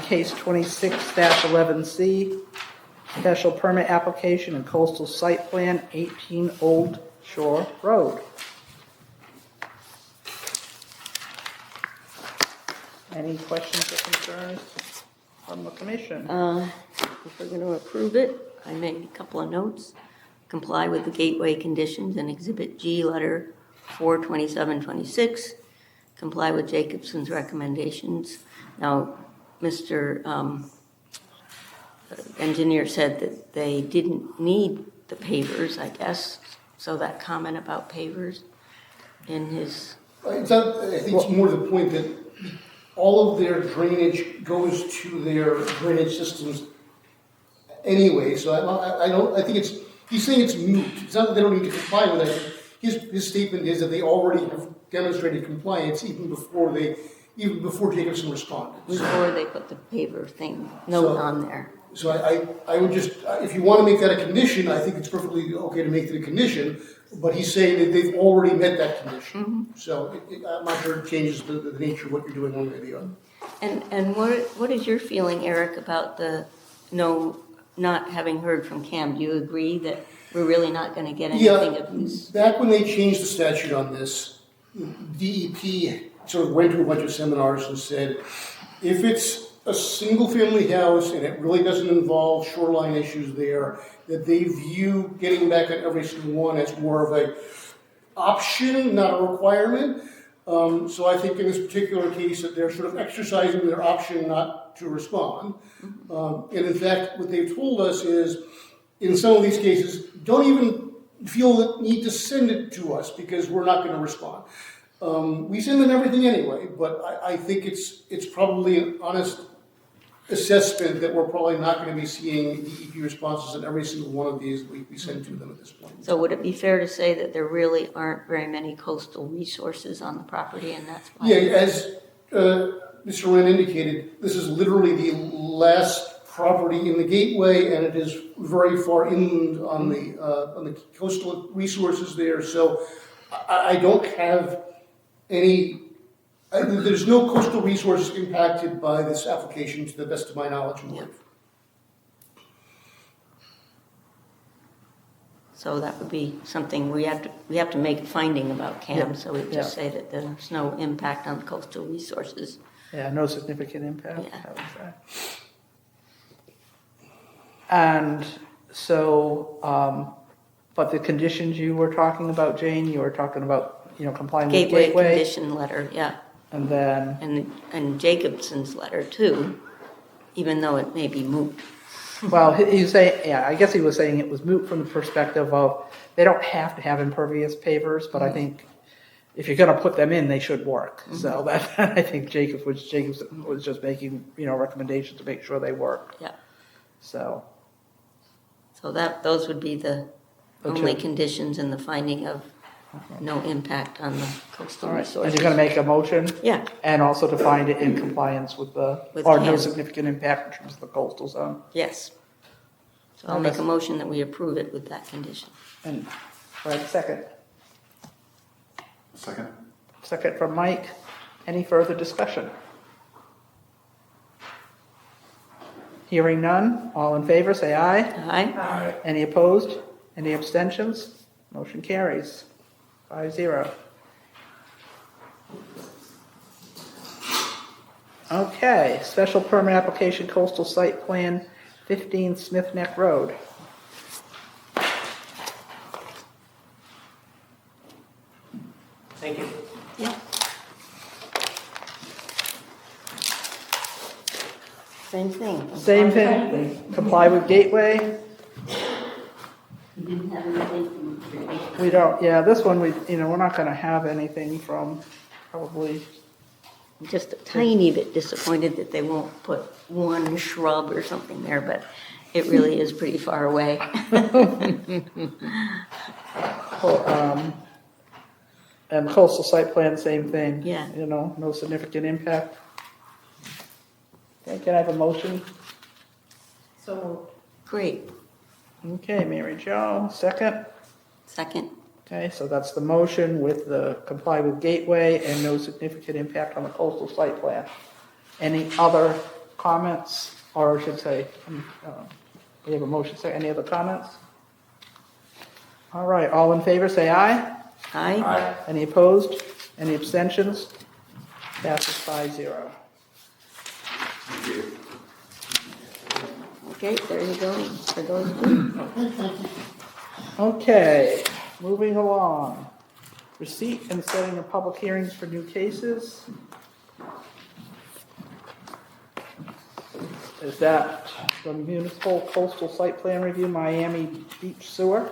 case 26-11C, special permit application and coastal site plan, 18 Old Shore Road. Any questions or concerns from the commission? If we're going to approve it, I made a couple of notes. Comply with the gateway conditions in Exhibit G, Letter 42726. Comply with Jacobson's recommendations. Now, Mr. Engineer said that they didn't need the pavers, I guess. So that comment about pavers in his... I think it's more the point that all of their drainage goes to their drainage systems anyway, so I think he's saying it's moot. It's not that they don't need to comply with it. His statement is that they already have demonstrated compliance even before Jacobson responded. Before they put the paver note on there. So I would just, if you want to make that a condition, I think it's perfectly okay to make it a condition, but he's saying that they've already met that condition. Mm-hmm. So I'm not sure it changes the nature of what you're doing one way or the other. And what is your feeling, Eric, about not having heard from Cam? Do you agree that we're really not going to get anything of use? Back when they changed the statute on this, DEP sort of went to a bunch of seminars and said, if it's a single-family house and it really doesn't involve shoreline issues there, that they view getting back on every single one as more of a option, not a requirement. So I think in this particular case that they're sort of exercising their option not to respond. And in fact, what they've told us is, in some of these cases, don't even feel the need to send it to us because we're not going to respond. We send them everything anyway, but I think it's probably an honest assessment that we're probably not going to be seeing DEP responses in every single one of these we send to them at this point. So would it be fair to say that there really aren't very many coastal resources on the property, and that's why? Yeah, as Mr. Wren indicated, this is literally the last property in the gateway, and it is very far inland on the coastal resources there. So I don't have any. There's no coastal resources impacted by this application, to the best of my knowledge and belief. So that would be something we have to make a finding about, Cam. Yeah. So we just say that there's no impact on coastal resources. Yeah, no significant impact, Yeah. I would say. And so, but the conditions you were talking about, Jane, you were talking about, complying with Gateway. Condition letter, yeah. And then, And Jacobson's letter too, even though it may be moot. well, he's saying, yeah, I guess he was saying it was moot from the perspective of they don't have to have impervious pavers, but I think if you're going to put them in, they should work. Mm-hmm. So that I think Jacobson was just making recommendations to make sure they work. Yeah. So those would be the Okay. only conditions in the finding of no impact on the coastal all right, resources. and you're going to make a motion, Yeah. and also to find it in compliance with no CAM. significant impact in terms of the coastal zone. Yes. So I'll make a motion that we approve it with that condition. And right, second from Mike. Any further discussion? Hearing none, all in favor, say aye. Aye. Any opposed? Any abstentions? Motion carries 5-0. Okay, special permit application coastal site plan 15 Smith Neck Road. Thank you. Yeah. Same thing. Same thing, comply with Gateway. We didn't have anything from We don't, yeah, this one, we're not gonna have anything from probably, just a tiny bit disappointed that they won't put one shrub or something there, but it really is pretty far away. and coastal site plan, same thing. Yeah. No significant impact. Okay, can I have a motion? So Great. Okay, Mary Jo, second. Second. Okay, so that's the motion with the comply with Gateway and no significant impact on the coastal site plan. Any other comments, or I should say, we have a motion, say, any other comments? All right, all in favor, say aye. Aye. Any opposed? Any abstentions? Passes 5-0. Okay, there you go, for those two. Okay, moving along. Receipt and setting of public hearings for new cases. Is that the municipal coastal site plan review, Miami Beach sewer?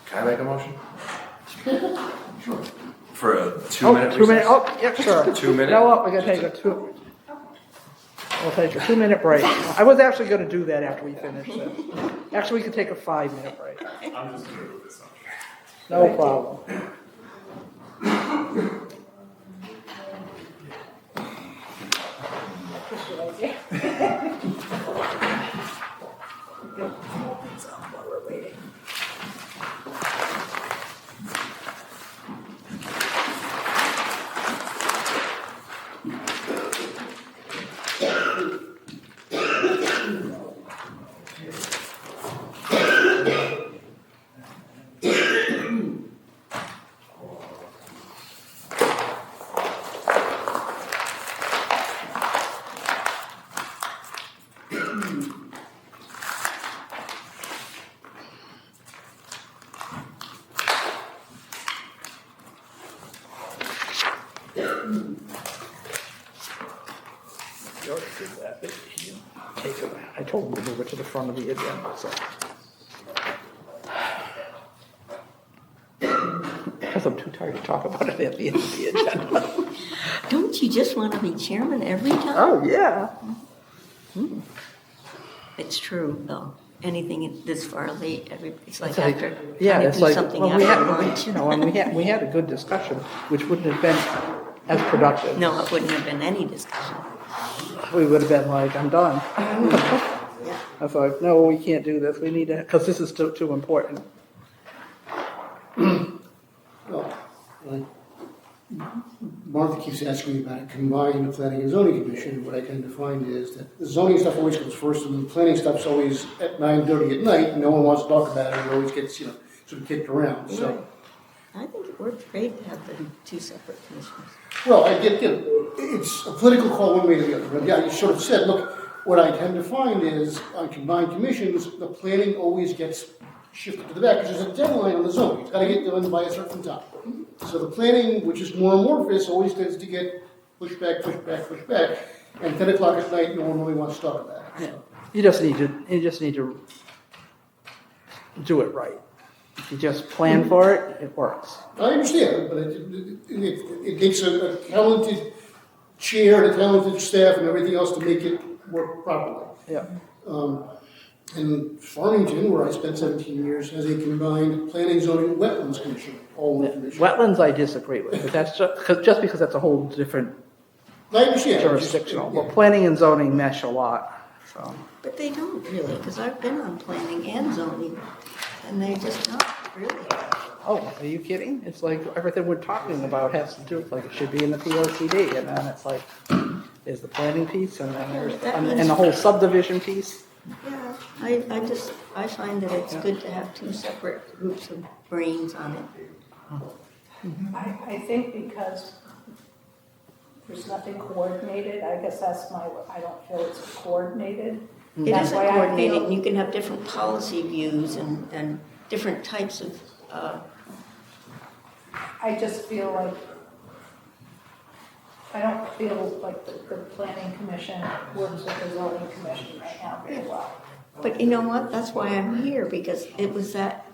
Can I make a motion? For a 2 Oh, minute 2 minute, recess? oh, yeah, sure. 2 minute? No, we're gonna take a we'll take a 2-minute break. I was actually gonna do that after we finish this. Actually, we could take a 5-minute break. I'm just gonna move this on. No problem. You already did that, didn't you? Take it. I told him to move it to the front of the agenda, so. Because I'm too tired to talk about it at the end of the agenda. Don't you just want to be chairman every time? Oh, yeah. It's true, though. Anything this far late, it's like It's like- after, Yeah, trying to it's do like, something well, we after had, lunch. you know, and we had a good discussion, which wouldn't have been as productive. No, it wouldn't have been any discussion. We would have been like, I'm done. I thought, no, we can't do this. We need to, because this is too important. Well, Martha keeps asking me about a combined planning and zoning commission. What I tend to find is that the zoning stuff always comes first, and the planning stuff's always at 9:30 at night, and no one wants to talk about it, and it always gets, sort of kicked around, so. I think it works great to have the two separate commissions. Well, I get, it's a political call one way or the other, but yeah, you sort of said, look, what I tend to find is on combined commissions, the planning always gets shifted to the back, because there's a deadline on the zoning, it's gotta get done by a certain time. So the planning, which is more amorphous, always tends to get pushed back, and 10 o'clock at night, no one really wants to talk about it. So. You just need to do it right. If you just plan for it, it works. I understand, but it takes a talented chair, and a talented staff, and everything else to make it work properly. Yeah. And Farmington, where I spent 17 years, has a combined planning, zoning, wetlands commission, all in the commission. Wetlands I disagree with, but that's just because that's a whole different I understand. jurisdictional. Yeah. Well, planning and zoning mesh a lot, so. But they don't really, because I've been on planning and zoning, and they just don't really. Oh, are you kidding? It's like everything we're talking about has to do with, like, it should be in the POCD, and then it's like, there's the planning piece, and then there's, and the whole subdivision piece. Yeah, I find that it's good to have two separate groups of brains on it. I think because there's nothing coordinated, I guess that's I don't feel it's coordinated. It That's isn't why I coordinated, feel- and you can have different policy views and different types of, I just feel like, I don't feel like the planning commission works with the zoning commission right now very well. but you know what, that's why I'm here, because it was that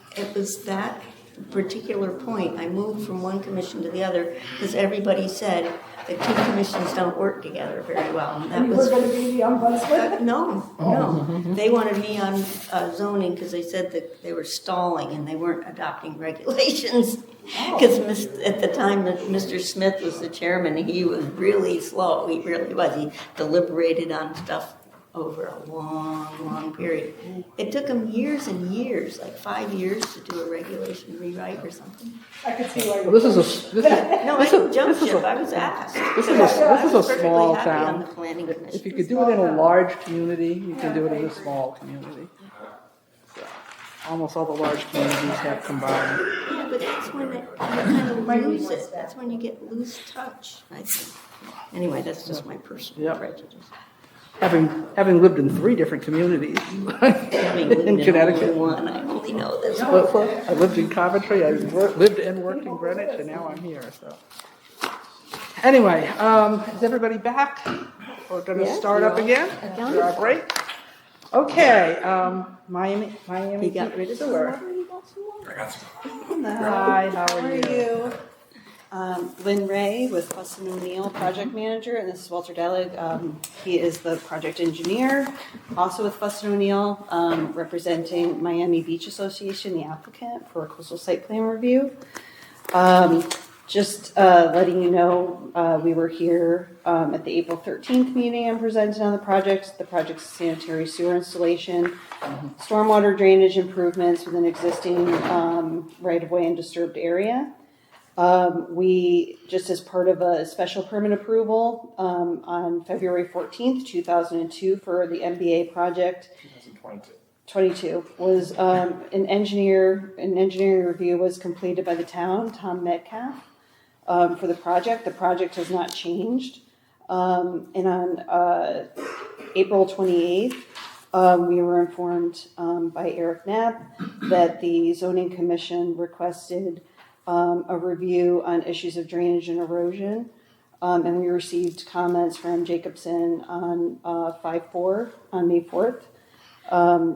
particular point. I moved from one commission to the other, because everybody said the two commissions don't work together very well, and that You was. were gonna be the ombudsman? No. They wanted me on zoning because they said that they were stalling and they weren't adopting regulations. Because at the time that Mr. Smith was the chairman, he was really slow. He really was. He deliberated on stuff over a long, long period. It took them years and years, like 5 years, to do a regulation rewrite or something. I could see why. Well, this is No, I didn't jump ship, I was asked. This is a Perfectly small happy on town. the planning commission. If you could do it in a large community, you can do it in a small community. So, almost all the large communities have combined. Yeah, but that's when you kind of lose it. That's when you lose touch, I think. Anyway, that's just my personal Yep. prejudice. Having lived in 3 different communities Having lived in in Connecticut. only one, I only know this Well, one. I lived in Coventry, I lived and worked in Greenwich, and now I'm here, so. Anyway, is everybody back? We're gonna Yeah, start up we're all again done. after our break. Okay, Miami He got rid of some Sewer. water, he got some water. I got some. Hi, how are you? Lynn Ray with Fussin O'Neill, project manager, and this is Walter Delig. He is the project engineer, also with Fussin O'Neill, representing Miami Beach Association, the applicant for a coastal site plan review. Just letting you know, we were here at the April 13th meeting and presented on the project. The project's sanitary sewer installation, stormwater drainage improvements with an existing right-of-way and disturbed area. We, just as part of a special permit approval on February 14th, 2002 for the MBA project. 22 was an engineering review was completed by the town, Tom Metcalf, for the project. The project has not changed. And on April 28th, we were informed by Eric Knapp that the zoning commission requested a review on issues of drainage and erosion. And we received comments from Jacobson on 5/4, on May 4th.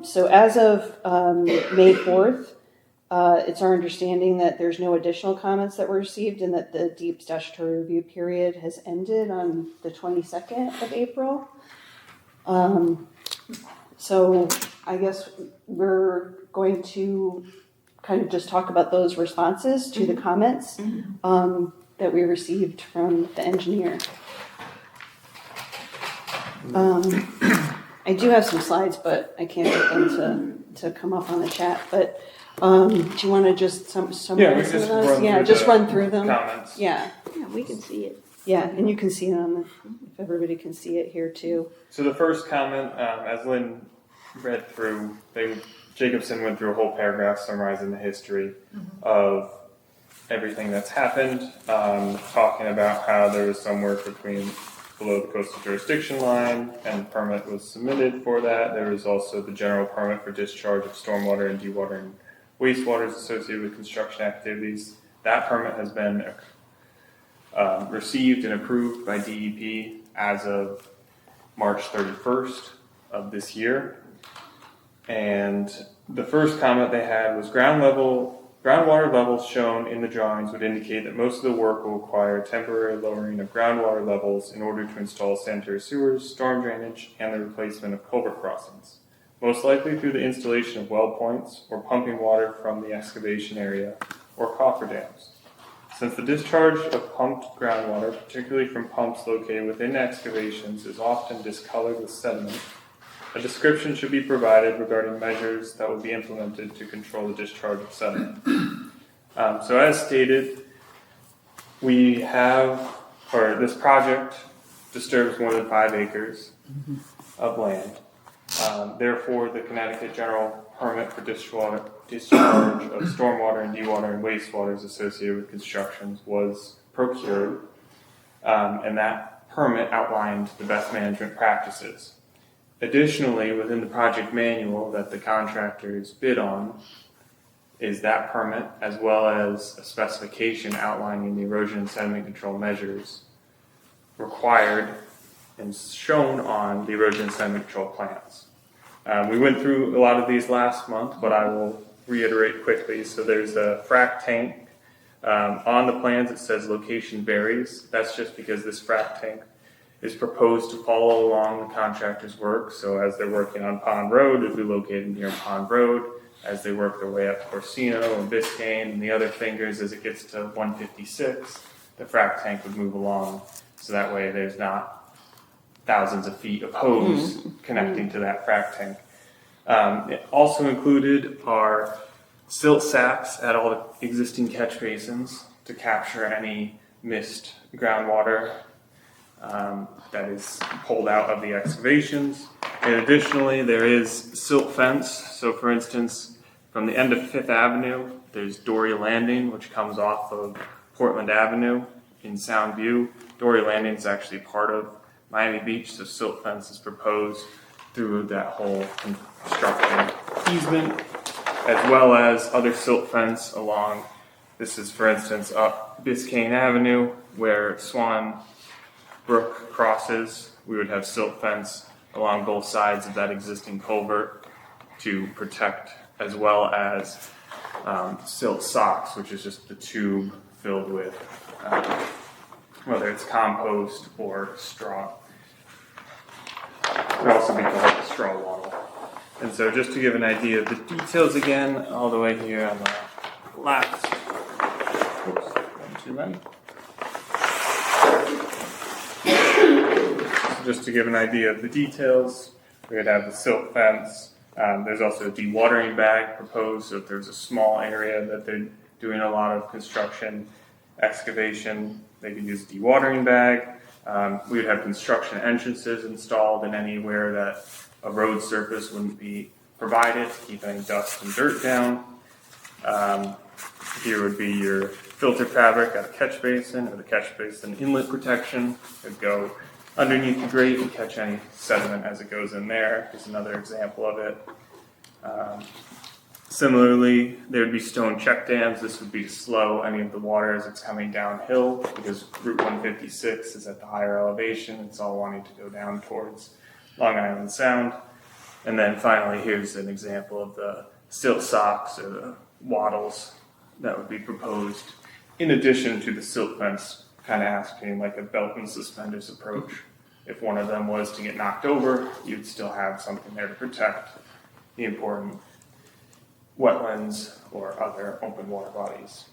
So as of May 4th, it's our understanding that there's no additional comments that were received and that the deep statutory review period has ended on the 22nd of April. So I guess we're going to kind of just talk about those responses to the comments that we received from the engineer. I do have some slides, but I can't get them to come up on the chat. But do you want to just summarize some of those? Yeah, just run through them. Comments. Yeah, we can see it. Yeah, and you can see it on if everybody can see it here too. So the first comment, as Lynn read through, Jacobson went through a whole paragraph summarizing the history of everything that's happened, talking about how there was some work below the coastal jurisdiction line, and the permit was submitted for that. There was also the general permit for discharge of stormwater and dewatering wastewaters associated with construction activities. That permit has been received and approved by DEP as of March 31st of this year. And the first comment they had was groundwater levels shown in the drawings would indicate that most of the work will require temporary lowering of groundwater levels in order to install sanitary sewers, storm drainage, and the replacement of culvert crossings, most likely through the installation of well points or pumping water from the excavation area or cofferdams. Since the discharge of pumped groundwater, particularly from pumps located within excavations, is often discolored with sediment, a description should be provided regarding measures that will be implemented to control the discharge of sediment. So as stated, this project disturbs more than 5 acres of land. Therefore, the Connecticut General Permit for discharge of stormwater and dewatering wastewaters associated with constructions was procured, and that permit outlined the best management practices. Additionally, within the project manual that the contractors bid on is that permit, as well as a specification outlining the erosion and sediment control measures required and shown on the erosion and sediment control plans. We went through a lot of these last month, but I will reiterate quickly. So there's a frac tank. On the plans it says location varies. That's just because this frac tank is proposed to follow along the contractor's work. So as they're working on Pond Road, it'll be located near Pond Road. As they work their way up Corsino and Biscayne and the other fingers, as it gets to 156, the frac tank would move along. So that way there's not thousands of feet of hose connecting to that frac tank. It also included our silt sacks at all the existing catch basins to capture any missed groundwater that is pulled out of the excavations. And additionally, there is silt fence. So for instance, from the end of 5th Avenue, there's Dory Landing, which comes off of Portland Avenue in Sound View. Dory Landing is actually part of Miami Beach, so silt fence is proposed through that whole construction easement, as well as other silt fence along, this is for instance up Biscayne Avenue where Swan Brook crosses. We would have silt fence along both sides of that existing culvert to protect, as well as silt socks, which is just the tube filled with whether it's compost or straw. It would also be called a straw wattle. And so just to give an idea of the details again, all the way here on the left. Oops, one too many. So just to give an idea of the details, we would have the silt fence. There's also a dewatering bag proposed, so if there's a small area that they're doing a lot of construction excavation, they can use a dewatering bag. We would have construction entrances installed in anywhere that a road surface wouldn't be provided to keep any dust and dirt down. Here would be your filter fabric at a catch basin, or the catch basin inlet protection. It would go underneath the grate and catch any sediment as it goes in there. Here's another example of it. Similarly, there would be stone check dams. This would be to slow any of the water as it's coming downhill, because Route 156 is at the higher elevation. It's all wanting to go down towards Long Island Sound. And then finally, here's an example of the silt socks or the wattles that would be proposed in addition to the silt fence, kind of asking like a belt and suspenders approach. If one of them was to get knocked over, you'd still have something there to protect the important wetlands or other open water bodies.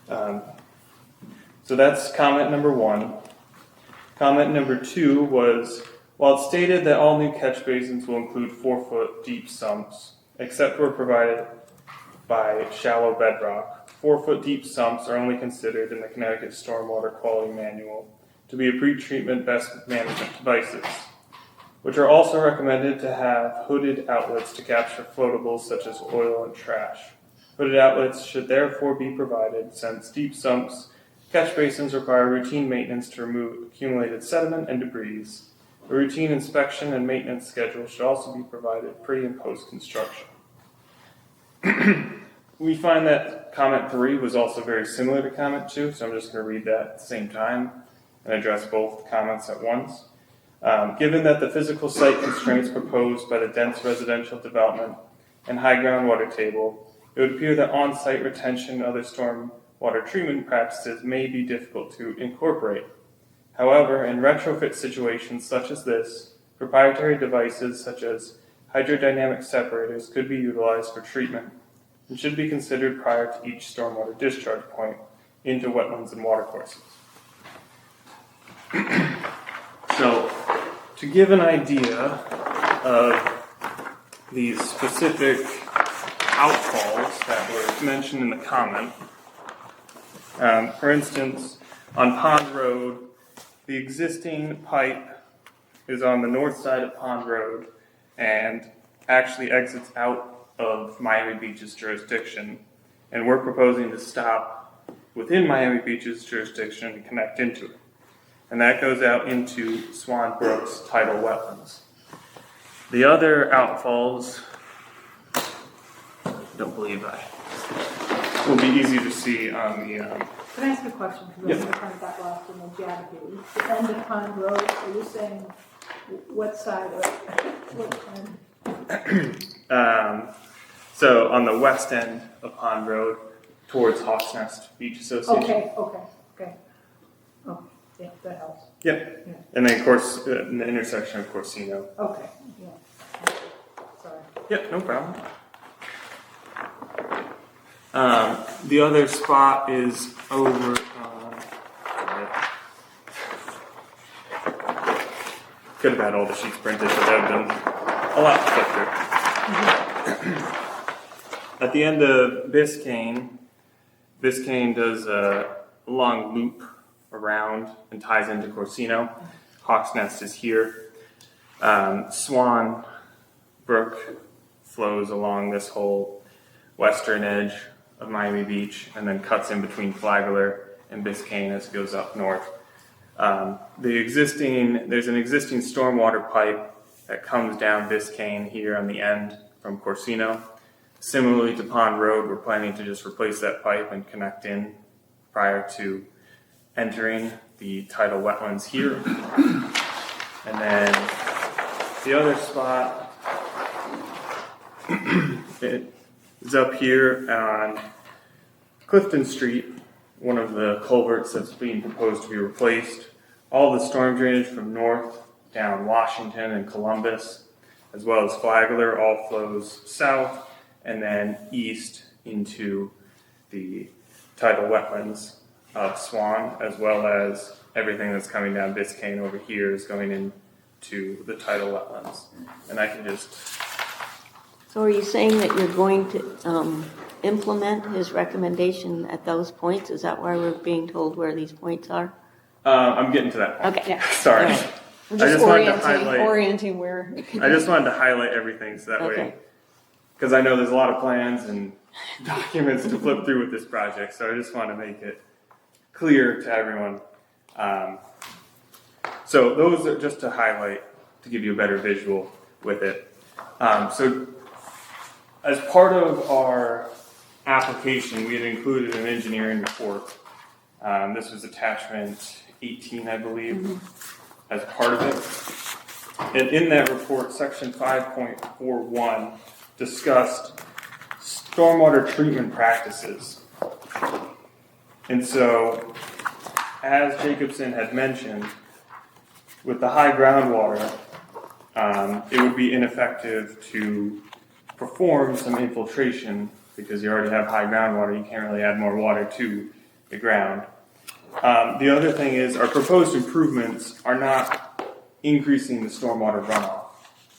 So that's comment number 1. Comment number 2 was, while it's stated that all new catch basins will include 4-foot deep sumps, except where provided by shallow bedrock, 4-foot deep sumps are only considered in the Connecticut Stormwater Quality Manual to be a pre-treatment best management devices, which are also recommended to have hooded outlets to capture floatables such as oil and trash. Hooded outlets should therefore be provided, since deep sumps catch basins require routine maintenance to remove accumulated sediment and debris. A routine inspection and maintenance schedule should also be provided pre- and post-construction. We find that comment 3 was also very similar to comment 2, so I'm just going to read that at the same time and address both comments at once. Given that the physical site constraints proposed by the dense residential development and high groundwater table, it would appear that on-site retention and other storm water treatment practices may be difficult to incorporate. However, in retrofit situations such as this, proprietary devices such as hydrodynamic separators could be utilized for treatment and should be considered prior to each stormwater discharge point into wetlands and watercourses. So, to give an idea of the specific outfalls that were mentioned in the comment, for instance, on Pond Road, the existing pipe is on the north side of Pond Road and actually exits out of Miami Beach's jurisdiction, and we're proposing to stop within Miami Beach's jurisdiction and connect into it. And that goes out into Swan Brook's tidal wetlands. The other outfalls, don't believe will be easy to see on the... Can I ask a question? Because I kind of got lost in the geography. The end of Pond Road, are you saying what side or what end? So on the west end of Pond Road, towards Hawks Nest Beach Association. Okay. Oh, yeah, that helps. Yep. Yeah. And then, of course, in the intersection of Corsino. Okay, yeah. Sorry. Yep, no problem. The other spot is over Could have had all the sheets printed, but that would have been a lot quicker. At the end of Biscayne does a long loop around and ties into Corsino. Hawk's Nest is here. Swan Brook flows along this whole western edge of Miami Beach and then cuts in between Flagler and Biscayne as it goes up north. There's an existing stormwater pipe that comes down Biscayne here on the end from Corsino. Similarly to Pond Road, we're planning to just replace that pipe and connect in prior to entering the tidal wetlands here. And then the other spot is up here on Clifton Street, one of the culverts that's being proposed to be replaced. All the storm drainage from north down Washington and Columbus, as well as Flagler, all flows south and then east into the tidal wetlands of Swan, as well as everything that's coming down Biscayne over here is going into the tidal wetlands. And I can just... So are you saying that you're going to implement his recommendation at those points? Is that why we're being told where these points are? I'm getting to that point. Okay. Sorry. Right. We're I just just wanted to highlight... orienting where. I just wanted to highlight everything so that way, because I know there's a lot of plans and documents to flip through with this project, so I just want to make it clear to everyone. So those are just to highlight, to give you a better visual with it. So as part of our application, we had included an engineering report. This was attachment 18, I believe, as part of it. And in that report, section 5.41 discussed stormwater treatment practices. And so, as Jacobson had mentioned, with the high groundwater, it would be ineffective to perform some infiltration because you already have high groundwater. You can't really add more water to the ground. The other thing is our proposed improvements are not increasing the stormwater runoff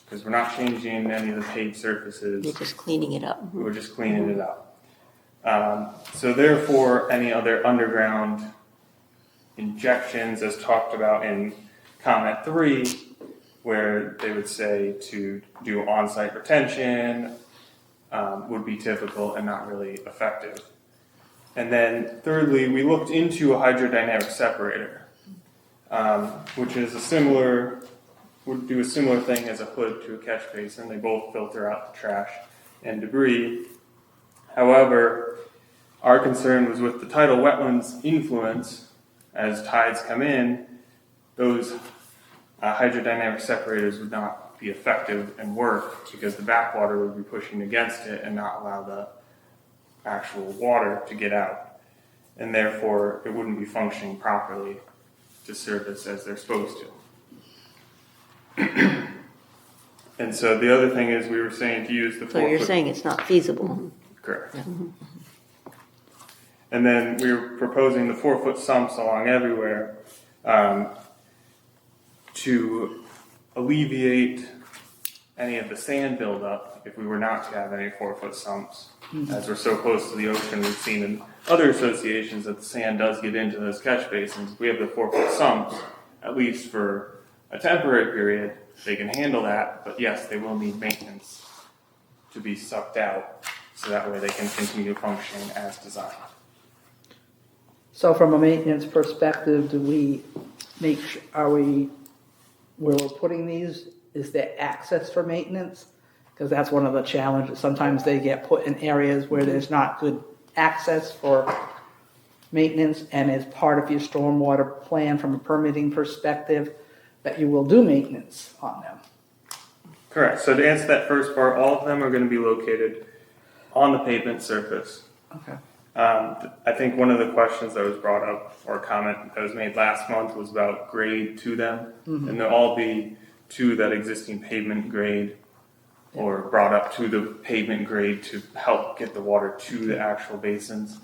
because we're not changing any of the paved surfaces. You're just cleaning it up. We're just cleaning it up. So therefore, any other underground injections, as talked about in comment 3, where they would say to do on-site retention, would be typical and not really effective. And then thirdly, we looked into a hydrodynamic separator, which is would do a similar thing as a hood to a catch basin. They both filter out the trash and debris. However, our concern was with the tidal wetlands influence. As tides come in, those hydrodynamic separators would not be effective and work because the backwater would be pushing against it and not allow the actual water to get out. And therefore, it wouldn't be functioning properly to service as they're supposed to. And so the other thing is we were saying to use the 4 So you're saying it's not feasible. Correct. And then we were proposing the 4-foot sumps along everywhere to alleviate any of the sand buildup if we were not to have any 4-foot sumps. As we're so close to the ocean, we've seen in other associations that the sand does get into those catch basins. We have the 4-foot sumps, at least for a temporary period. They can handle that, but yes, they will need maintenance to be sucked out so that way they can continue functioning as designed. So from a maintenance perspective, do we where we're putting these, is there access for maintenance? Because that's one of the challenges. Sometimes they get put in areas where there's not good access for maintenance, and as part of your stormwater plan from a permitting perspective, that you will do maintenance on them. Correct. So to answer that first part, all of them are going to be located on the pavement surface. Okay. I think one of the questions that was brought up, or a comment that was made last month, was about grade to them. And they'll all be to that existing pavement grade, or brought up to the pavement grade to help get the water to the actual basins.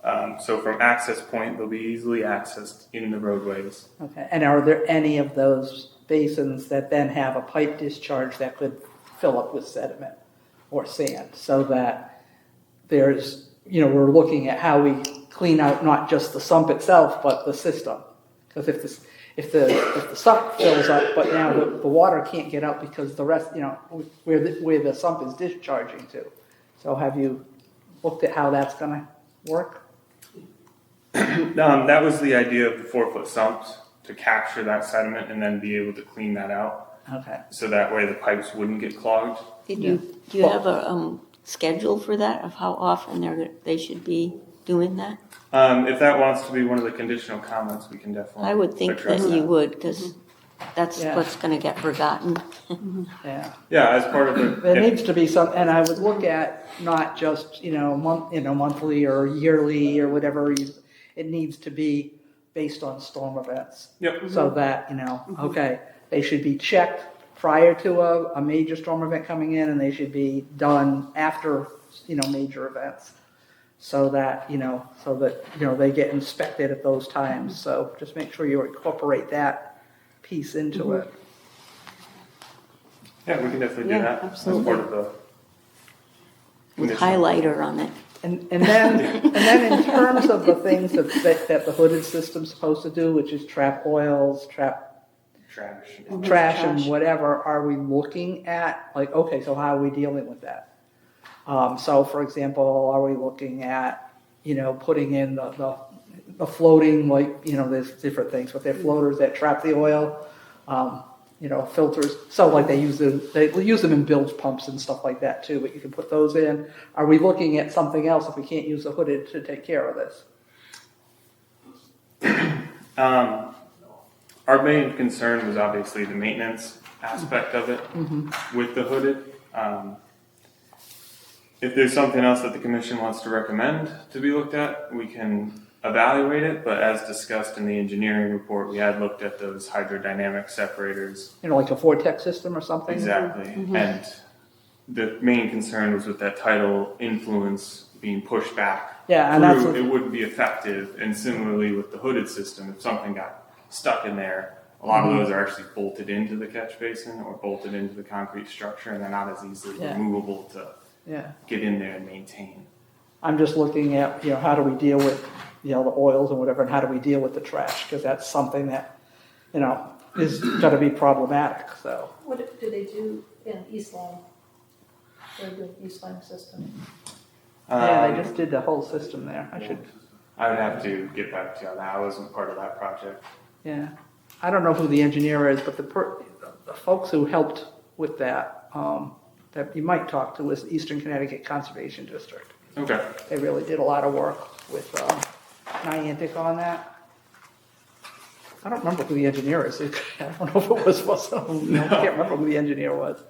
So from access point, they'll be easily accessed in the roadways. Okay. And are there any of those basins that then have a pipe discharge that could fill up with sediment or sand, so that there's, we're looking at how we clean out not just the sump itself, but the system. Because if the sump fills up, but now the water can't get out because the rest, where the sump is discharging to. So have you looked at how that's going to work? That was the idea of the 4-foot sumps, to capture that sediment and then be able to clean that out. Okay. So that way the pipes wouldn't get clogged. Do you have a schedule for that, of how often they should be doing that? If that wants to be one of the conditional comments, we can definitely. I would think address that you would, because that's Yeah. what's going to get forgotten. Yeah. Yeah, as part of the. There needs to be some, and I would look at not just, monthly or yearly or whatever. It needs to be based on storm events. Yep. So that, okay, they should be checked prior to a major storm event coming in, and they should be done after, major events. So that, they get inspected at those times. So just make sure you incorporate that piece into it. Yeah, we can definitely Yeah, do that absolutely. as part of the. With conditional. highlighter on it. And then in terms of the things that the hooded system's supposed to do, which is trap oils, trap trash and whatever, are we looking at, okay, so how are we dealing with that? So for example, are we looking at, putting in the floating, there's different things, but they're floaters that trap the oil, filters. So they use them in bilge pumps and stuff like that too, but you can put those in. Are we looking at something else if we can't use the hooded to take care of this? Our main concern was obviously the maintenance aspect of it with the hooded. If there's something else that the commission wants to recommend to be looked at, we can evaluate it, but as discussed in the engineering report, we had looked at those hydrodynamic separators. Like a vortex system or something? Exactly. And the main concern was with that tidal influence being pushed back and through, it wouldn't be effective. And similarly with the hooded system, if something got stuck in there, a lot of those are actually bolted into the catch basin or bolted into the concrete structure, and they're not as easily removable to get in there and maintain. I'm just looking at, how do we deal with, the oils and whatever, and how do we deal with the trash? Because that's something that, is going to be problematic, so. What do they do in East Lyme? The East Lyme system? Yeah, they just did the whole system there. I would have to get back to you on that. I wasn't part of that project. Yeah. I don't know who the engineer is, but the folks who helped with that, that you might talk to, was Eastern Connecticut Conservation District. Okay. They really did a lot of work with Niantic on that. I don't remember who the engineer is. I don't know if it was I can't remember who the engineer was.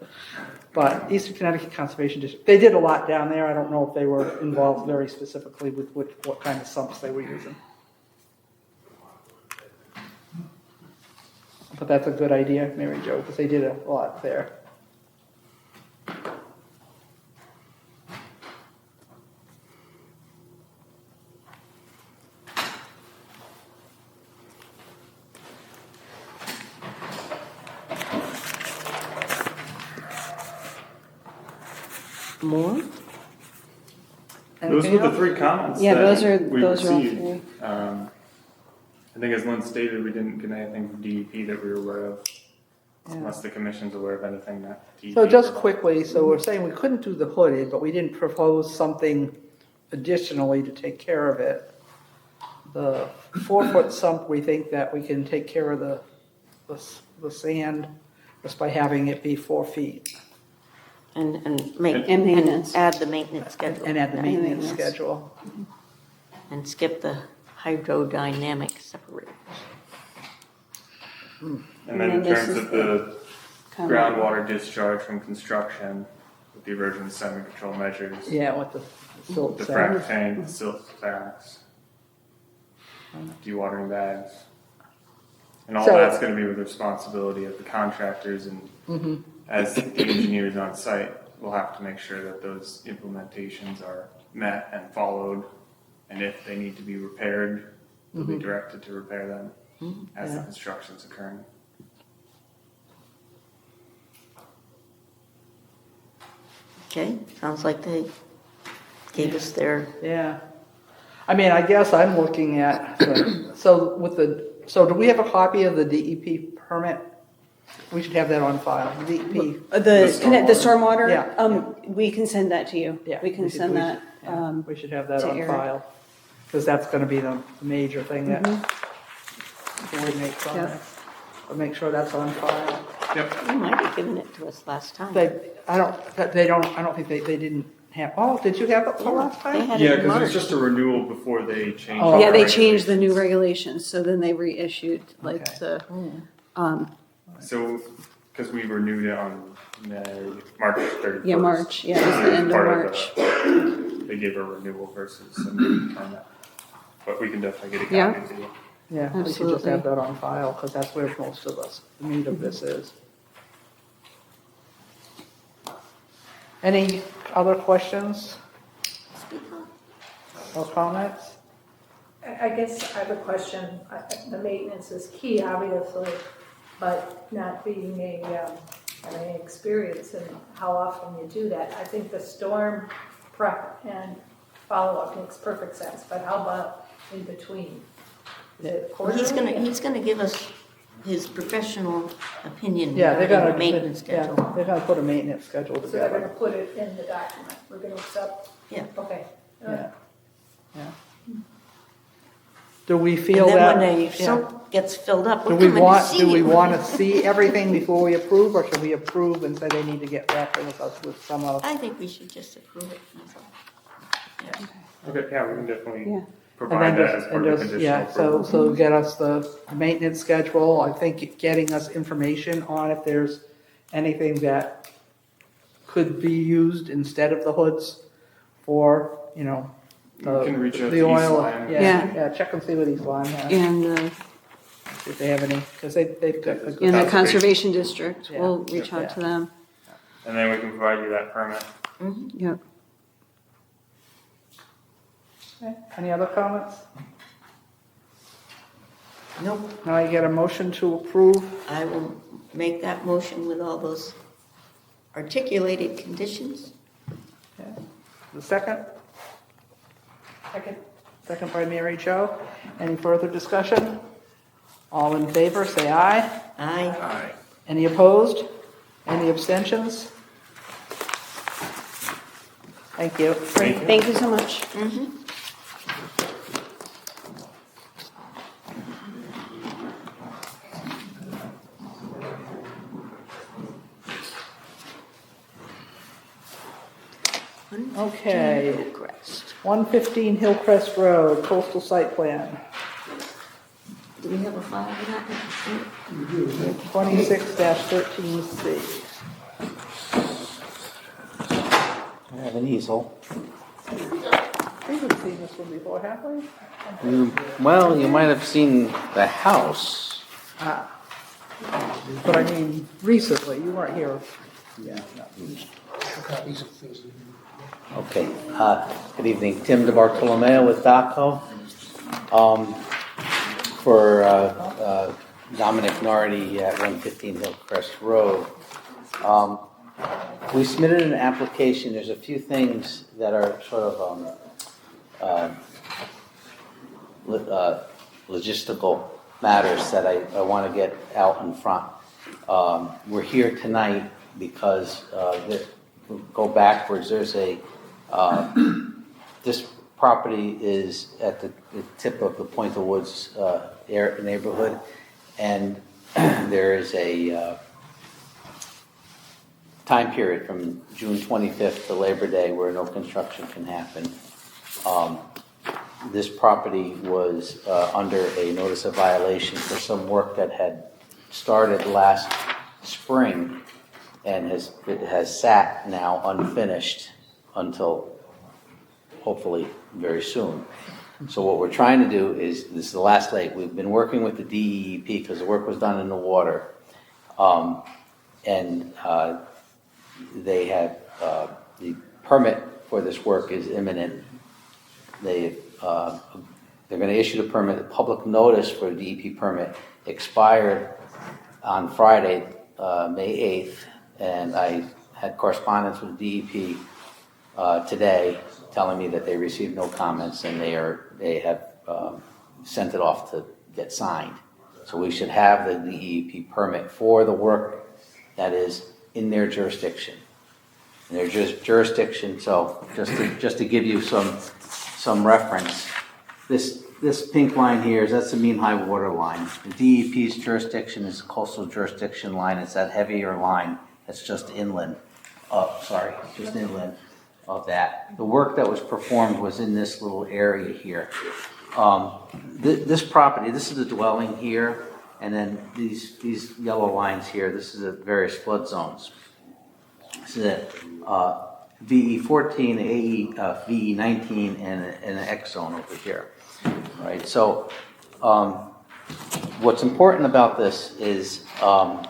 But Eastern Connecticut Conservation District, they did a lot down there. I don't know if they were involved very specifically with what kind of sumps they were using. But that's a good idea, Mary Jo, because they did a lot there. More? Those were the three comments. Yeah, that those are we all received. three. I think as Lynn stated, we didn't get anything from DEP that we were aware of, unless the commission's aware of anything that DEP. So just quickly, so we're saying we couldn't do the hooded, but we didn't propose something additionally to take care of it. The 4-foot sump, we think that we can take care of the sand just by having it be 4 feet. And maintenance. add the maintenance schedule. And add the maintenance schedule. And skip the hydrodynamic separators. And then in terms of the groundwater discharge from construction, with the erosion sediment control measures. Yeah, with the silt The sacks. frac tank, the silt sacks, dewatering bags. And all So- that's gonna be with the responsibility of the contractors, and as the engineers on site, we'll have to make sure that those implementations are met and followed. And if they need to be repaired, they'll be directed to repair them as the construction's occurring. Okay, sounds like they gave us their, Yeah. I mean, I guess I'm looking at, so do we have a copy of the DEP permit? We should have that on file, DEP. The stormwater, Yeah. we can send that to you. Yeah, We can we should- send we that. should- We should have that to on Eric. file, because that's gonna be the major thing that Mm-hmm. coordinates on Yep. it. But make sure that's on file. you might have given it to us last time. I don't think they didn't have, oh, did you have it the last They time? had Yeah, it in because March. it's just a renewal before they change. Oh. Yeah, they our changed the new regulations. regulations, so then they reissued like Okay. the, So, because we renewed it on March 31st. yeah, March, yeah, it was the end of Part March. They gave a renewal versus a new permit. But we can definitely get a Yeah. copy to you. Yeah, we should just Absolutely. have that on file, because that's where most of us, the meat of this is. Any other questions or comments? I guess I have a question. The maintenance is key, obviously, but not being an experience in how often you do that. I think the storm prep and follow-up makes perfect sense, but how about in between? Is it quarterly? He's gonna give us his professional opinion Yeah, they're regarding gonna, the maintenance schedule. yeah, they're gonna put a maintenance schedule So they're together. gonna put it in the document, we're gonna accept? Yeah. Okay. Yeah, yeah. Do we And feel then that? when the yeah. sump gets filled up, Do we're we coming to want, see do we you. want to see everything before we approve, or should we approve and say they need to get back with us with some of? I think we should just approve it, that's all. Okay, yeah, we can definitely Yeah. provide And then that just- as part and of the just- conditional Yeah, so, approval. so get us the maintenance schedule, I think getting us information on if there's anything that could be used instead of the hoods for, you know, You can reach out the to oil. Eastline. Yeah, Yeah. check and see what Eastline has, And, if they have any, because they've got a good. in the conservation district, Yeah. we'll reach out Yeah. to them. And then we can provide you that permit. Yep. Okay. Any other comments? Nope, Now I get a motion to approve. I will make that motion with all those articulated conditions. Okay. The second? Second by Mary Jo. Any further discussion? All in favor, say aye. Aye. Aye. Any opposed? Any abstentions? Thank you. Thank you so much. Okay. Hillcrest. 115 Hillcrest Road, coastal site plan, Do we have a file for that? 26-13C. I have an easel. We haven't seen this one before, have we? Well, you might have seen the house. Ah. But I mean, recently, you weren't here. Yeah. Copies of things. Okay, good evening, Tim DeBartolomeo with DACO. For Dominic Nardi at 115 Hillcrest Road. We submitted an application, there's a few things that are sort of logistical matters that I want to get out in front. We're here tonight because, go backwards, there's this property is at the tip of the Point of Woods neighborhood, and there is a time period from June 25th to Labor Day where no construction can happen. This property was under a notice of violation for some work that had started last spring and it has sat now unfinished until hopefully very soon. So what we're trying to do is, this is the last lake, we've been working with the DEP because the work was done in the water. They have, the permit for this work is imminent. They're going to issue the permit. The public notice for the DEP permit expired on Friday, May 8th, and I had correspondence with DEP today telling me that they received no comments and they have sent it off to get signed. So we should have the DEP permit for the work that is in their jurisdiction. In their jurisdiction, so just to give you some reference, this pink line here that's the mean high water line. The DEP's jurisdiction is a coastal jurisdiction line. It's that heavier line that's just inland. Just inland of that. The work that was performed was in this little area here. This property, this is the dwelling here, and then these yellow lines here, this is the various flood zones. This is VE14, AE, VE19, and an X zone over here. Right. So, what's important about this is I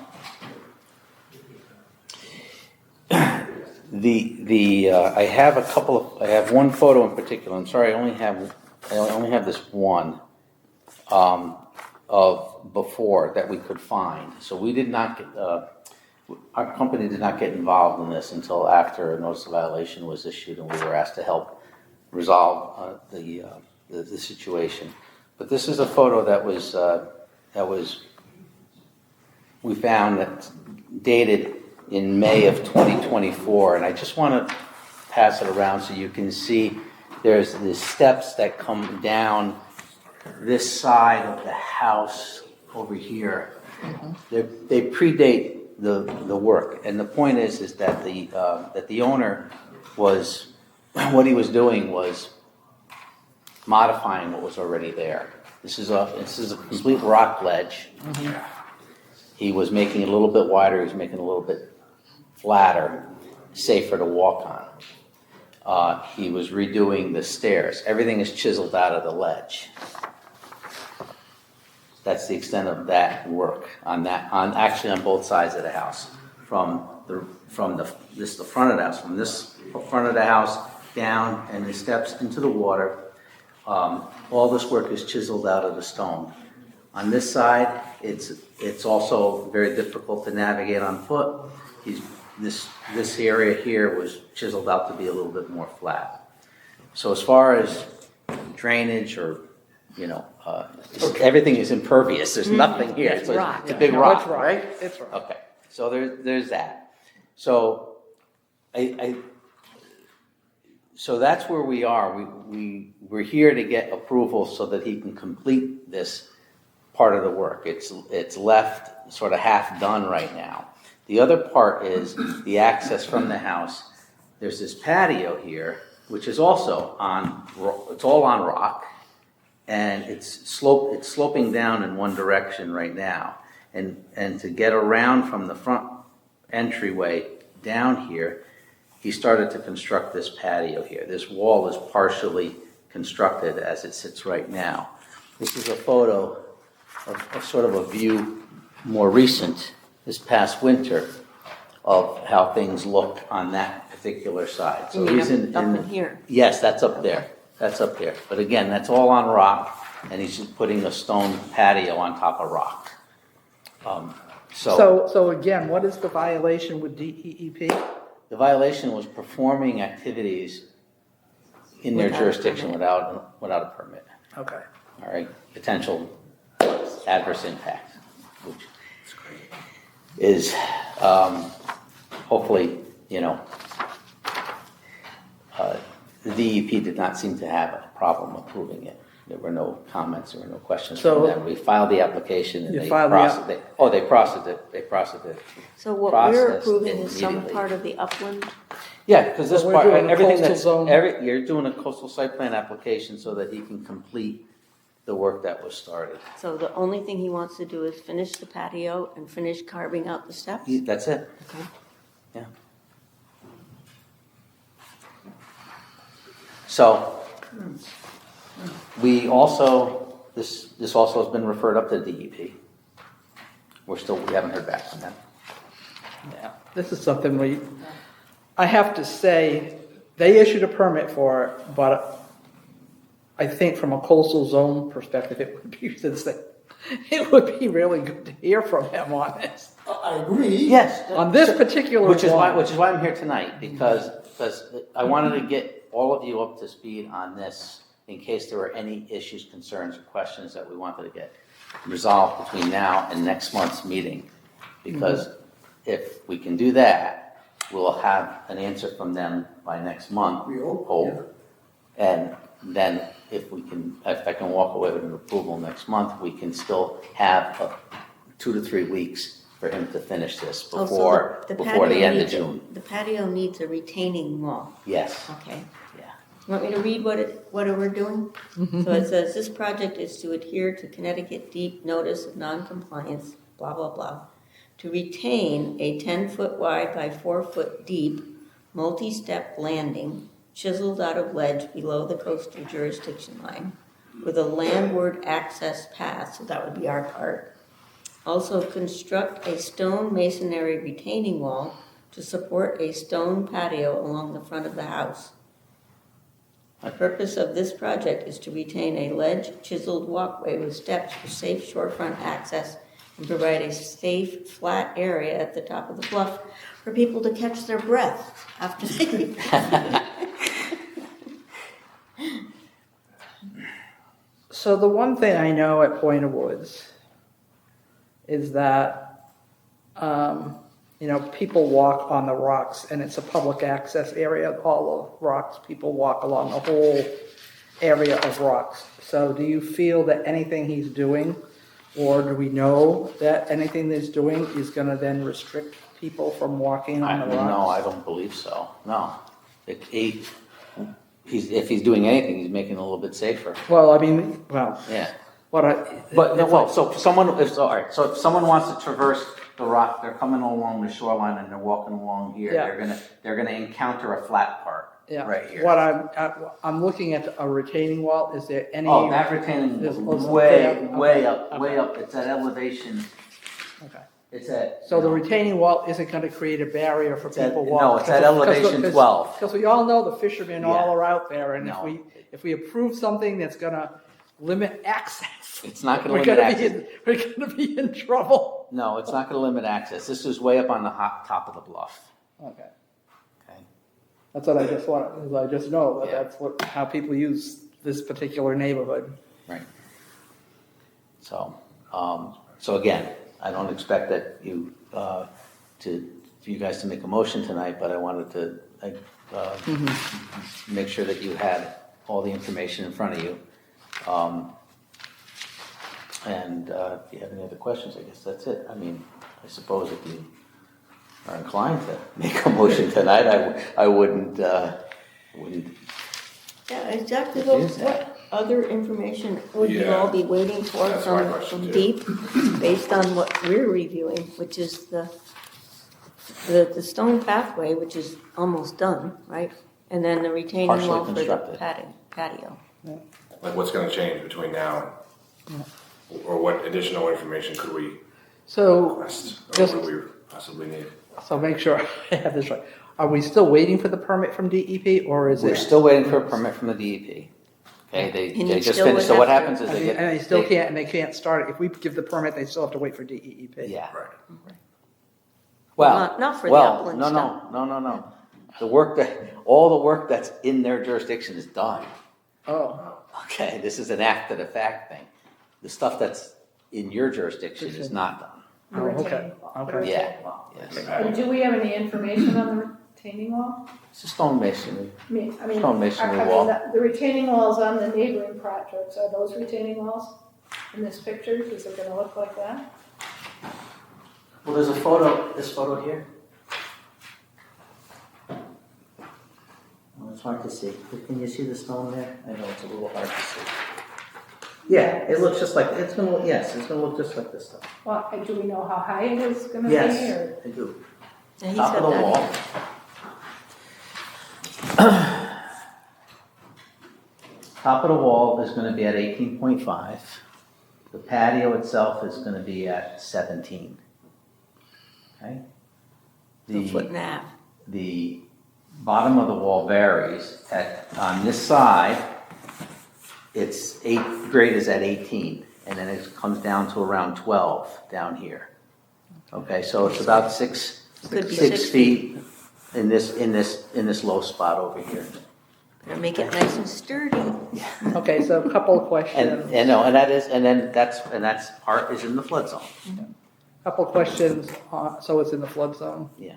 have one photo in particular. I'm sorry, I only have this one of before that we could find. So we did not get. Our company did not get involved in this until after a notice of violation was issued, and we were asked to help resolve the situation. But this is a photo that was we found that's dated in May of 2024, and I just want to pass it around so you can see there's the steps that come down this side of the house over here. They predate the work, and the point is that the owner was what he was doing was modifying what was already there. This is a complete rock ledge. He was making it a little bit wider. He was making it a little bit flatter, safer to walk on. He was redoing the stairs. Everything is chiseled out of the ledge. That's the extent of that work on both sides of the house, from the front of the house, from this front of the house down and the steps into the water. All this work is chiseled out of the stone. On this side, it's also very difficult to navigate on foot. This area here was chiseled out to be a little bit more flat. So as far as drainage or everything is impervious. There's nothing here. It's rock. It's a big rock, right? It's rock. Okay. So there's that. So so that's where we are. We're here to get approval so that he can complete this part of the work. It's left sort of half done right now. The other part is the access from the house. There's this patio here, which is also it's all on rock. And it's sloping down in one direction right now. And to get around from the front entryway down here, he started to construct this patio here. This wall is partially constructed as it sits right now. This is a photo of sort of a view more recent, this past winter, of how things look on that particular side. So he's up in here. Yes, that's up there. That's up there. But again, that's all on rock, and he's just putting a stone patio on top of rock. So again, what is the violation with DEP? The violation was performing activities in their jurisdiction without a permit. Okay. All right. Potential adverse impact, which is hopefully, the DEP did not seem to have a problem approving it. There were no comments, there were no questions from them. We filed the application and they processed it. They processed it. So what we're approving is some part of the upland? Yeah, because this We're part, doing a everything coastal that's, zone. you're doing a coastal site plan application so that he can complete the work that was started. So the only thing he wants to do is finish the patio and finish carving out the steps? That's it. Okay. Yeah. So, we also, this also has been referred up to DEP. We haven't heard back from them. Yeah, this is something I have to say, they issued a permit for it, but I think from a coastal zone perspective, it would be really good to hear from him on this. I agree. Yes. On this particular Which is one. why I'm here tonight, because I wanted to get all of you up to speed on this in case there were any issues, concerns, or questions that we wanted to get resolved between now and next month's meeting. Because if we can do that, we'll have an answer from them by next month, We hope, hope. And then if I can walk away with an approval next month, we can still have 2 to 3 weeks for him to finish this Oh, so before the patio end of needs June. The patio needs a retaining wall. Yes. Okay. Yeah. You want me to read what we're doing? So it says, this project is to adhere to Connecticut Deep Notice of Non-Compliance, blah, blah, blah, to retain a 10-foot wide by 4-foot deep, multi-step landing chiseled out of ledge below the coastal jurisdiction line with a landward access path, so that would be our part. Also construct a stone masonry retaining wall to support a stone patio along the front of the house. The purpose of this project is to retain a ledge chiseled walkway with steps for safe shorefront access and provide a safe, flat area at the top of the bluff for people to catch their breath after they... So the one thing I know at Point of Woods is that, people walk on the rocks, and it's a public access area. All the rocks, people walk along the whole area of rocks. So do you feel that anything he's doing, or do we know that anything that he's doing is going to then restrict people from walking on the rocks? No, I don't believe so. No. If he's doing anything, he's making it a little bit safer. Well, I mean, Yeah. So if someone wants to traverse the rock, they're coming along the shoreline and they're walking along here. Yeah. They're gonna encounter a flat part right here. What I'm looking at a retaining wall. Is there any? Oh, that retaining is way up. It's at elevation. Okay. It's at. So the retaining wall isn't going to create a barrier for people walking. No, it's at elevation 12. Because we all know the fishermen all Yeah. are out there, and No. if we approve something that's going to limit access, It's not gonna we're limit gonna access. we're going to be in trouble. No, it's not gonna limit access. This is way up on the top of the bluff. Okay. Okay. That's what I just want. I just know that Yeah. that's how people use this particular neighborhood. Right. So again, I don't expect that for you guys to make a motion tonight, but I wanted to make sure that you had all the information in front of you. And if you have any other questions, I guess that's it. I mean, I suppose if you are inclined to make a motion tonight, I wouldn't. Yeah, exactly. What is What other information would you Yeah. all be waiting for That's my question, from too. Deep, based on what we're reviewing, which is the stone pathway, which is almost done, right? And then the retaining Partially wall for the constructed. patio. Like what's gonna change between now? Or what additional information could we So request? Or just what do we possibly need? so make sure I have this right. Are we still waiting for the permit from DEP, or is We're it? still waiting for a permit from the DEP. Okay, they And you just still finished. would So what have to- happens is they get. And they still can't, and they can't start it. If we give the permit, they still have to wait for DEP. Yeah. Right. Well, Not for the well, upland no. All the work that's in their jurisdiction is done. Oh, Okay, this is an after the fact thing. The stuff that's in your jurisdiction is not done. oh, okay, okay. Yeah, yes. And do we have any information on the retaining wall? It's a stone masonry. I mean, Stone masonry I mean, wall. the retaining walls on the neighboring projects, are those retaining walls in this picture? Is it gonna look like that? Well, there's a photo, this photo here. Well, it's hard to see. Can you see the stone there? I know it's a little hard to see. Yeah, it looks just like, it's gonna look just like this stuff. Well, do we know how high it is gonna be, Yes, or? I do. And he's Top of got the that. wall. Top of the wall is gonna be at 18.5. The patio itself is gonna be at 17. Okay? A foot and a half. The bottom of the wall varies. On this side, grade is at 18, and then it comes down to around 12 down here. Okay, so it's about six Could be 6 6 feet in this low spot over here. Better make it nice and sturdy. Okay, so a couple of And, questions. no, and that is, and then that's part is in the flood zone. Couple of questions, so it's in the flood zone? Yeah.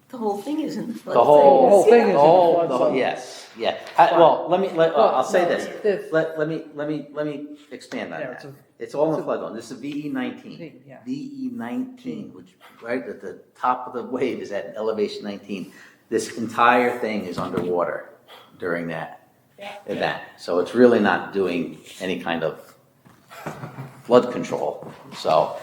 The whole thing is in the flood The whole thing is in the flood the whole- zone. yes, yeah. Well, I'll say no, this. Let me expand on Yeah, that. It's all in the flood zone. This is VE 19. Yeah. VE 19, which right at the top of the wave is at elevation 19. This entire thing is underwater during that event. So it's really not doing any kind of flood control. So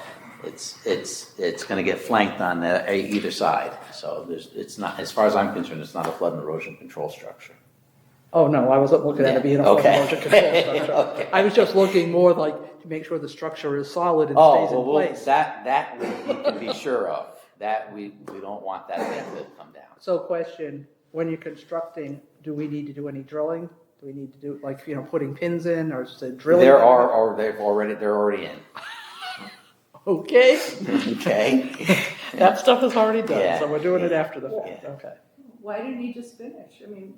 it's going to get flanked on either side. So it's not, as far as I'm concerned, it's not a flood and erosion control structure. Oh, no, I wasn't looking at it being a flood Okay. erosion control structure. Okay. I was just looking more like to make sure the structure is solid and Oh, stays in well, place. that we can be sure of. That we don't want that thing to come down. So question, when you're constructing, do we need to do any drilling? Do we need to do, like, putting pins in or is it drilling? They're already in. Okay. Okay. That stuff is already done, Yeah. so we're doing it after the fact, okay. Why didn't he just finish? I mean,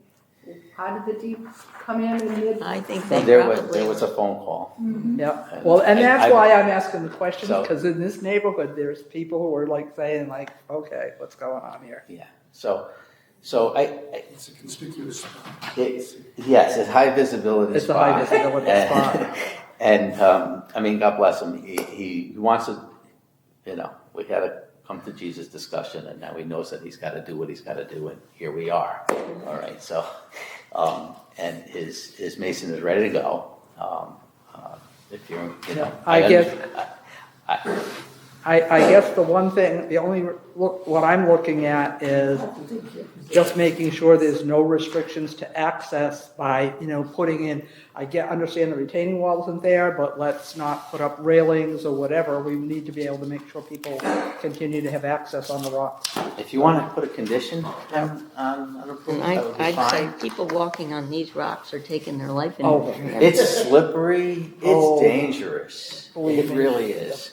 how did the deep come in and mid? I think There was a phone call. Yeah, well, and that's why I'm asking the question, So- because in this neighborhood, there's people who are like saying like, okay, what's going on here? Yeah. So It's a conspicuous spot. yes, it's high visibility It's a spot. high visibility spot. And I mean, God bless him. He wants to, we had a come to Jesus discussion, and now he knows that he's got to do what he's got to do, and here we are. All right. So, and his mason is ready to go. If you're, I guess the one thing, the only what I'm looking at is just making sure there's no restrictions to access by, putting in, understand the retaining wall isn't there, but let's not put up railings or whatever. We need to be able to make sure people continue to have access on the rocks. If you want to put a condition on approval, that would be I'd say fine. people walking on these rocks are taking their life in. It's slippery. It's dangerous. Believe It me. really is.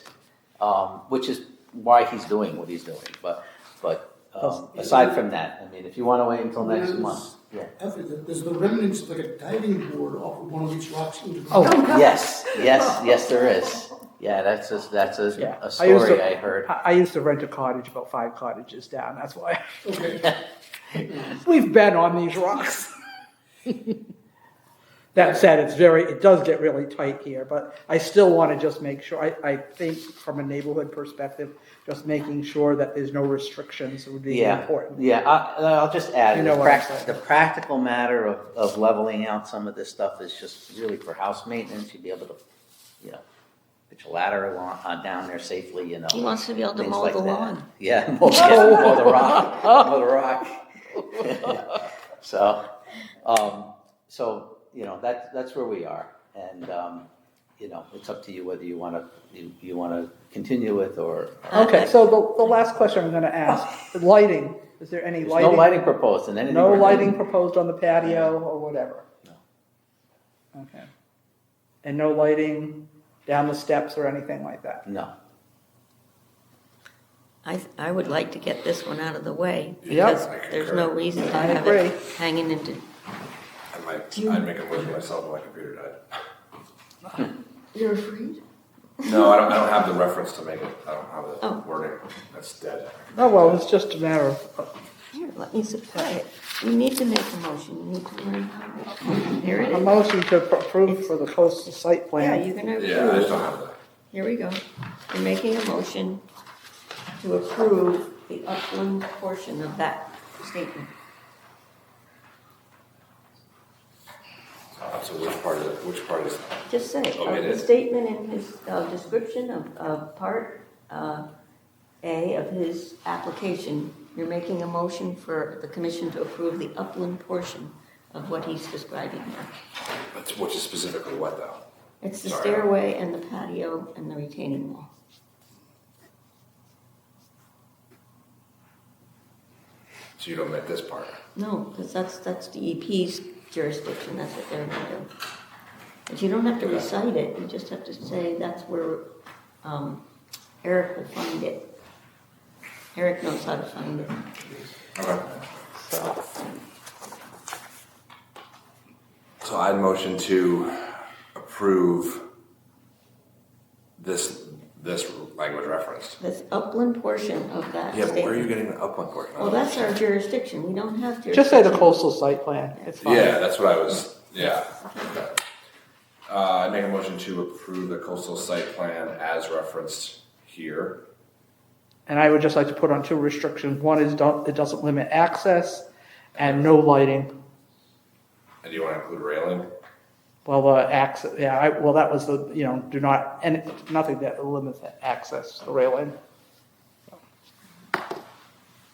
Which is why he's doing what he's doing. But aside from that, I mean, if you want to wait until next month, yeah. There's the remnants of like a diving board off of one of these rocks. Yes, there is. Yeah, that's a story I heard. I used to rent a cottage about 5 cottages down, that's why. Okay. We've been on these rocks. That said, it does get really tight here, but I still want to just make sure, I think from a neighborhood perspective, just making sure that there's no restrictions would be important. Yeah, I'll just add, You know what I'm saying. the practical matter of leveling out some of this stuff is just really for house maintenance. You'd be able to, put your ladder down there safely, He wants to be able to things mow like the that. lawn. Yeah, mow the rock. Mow the rock. So, that's where we are. And, it's up to you whether you want to continue with or. Okay, so the last question I'm going to ask, the lighting, is there any There's lighting? no lighting proposed in anything. No we're lighting doing. proposed on the patio or whatever? No. Okay. And no lighting down the steps or anything like that? No. I would like to get this one out of the way, Yep. because there's no reason to I have agree. it hanging into. I'd make a motion myself if my computer died. You're afraid? No, I don't have the reference to make it. I don't have the Oh. wording. That's dead. Oh, well, it's just a matter of, Here, let me supply it. You need to make a motion, you need to learn how to. Here it a is. motion to approve for the coastal site Yeah, plan. you're gonna Yeah, I just approve. don't have that. Here we go. You're making a motion to approve the upland portion of that statement. So which part is? Just say, Oh, it the is. statement in his description of part A of his application, you're making a motion for the commission to approve the upland portion of what he's describing here. Which is specifically what though? It's the Sorry. stairway and the patio and the retaining wall. So you don't make this part. No, because that's DEP's jurisdiction, that's what they're gonna do. But you don't have to recite it, you just have to say that's where Eric will find it. Eric knows how to find it. Okay. So, So I'd motion to approve this language referenced. This upland portion of that Yeah, but where are you statement. getting the upland portion? Well, that's our jurisdiction, we don't have jurisdiction. just say the coastal site plan, it's fine. Yeah, that's what I was, yeah. Okay. I make a motion to approve the coastal site plan as referenced here. And I would just like to put on two restrictions. One is it doesn't limit access and no lighting. And do you want to include railing? Well, the access, yeah, well, that was the, do not, and nothing that limits access, the railing.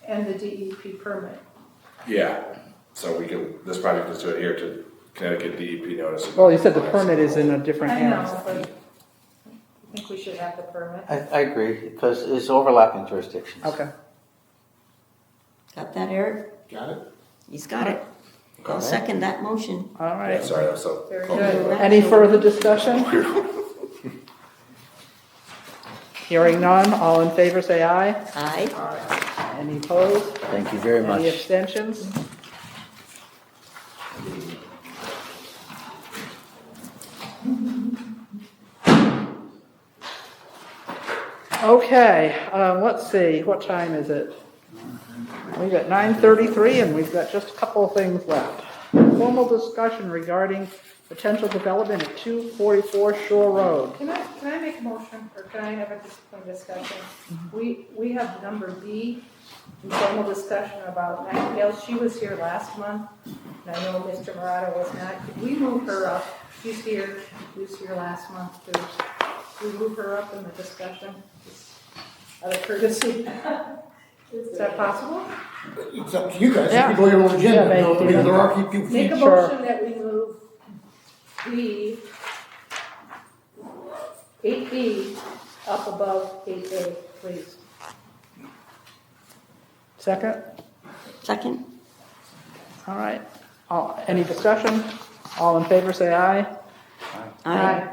And the DEP permit. Yeah, so this project is to adhere to Connecticut DEP notice. Well, you said the permit is in a different I hands. know, but I think we should have the permit. I agree, because it's overlapping jurisdictions. Okay. Got that, Eric? Got it? He's got it. I'll second that motion. All Yeah, right. sorry, that was so. Very complicated. good. Any further discussion? Hearing none, all in favor say aye. Aye. Any opposed? Thank you very much. Any abstentions? Okay, let's see, what time is it? We've got 9:33 and we've got just a couple of things left. Formal discussion regarding potential development at 244 Shore Road. Can I make a motion, or can I have a discussion? We have number B, informal discussion about Nightingale. She was here last month, and I know Mr. Murata was not. Did we move her up? She's here, she was here last month too. Did we move her up in the discussion? Out of courtesy? Is that possible? It's up to you guys, Yeah. you can go your own agenda, Yeah, make- I mean, there are people. Make a Sure. motion that we move B, 8B, up above 8A, please. Second? Second? All right. Any discussion? All in favor say aye. Aye.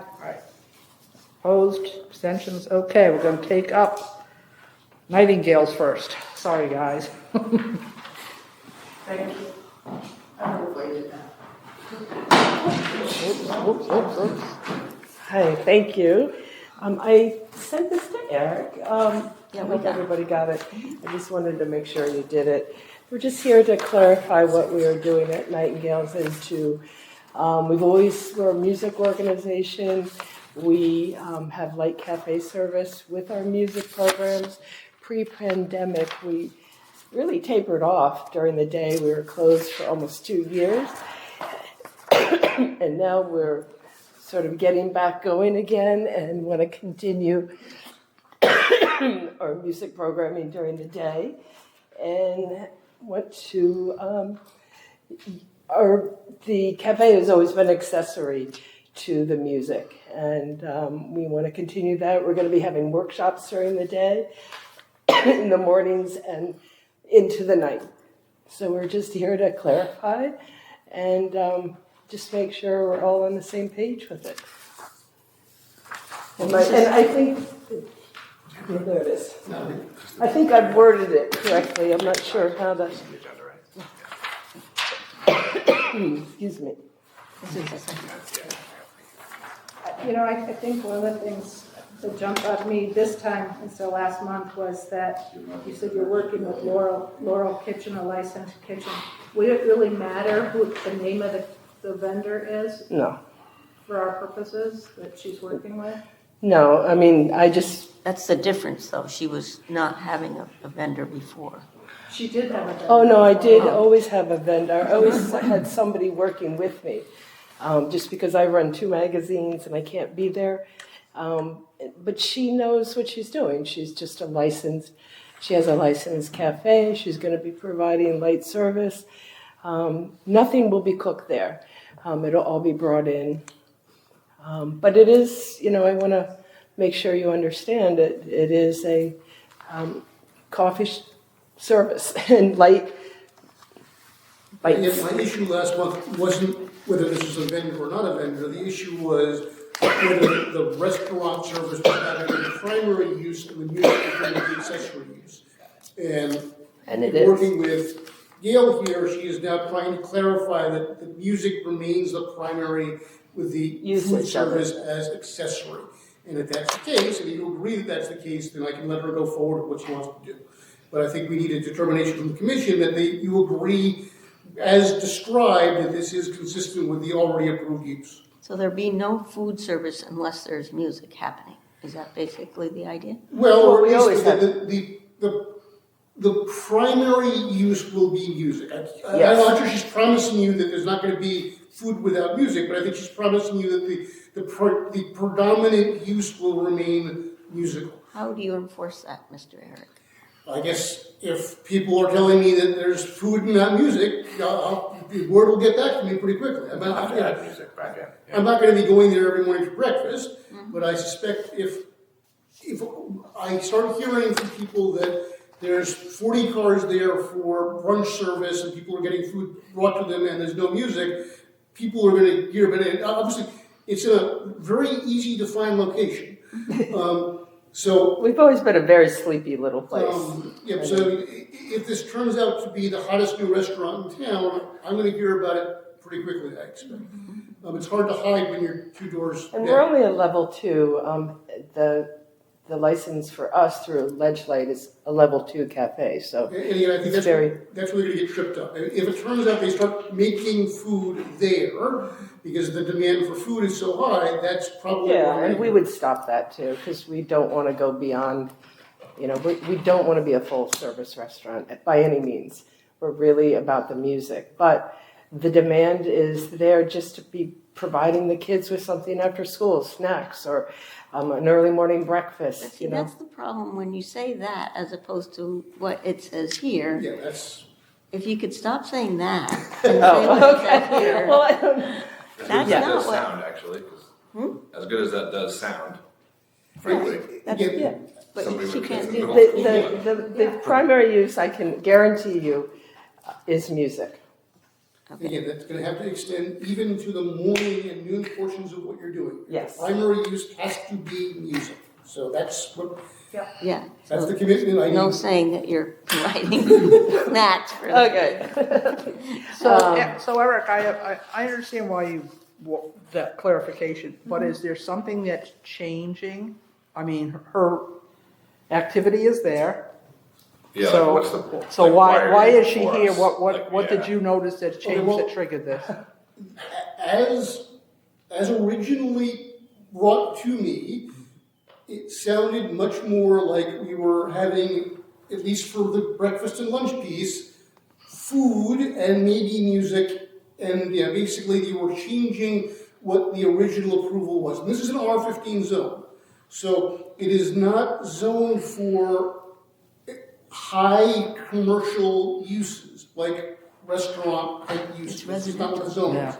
Opposed? Abstentions? Okay, we're going to take up Nightingales first. Sorry, guys. Thank you. I'm related now. Oops. Hi, thank you. I sent this to Eric. Yeah, I we hope got it. everybody got it. I just wanted to make sure you did it. We're just here to clarify what we are doing at Nightingales and we're a music organization. We have light cafe service with our music programs. Pre-pandemic, we really tapered off during the day. We were closed for almost 2 years. And now we're sort of getting back going again and want to continue our music programming during the day. And want to, the cafe has always been accessory to the music. And we want to continue that. We're going to be having workshops during the day, in the mornings and into the night. So we're just here to clarify and just make sure we're all on the same page with it. And I think, there it is. I think I've worded it correctly. I'm not sure how to. Excuse me. I think one of the things that jumped out at me this time instead of last month was that you said you're working with Laurel Kitchen, a licensed kitchen. Would it really matter who the name of the vendor is? No. For our purposes that she's working with? No, I mean, That's the difference, though. She was not having a vendor before. She did have a vendor. Oh, no, I did always have a vendor. I always had somebody working with me. Just because I run 2 magazines and I can't be there. But she knows what she's doing. She's just she has a licensed cafe. She's going to be providing light service. Nothing will be cooked there. It'll all be brought in. But it is, I want to make sure you understand it. It is a coffee service and light bites. My issue last month wasn't whether this was a vendor or not a vendor. The issue was whether the restaurant service was having the primary use and the music was going to be the accessory use. And it is. Working with Gail here, she is now trying to clarify that the music remains the primary with the Usage food of service as accessory. And if that's the case, and you agree that that's the case, then I can let her go forward with what she wants to do. But I think we need a determination from the commission that you agree, as described, that this is consistent with the already approved use. So there'll be no food service unless there's music happening. Is that basically the idea? Well, or we at always least the primary use will be music. I'm Yes. not sure she's promising you that there's not going to be food without music, but I think she's promising you that the predominant use will remain musical. How do you enforce that, Mr. Eric? I guess if people are telling me that there's food and not music, the word will get back to me pretty quickly. I'm not, Add music back in. Yeah. I'm not going to be going there every morning for breakfast, but I suspect if I start hearing from people that there's 40 cars there for brunch service and people are getting food brought to them and there's no music, people are going to hear about it. Obviously, it's in a very easy to find location. So We've always been a very sleepy little place. Yeah, so if this turns out to be the hottest new restaurant in town, I'm going to hear about it pretty quickly, I expect. It's hard to hide when you're two doors And down. we're only a level 2. The license for us through Ledge Light is a level 2 cafe, so And again, I think it's that's where very, they're going to get tripped up. If it turns out they start making food there because the demand for food is so high, that's probably yeah, where and we would stop that too, because we don't want to go beyond, we don't want to be a full service restaurant by any means. We're really about the music, but the demand is there just to be providing the kids with something after school, snacks, or an early morning breakfast, But see, that's the problem when you say that as opposed to what it says here. Yeah, that's. If you could stop saying that and say what it says here. Well, I don't know. As That's good as that not does what- sound, actually. 'Cause as good as that does sound, frankly. That's, Yeah. but Somebody she would can't get do in the that. middle. The primary use, I can guarantee you, is music. Again, that's going to have to extend even to the morning and noon portions of what you're doing. Yes. Primary use has to be music. So that's what. Yeah. That's so the commitment I No need. saying that you're providing snacks for the Okay. So Eric, I understand why you, that clarification, but is there something that's changing? I mean, her activity is there. Yeah, So, like, what's the, so like, why are you is she for here? us? What Like, did yeah. you notice that changed well- that triggered this? As originally brought to me, it sounded much more like we were having, at least for the breakfast and lunch piece, food and maybe music, and yeah, basically they were changing what the original approval was. And this is an R15 zone, so it is not zoned for high commercial uses, like restaurant type uses. This is not what the zone is.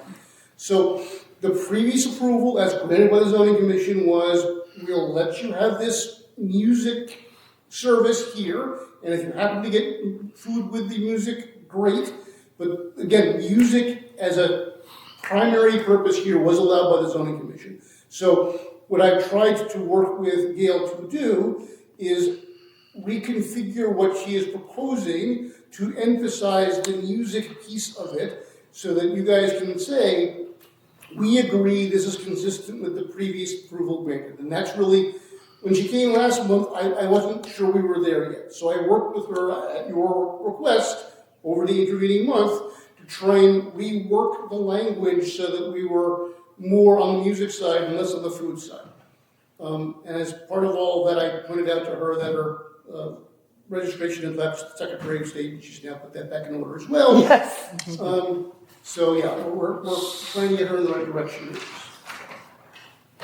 So the previous approval, as granted by the zoning commission, was we'll let you have this music service here, and if you happen to get food with the music, great. But again, music as a primary purpose here was allowed by the zoning commission. So what I've tried to work with Gail to do is reconfigure what she is proposing to emphasize the music piece of it so that you guys can say, we agree this is consistent with the previous approval granted. And that's really, when she came last month, I wasn't sure we were there yet. So I worked with her at your request over the intervening month to try and rework the language so that we were more on the music side and less on the food side. And as part of all that, I pointed out to her that her registration had left Secretary of State, and she's now put that back in order as well. Yes. So yeah, we're trying to get her in the right direction.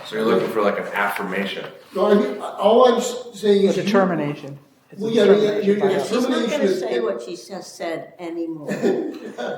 So you're looking for like an affirmation. No, I mean, all I'm saying A is. determination. It's a Well, yeah, determination by your us. She's not determination gonna is. say what she just said anymore.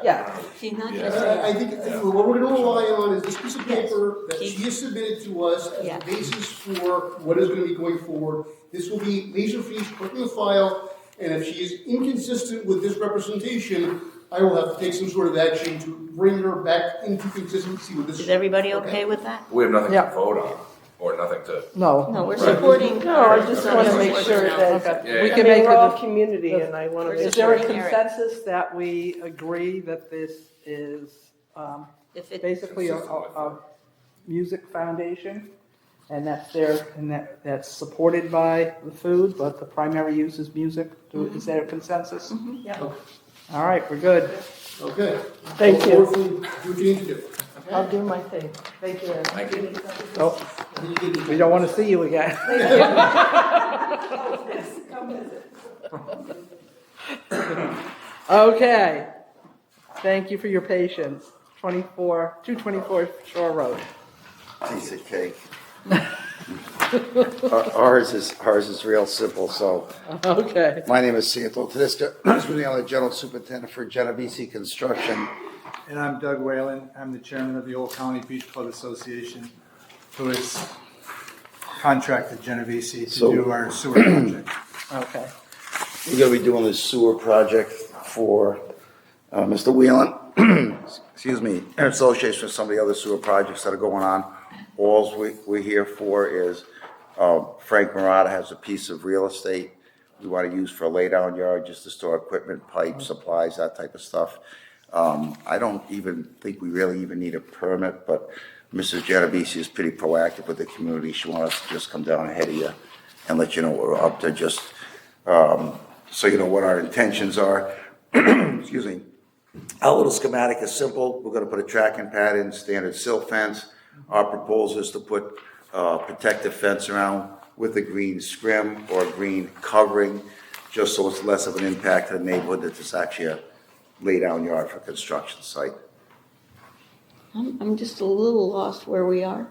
Yeah. She's not Yeah. gonna say. I think what we're gonna rely on is this piece of paper that she has submitted to us as Yeah. the basis for what is gonna be going forward. This will be laser fees put in the file, and if she is inconsistent with this representation, I will have to take some sort of action to bring her back into consistency with this. Is everybody okay with that? We have nothing Yeah. to vote on. or nothing to? No. No, we're supporting. No, I just want to make sure that, Yeah, We yeah. can I mean, make we're all a, community and I want to We're make is there a sure. supporting Eric. consensus that we agree that this is If it, basically a music foundation? And that's there, and that's supported by the food, but the primary use is music? Is that a consensus? Yeah. All right, we're good. Okay. Thank you. Look forward to do what you need to do. I'll do my thing. Thank you, Eric. Thank you. Oh, we don't want to see you again. Okay. Thank you for your patience. 224 Shore Road. Piece of cake. Ours is real simple, so. Okay. My name is Santo Tedesco. I'm the General Superintendent for Genovese Construction. And I'm Doug Whalen. I'm the chairman of the Old County Beach Club Association, who has contracted Genovese to do our sewer project. Okay. We're gonna be doing this sewer project for Mr. Whelan, excuse me, in association with some of the other sewer projects that are going on. All we're here for is Frank Murata has a piece of real estate we want to use for a lay-down yard, just to store equipment, pipes, supplies, that type of stuff. I don't even think we really even need a permit, but Mrs. Genovese is pretty proactive with the community. She wants us to just come down ahead of you and let you know what we're up to, just so you know what our intentions are. Excuse me. Our little schematic is simple. We're going to put a tracking pad in, standard silt fence. Our proposal is to put protective fence around with a green scrim or a green covering, just so it's less of an impact to the neighborhood, that it's actually a lay-down yard for construction site. I'm just a little lost where we are.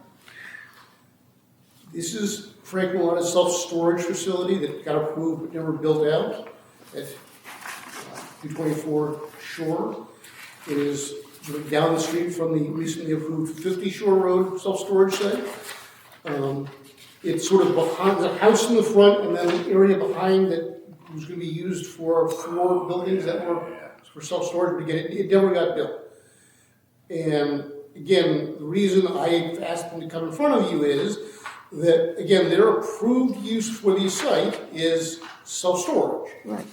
This is Frank Milano's self-storage facility that got approved but never built out at 224 Shore. It is sort of down the street from the recently approved 50 Shore Road self-storage site. It's sort of behind, the house in the front and then an area behind that was going to be used for 4 buildings that were for self-storage, but again, it never got built. And again, the reason I asked them to come in front of you is that, again, their approved use for the site is self-storage. Right.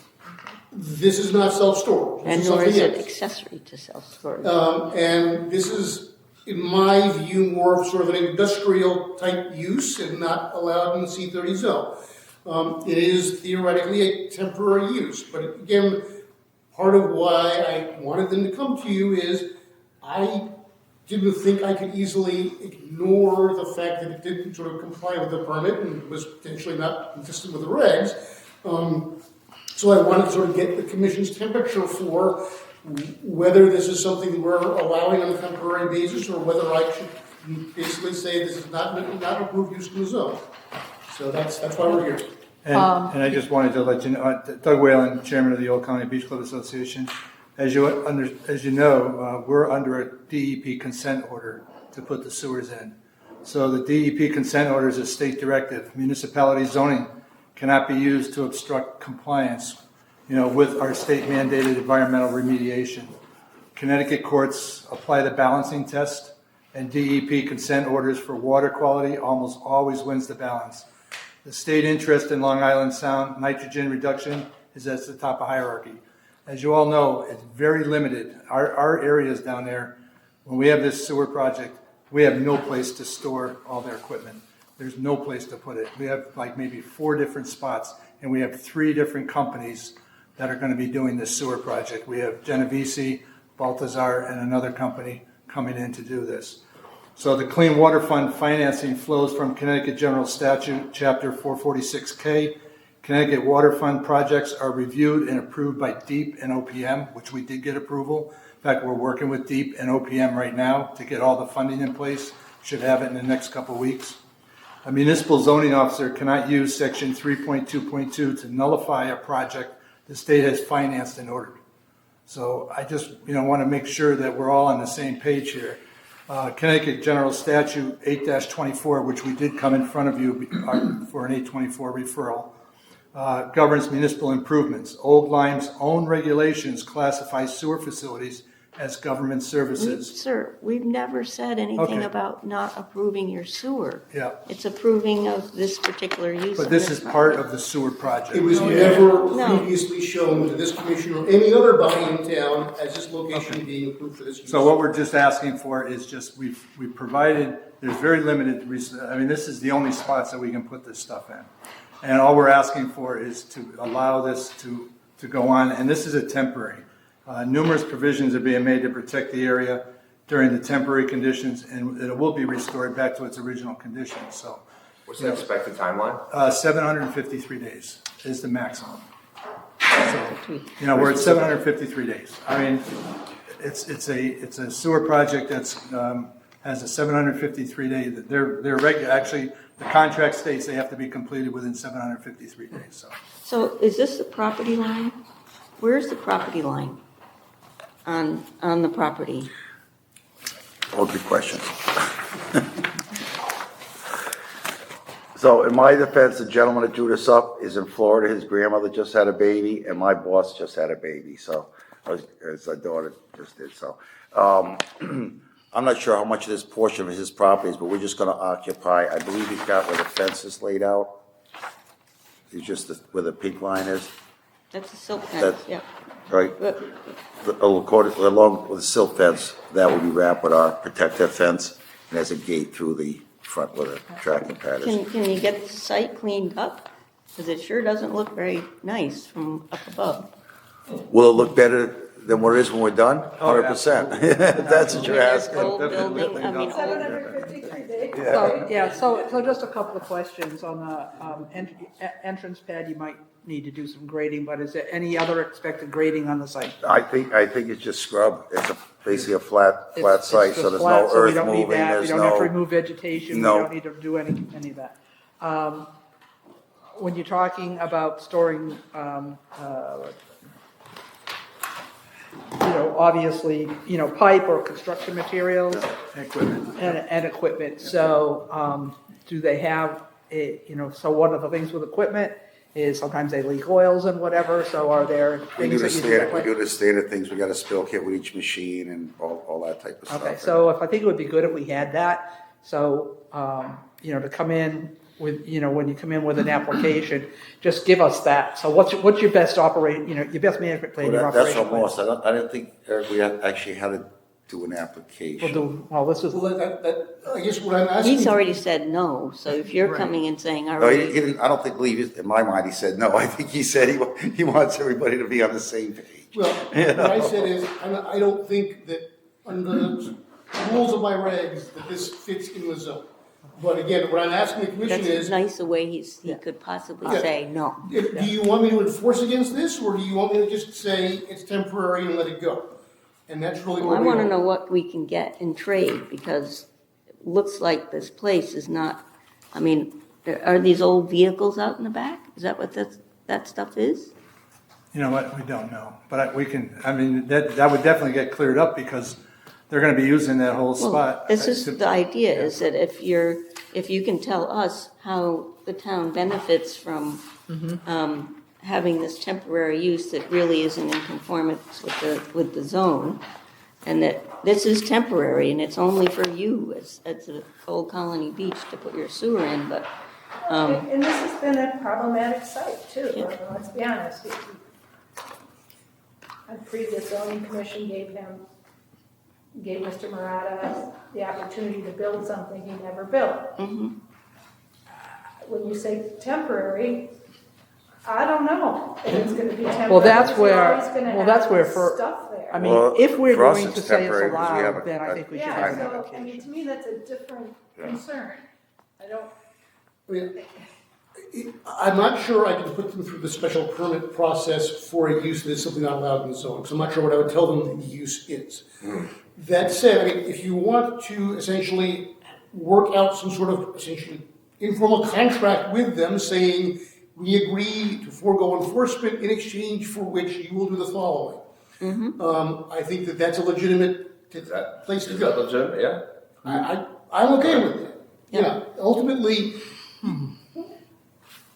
This is not self-storage. And nor is it accessory to self-storage. And this is, in my view, more of sort of an industrial type use and not allowed in the C30 zone. It is theoretically a temporary use, but again, part of why I wanted them to come to you is I didn't think I could easily ignore the fact that it didn't sort of comply with the permit and was potentially not consistent with the regs. So I wanted to sort of get the commission's temperature for whether this is something we're allowing on a temporary basis or whether I should basically say this is not approved use in the zone. So that's why we're here. And I just wanted to let you know, Doug Whalen, chairman of the Old County Beach Club Association. As you know, we're under a DEP consent order to put the sewers in. So the DEP consent order is a state directive. Municipality zoning cannot be used to obstruct compliance, with our state mandated environmental remediation. Connecticut courts apply the balancing test, and DEP consent orders for water quality almost always wins the balance. The state interest in Long Island Sound nitrogen reduction is at the top of hierarchy. As you all know, it's very limited. Our areas down there, when we have this sewer project, we have no place to store all their equipment. There's no place to put it. We have like maybe 4 different spots, and we have 3 different companies that are going to be doing this sewer project. We have Genovese, Baltazar, and another company coming in to do this. So the Clean Water Fund financing flows from Connecticut General Statute, Chapter 446K. Connecticut Water Fund projects are reviewed and approved by DEEP and OPM, which we did get approval. In fact, we're working with DEEP and OPM right now to get all the funding in place. Should have it in the next couple of weeks. A municipal zoning officer cannot use Section 3.2.2 to nullify a project the state has financed and ordered. So I just want to make sure that we're all on the same page here. Connecticut General Statute 8-24, which we did come in front of you for an 824 referral, governs municipal improvements. Old Lyme's own regulations classify sewer facilities as government services. Sir, we've never said anything Okay. about not approving your sewer. Yeah. It's approving of this particular use. But on this is part property. of the sewer project. It was No. never No. previously shown to this commission or any other body in town as this location being approved for this use. So what we're just asking for is just, we've provided, there's very limited, I mean, this is the only spots that we can put this stuff in. And all we're asking for is to allow this to go on, and this is a temporary. Numerous provisions are being made to protect the area during the temporary conditions, and it will be restored back to its original conditions, so. What's the expected timeline? 753 days is the maximum. So, we're at 753 days. I mean, it's a sewer project that's, has a 753 day, they're regular, actually, the contract states they have to be completed within 753 days, so. So is this the property line? Where's the property line on the property? All good questions. So in my defense, the gentleman that drew this up is in Florida. His grandmother just had a baby, and my boss just had a baby, so, as my daughter just did, so. I'm not sure how much of this portion of his property is, but we're just gonna occupy, I believe he's got where the fence is laid out. It's just where the pink line is, That's a silk fence, That's- yeah. right? Along with the silt fence, that would be wrapped with our protective fence, and there's a gate through the front where the tracking pad is. Can you get the site cleaned up? Because it sure doesn't look very nice from up above. Will it look better than what it is when we're done? Oh, 100%. That's what you're asking. Old building, I mean, old. 753 days. So just a couple of questions on the entrance pad. You might need to do some grading, but is there any other expected grading on the site? I think it's just scrub. It's basically a flat It's site, just so there's flat, no so we earth don't need moving, that. there's We don't have to no. remove vegetation, we No. don't need to do any of that. When you're talking about storing, obviously, pipe or construction materials. Equipment. And equipment, so, do they have, so one of the things with equipment is sometimes they leak oils and whatever, so are there We do things the that you do? standard, we do the standard things. We got a spill kit with each machine and all that type of stuff. Okay, so I think it would be good if we had that, so, to come in with, when you come in with an application, just give us that. So what's your best your best management plan, your Well, that's operation what plan? I'm lost. I didn't think we actually had to do an application. Well, this is. Well, I guess what I'm asking. He's already said no, so if you're Right. coming and saying, No, already. he didn't, I don't think, in my mind, he said no. I think he said he wants everybody to be on the same page. Well, what I said is, I don't think that under the rules of my regs, that this fits in the zone. But again, what I'm asking the commission That's is, as nice a way he could possibly Yeah. say no. do you want me to enforce against this, or do you want me to just say it's temporary and let it go? And that's really Well, what I we want to are. know what we can get in trade, because it looks like this place is not, I mean, are these old vehicles out in the back? Is that what that stuff is? You know what, we don't know, but that would definitely get cleared up because they're gonna be using that whole Well, spot. this is the idea, is that if you can tell us how the town benefits from having this temporary use that really isn't in conformance with the zone, and that this is temporary and it's only for you as a Old Colony Beach to put your sewer in, but And this has been a problematic site too, let's be honest. A previous zoning commission gave Mr. Murata the opportunity to build something he never built. When you say temporary, I don't know if it's gonna be temporary. Well, that's You're where, always gonna well, that's have where this for, stuff there. I mean, Well, if we're for us, going it's to say it's temporary because we have allowed, then I think we should Yeah, have an so, application. I mean, to me, that's a different concern. I don't, I'm not sure I can put them through the special permit process for a use that is simply not allowed in the zone, so I'm not sure what I would tell them the use is. That said, I mean, if you want to essentially work out some sort of essentially informal contract with them saying, we agree to forego enforcement in exchange for which you will do the following. I think that that's a legitimate place to Is go. that legitimate? Yeah. I'm okay with that. Yeah, ultimately,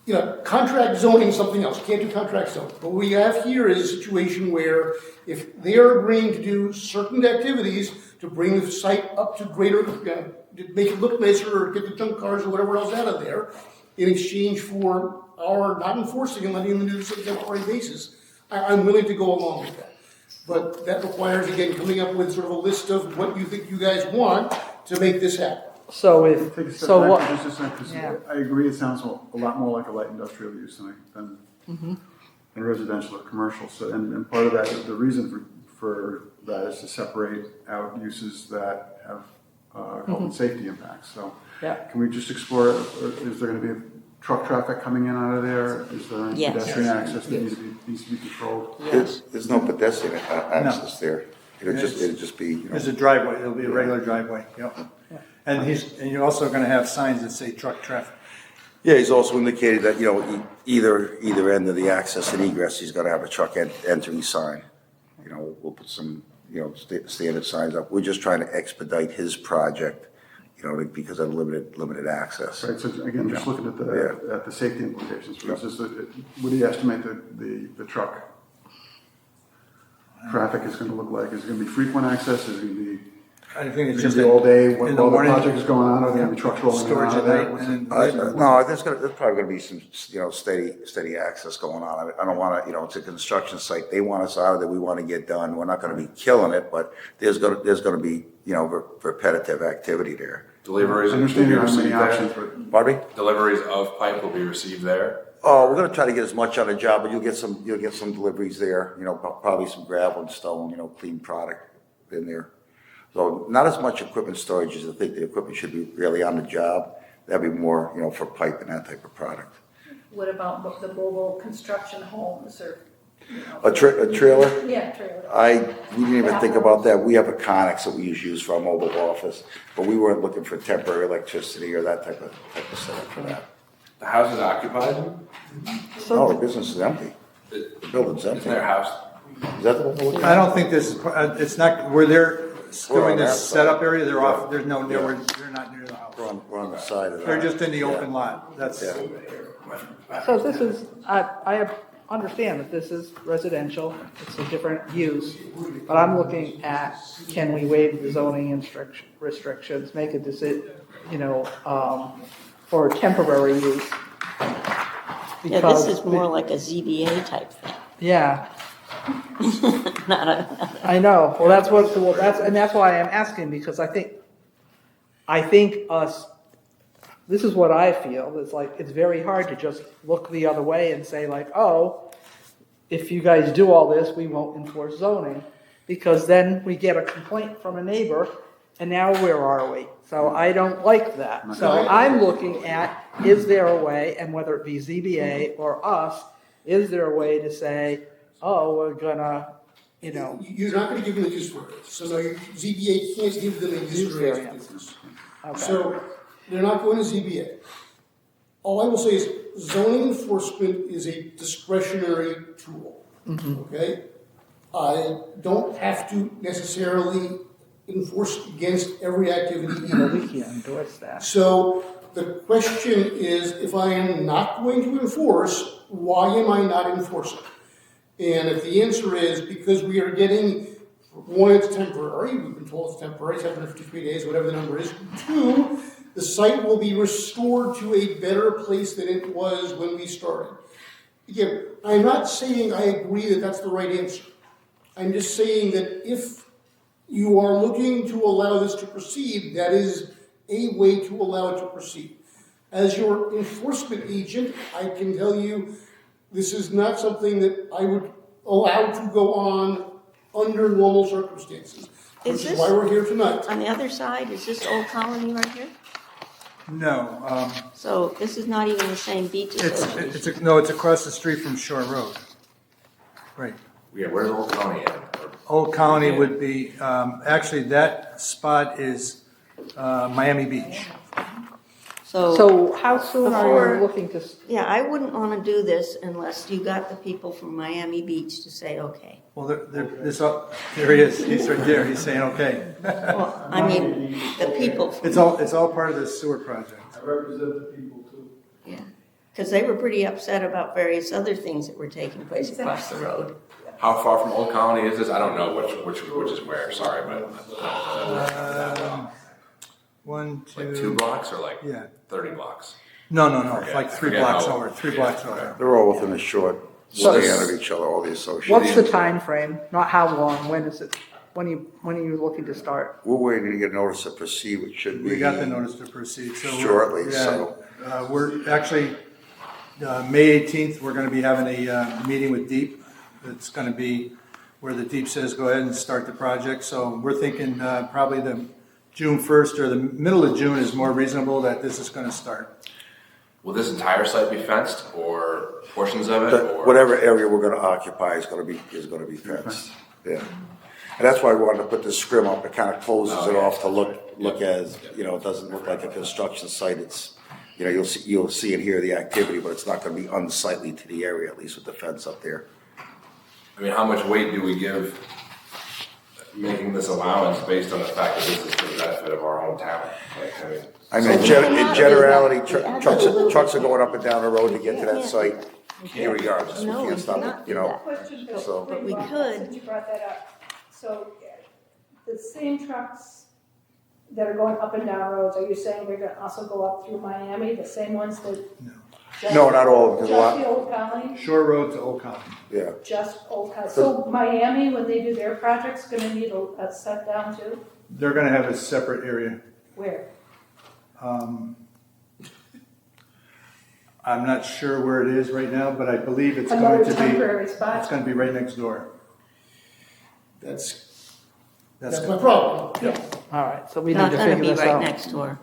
you know, contract zoning is something else, you can't do contract zoning. But what we have here is a situation where if they are agreeing to do certain activities to bring the site up to greater, to make it look nicer, or get the junk cars or whatever else out of there, in exchange for our not enforcing and letting them do this on a temporary basis, I'm willing to go along with that. But that requires, again, coming up with sort of a list of what you think you guys want to make this happen. So if, Take a step so back what? for just a second, 'cause Yeah. I agree, it sounds a lot more like a light industrial use than Mhm. residential or commercial. So, and part of that, the reason for that is to separate out uses that have health and safety impacts. So Yeah. can we just explore, is there gonna be truck traffic coming in out of there? Is there any Yes. pedestrian Yes. access that needs to be controlled? There's no pedestrian access there. It'd just be, you know. There's a driveway, it'll be a regular driveway, yep. And you're also gonna have signs that say truck traffic. Yeah, he's also indicated that, you know, either end of the access and egress, he's gonna have a truck entering sign. You know, we'll put some, you know, standard signs up. We're just trying to expedite his project, you know, because of limited access. Right, so again, just looking at the safety implications for this, what do you estimate the truck traffic is gonna look like? Is it gonna be frequent access? Is it gonna be? I think it's Is it just gonna be all day in while the the morning. project is going on, or are there gonna be trucks rolling in and Storage out at of there? night, What's and it- No, there's probably gonna be some, you know, steady access going on. I don't wanna, you know, it's a construction site. They want us out of there. We wanna get done. We're not gonna be killing it, but there's gonna be, you know, repetitive activity there. Deliveries I will understand be you don't have many received options, there. but Pardon me? Deliveries of pipe will be received there. Oh, we're gonna try to get as much on the job, but you'll get some deliveries there, you know, probably some gravel and stone, you know, clean product in there. So not as much equipment storage as I think the equipment should be really on the job. That'd be more, you know, for pipe and that type of product. What about the mobile construction homes or, you know? A trailer? Yeah, trailer. We didn't even think about that. We have a Connex that we use for our mobile office, but we weren't looking for temporary electricity or that type of setup for that. The house is occupied. No, the business is empty. The building's empty. It's their house. Is that the one we're looking at? I don't think this, it's not, where they're We're on doing that this side. setup area, they're Yeah. off, they're not near Yeah. the house. We're on the side of that. They're just in the Yeah. open lot, that's. Yeah. So this is, I understand that this is residential, it's a different use, but I'm looking at, can we waive the zoning restrictions, make a decision, you know, for temporary use? Yeah, this is more like a ZBA type thing. Yeah, Not a, I know, well, that's why I'm asking, because I think this is what I feel, it's like, it's very hard to just look the other way and say like, oh, if you guys do all this, we won't enforce zoning, because then we get a complaint from a neighbor, and now where are we? So I don't like that. So I'm looking at, is there a way, and whether it be ZBA or us, is there a way to say, oh, we're gonna, you know. You're not gonna give them a use variance, so no, your ZBA can't give them a use variance. Okay. So, they're not going to ZBA. All I will say is zoning enforcement is a discretionary tool, okay? I don't have to necessarily enforce against every activity either. We can't endorse that. So the question is, if I am not going to enforce, why am I not enforcing? And if the answer is because we are getting, one, it's temporary, we've been told it's temporary, 753 days, whatever the number is. Two, the site will be restored to a better place than it was when we started. Again, I'm not saying I agree that that's the right answer. I'm just saying that if you are looking to allow this to proceed, that is a way to allow it to proceed. As your enforcement agent, I can tell you this is not something that I would allow to go on under normal circumstances, which is why we're here tonight. on the other side, is this Old Colony right here? No, So this is not even the same beach association. it's across the street from Shore Road. Right. Yeah, where's Old Colony at? Old Colony would be, actually, that spot is Miami Beach. So how soon are you Before- looking to? Yeah, I wouldn't want to do this unless you got the people from Miami Beach to say, okay. Well, there he is, he's right there, he's saying, okay. Well, I mean, the people. It's all part of the sewer project. I represent the people too. Yeah. Because they were pretty upset about various other things that were taking place across the road. How far from Old Colony is this? I don't know which is where, sorry, but. One, Like two. 2 blocks or like Yeah. 30 blocks? No, it's Forget- like three forget blocks how- over, three yeah, blocks okay. over. They're all within a short So- span of each other, all the associations. What's the time frame? Not how long, when is it, when are you looking to start? We're waiting to get notice to proceed, which should be. We got the notice to proceed, so. Shortly, yeah, so. We're actually, May 18th, we're gonna be having a meeting with DEEP. It's gonna be where the DEEP says, go ahead and start the project. So we're thinking probably the June 1st or the middle of June is more reasonable that this is gonna start. Will this entire site be fenced or portions of it? Or? Whatever area we're gonna occupy is gonna be fenced, yeah. And that's why we wanted to put this scrim up, it kind of closes it off to look as, you know, it doesn't look like a construction site, it's, you know, you'll see and hear the activity, but it's not gonna be unsightly to the area, at least with the fence up there. I mean, how much weight do we give making this allowance based on the fact that this is for the benefit of our hometown? Like, I mean, in generality, trucks are going up and down the road to get to that site, irregardless, No, we we can't stop cannot it, do you know? that. Question, So- But we could. Since you brought that up, so the same trucks that are going up and down roads, are you saying they're gonna also go up through Miami, the same ones that? No, not all, because a Just lot, the Old Colony? Shore Road to Old Colony. yeah. Just Old Colony. So Miami, when they do their projects, gonna need a set down too? They're gonna have a separate area. Where? I'm not sure where it is right now, but I believe it's Another going to be. temporary spot? It's gonna be right next door. That's That's my problem. Yeah. All right, so we need Not to gonna figure be this right out. next door.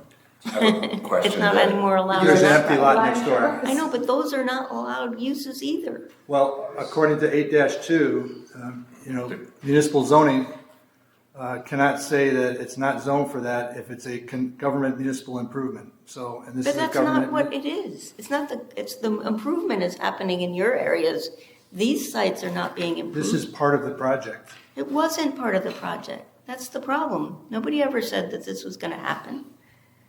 I have a question. It's not anymore allowed. There's an empty lot next door. I know, but those are not allowed uses either. Well, according to 8-2, you know, municipal zoning cannot say that it's not zoned for that if it's a government municipal improvement. So, and this But is a that's government. not what it is. It's the improvement is happening in your areas. These sites are not being improved. This is part of the project. It wasn't part of the project. That's the problem. Nobody ever said that this was gonna happen.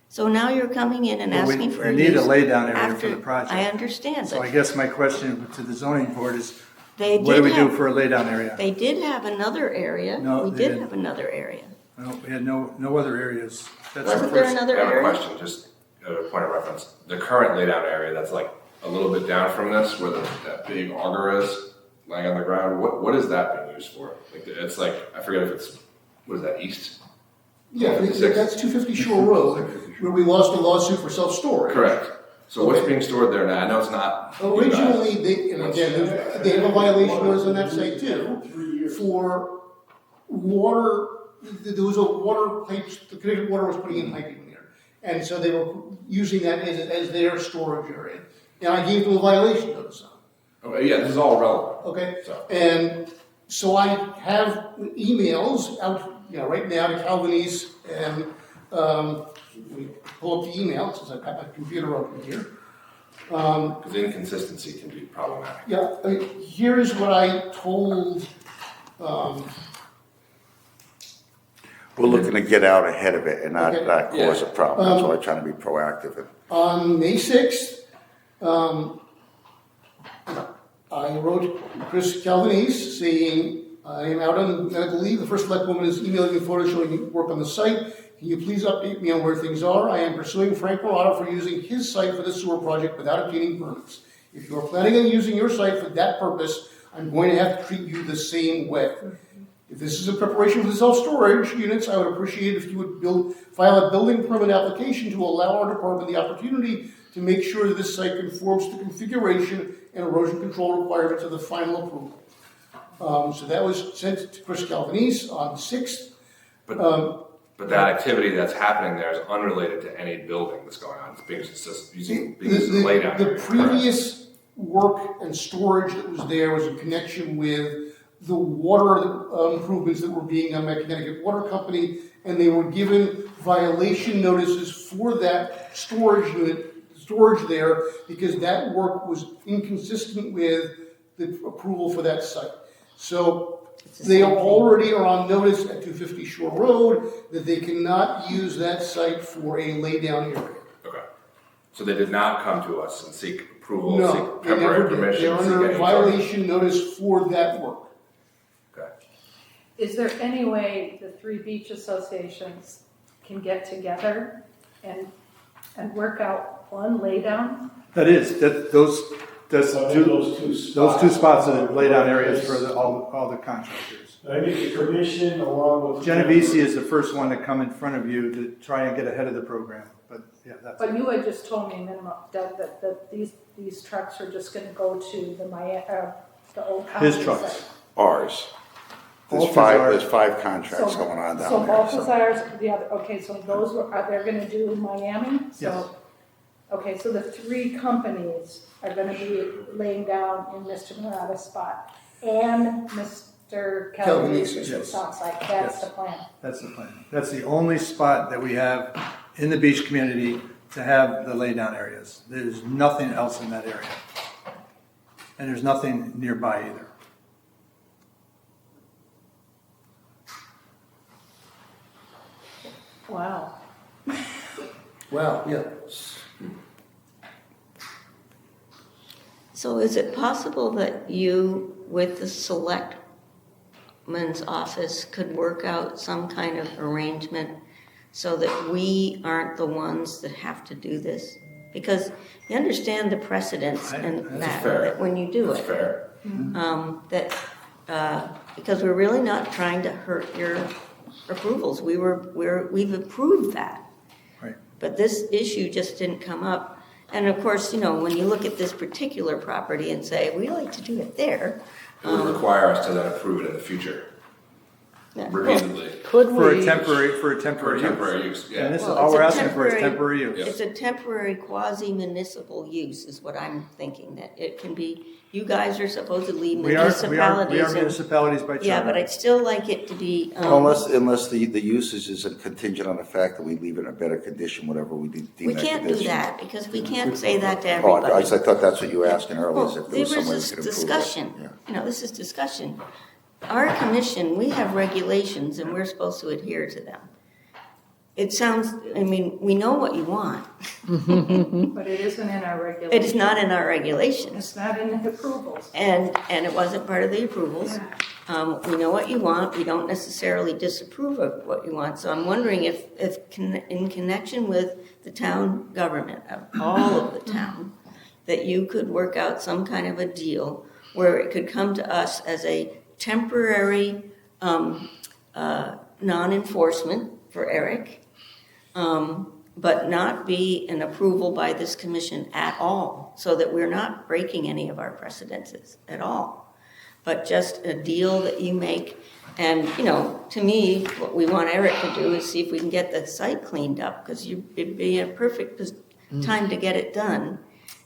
So now you're coming in and But we- asking for a we need a use laydown area after- for the project. I understand, So I but guess my question to the zoning board is, they what do we did do have, for a laydown area? they did have another area. No, We they did didn't. have another area. No, we had no other areas. That's the Wasn't there first. another I have a area? question, just a point of reference. The current laydown area that's like a little bit down from this, where that big auger is laying on the ground, what is that being used for? Like, it's like, I forget if it's, what is that, east? Yeah, 56? that's 250 Shore Road, where we lost a lawsuit for self-storage. Correct. So what's Okay. being stored there now? I know it's not. Originally, and again, they have a violation notice on that site too, for water, there was a water pipe, the Connecticut Water was putting in piping there. And so they were using that as their storage area. And I gave them a violation notice on it. Okay, yeah, this is all relevant. Okay, So. and so I have emails out, you know, right now to Calvinese, and we pull up the email since I've got my computer open here. Because inconsistency can be problematic. Yeah, here's what I told, We're looking to get out ahead of it and not Okay. cause a problem, that's Um, why I'm trying to be proactive. on May 6th, I wrote Chris Calvinese saying, I am out on medical leave. The first select woman is emailing me photos showing work on the site. Can you please update me on where things are? I am pursuing Frank Morado for using his site for the sewer project without obtaining permits. If you are planning on using your site for that purpose, I'm going to have to treat you the same way. If this is a preparation for the self-storage units, I would appreciate if you would file a building permit application to allow our department the opportunity to make sure that this site conforms to configuration and erosion control requirements of the final approval. So that was sent to Chris Calvinese on the 6th. But that activity that's happening there is unrelated to any building that's going on. It's just being laydown. The previous work and storage that was there was in connection with the water improvements that were being done by Connecticut Water Company, and they were given violation notices for that storage there, because that work was inconsistent with the approval for that site. So they already are on notice at 250 Shore Road that they cannot use that site for a laydown area. Okay. So they did not come to us and seek approval, No, seek they never temporary did. permission. They're seek under any violation notice for that work. Is there any way the three beach associations can get together and work out one laydown? That is, those two spots are the laydown areas for all the contractors. I think the commission along with. Genovese is the first one to come in front of you to try and get ahead of the program, but yeah, that's. But you had just told me minimum that these trucks are just going to go to the old county His trucks. site. Ours. Both There's five contracts So- going on down So there. both is ours, the other, okay, so those they're gonna do Miami? Yes. So, okay, so the three companies are gonna be laying down in Mr. Murata's spot and Mr. Calvini's Yes. spot site, that's Yes. the plan. That's the plan. That's the only spot that we have in the beach community to have the laydown areas. There's nothing else in that area. And there's nothing nearby either. Wow. Wow, yeah. So is it possible that you, with the selectman's office, could work out some kind of arrangement so that we aren't the ones that have to do this? Because you understand the precedence and that when you do That's it. fair. Because we're really not trying to hurt your approvals. We've approved that. Right. But this issue just didn't come up. And of course, when you look at this particular property and say, we like to do it there. It would require us to then approve it in the future. Yeah. Repeatedly. For a temporary use, yeah. And this is Well, all it's we're a asking for is temporary use. It's a temporary quasi-municipal use is what I'm thinking, that it can be, you guys are supposedly We are municipalities. and- municipalities by charter. Yeah, but I'd still like it to be. Unless the usage isn't contingent on the fact that we leave it in a better condition, whatever we deem We that can't do condition. that, because we can't say that to Oh, everybody. I thought that's what you were asking earlier, is Well, if there there was some was way we this could improve it. discussion, this is discussion. Our commission, we have regulations and we're supposed to adhere to them. It sounds, we know what you want. But it isn't in our regulations. It is not in our regulations. It's not in the approvals. And it wasn't part of the approvals. We know what you want. We don't necessarily disapprove of what you want. So I'm wondering if in connection with the town government, of all of the town, that you could work out some kind of a deal where it could come to us as a temporary non-enforcement for Eric, but not be an approval by this commission at all, so that we're not breaking any of our precedences at all, but just a deal that you make. And, to me, what we want Eric to do is see if we can get the site cleaned up, because it'd be a perfect time to get it done.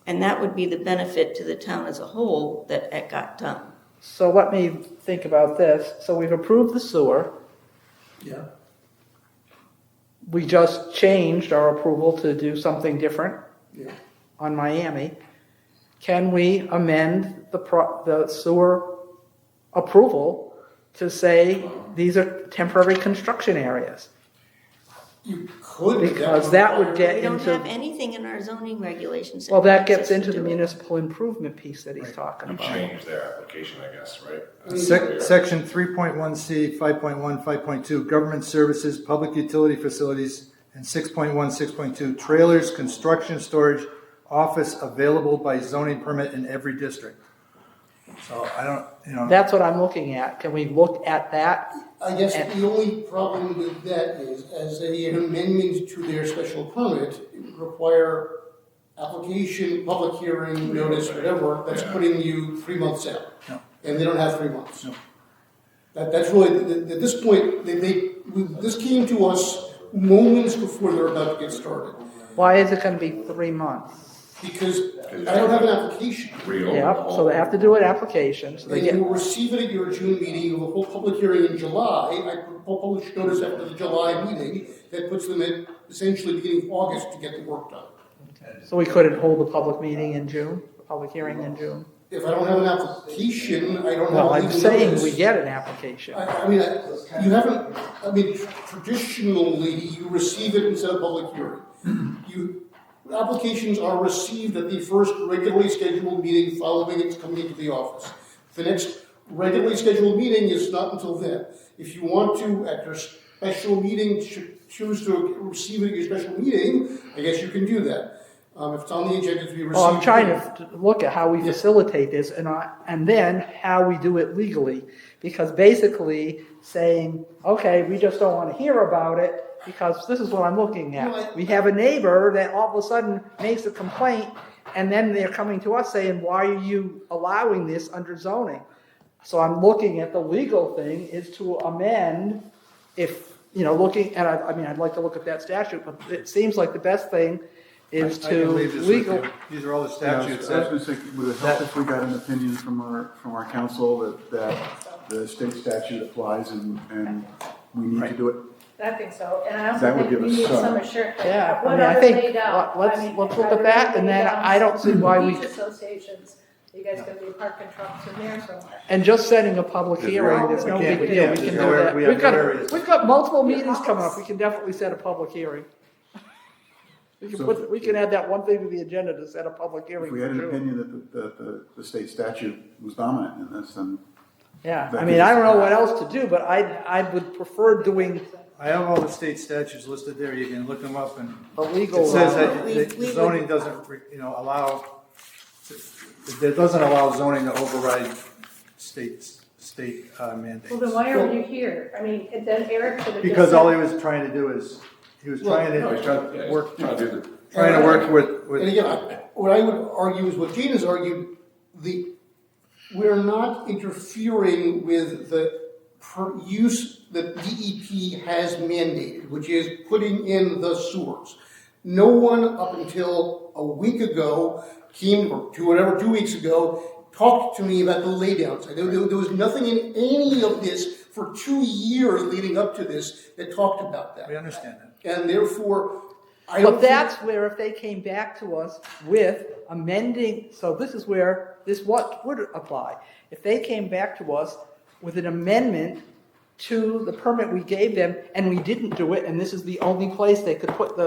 And that would be the benefit to the town as a whole that it got done. So let me think about this. So we've approved the sewer. Yeah. We just changed our approval to do something different Yeah. on Miami. Can we amend the sewer approval to say these are temporary construction areas? You could. Because that would get We don't into, have anything in our zoning regulations. well, that allows us gets into to the do it. municipal improvement piece that he's talking You about. change their application, I guess, right? Section 3.1C, 5.1, 5.2, government services, public utility facilities, and 6.1, 6.2, trailers, construction, storage, office available by zoning permit in every district. So I don't, That's what I'm looking at. Can we look at that? I guess the only problem with that is, as an amendment to their special permit, it would require application, public hearing, notice, whatever, that's putting you 3 months out. No. And they don't have 3 months. No. That's really, at this point, this came to us moments before they're about to get started. Why is it going to be 3 months? Because I don't have an application. Yep, so they have to do an application. So they And get, you will receive it at your June meeting, you will hold public hearing in July. I publish notice after the July meeting that puts them at essentially beginning of August to get the work done. so we couldn't hold a public meeting in June, a public hearing in June? If I don't have an application, I don't have Well, a I'm legal saying notice. we get an application. You haven't, traditionally, you receive it and set a public hearing. applications are received at the first regularly scheduled meeting following its coming into the office. The next regularly scheduled meeting is not until then. If you want to, at your special meeting, choose to receive it at your special meeting, I guess you can do that. If it's on the agenda to be received. Well, I'm trying to look at how we facilitate this and then how we do it legally. Because basically saying, okay, we just don't want to hear about it because this is what I'm looking at. We have a neighbor that all of a sudden makes a complaint and then they're coming to us saying, why are you allowing this under zoning? So I'm looking at the legal thing is to amend if, looking at, I'd like to look at that statute, but it seems like the best thing is I can leave to this legal. with you. These are all the Yeah, statutes. I was gonna say, would it help if we got an opinion from our council that the state statute applies and we need to do it? I think so, and I That also would think give we us need some- some assurance. Yeah, What I other think, laid out? let's look at that, and then I don't see why we, Beach associations, you guys gonna be parking trucks in there somewhere. and just setting a public There's hearing, no- there's no we big can't- deal, we there's can do no- that. we have no areas. We've got multiple meetings coming up, we can definitely set a public hearing. We can add that one thing to the agenda to set a public hearing. If we had for an June. opinion that the state statute was dominant in this, then. Yeah, that I mean, gives I us don't know that. what else to do, but I would prefer doing I have all the state statutes listed there, you can look them up and. a legal. It says We that would- zoning doesn't, allow, it doesn't allow zoning to override state mandates. Well, then why are you here? I mean, and then Eric could have just. Because said- all he was trying to do is, he was trying No, he's trying to to work, do the. trying to work with. And again, what I would argue is what Gene has argued, we're not interfering with the use that DEP has mandated, which is putting in the sewers. No one up until a week ago came, or 2 weeks ago, talked to me about the laydowns. There was nothing in any of this for 2 years leading up to this that talked about that. We understand that. And therefore, I don't But that's where if they came back to us with amending, so this is where this what would apply. If they came back to us with an amendment to the permit we gave them and we didn't do it, and this is the only place they could put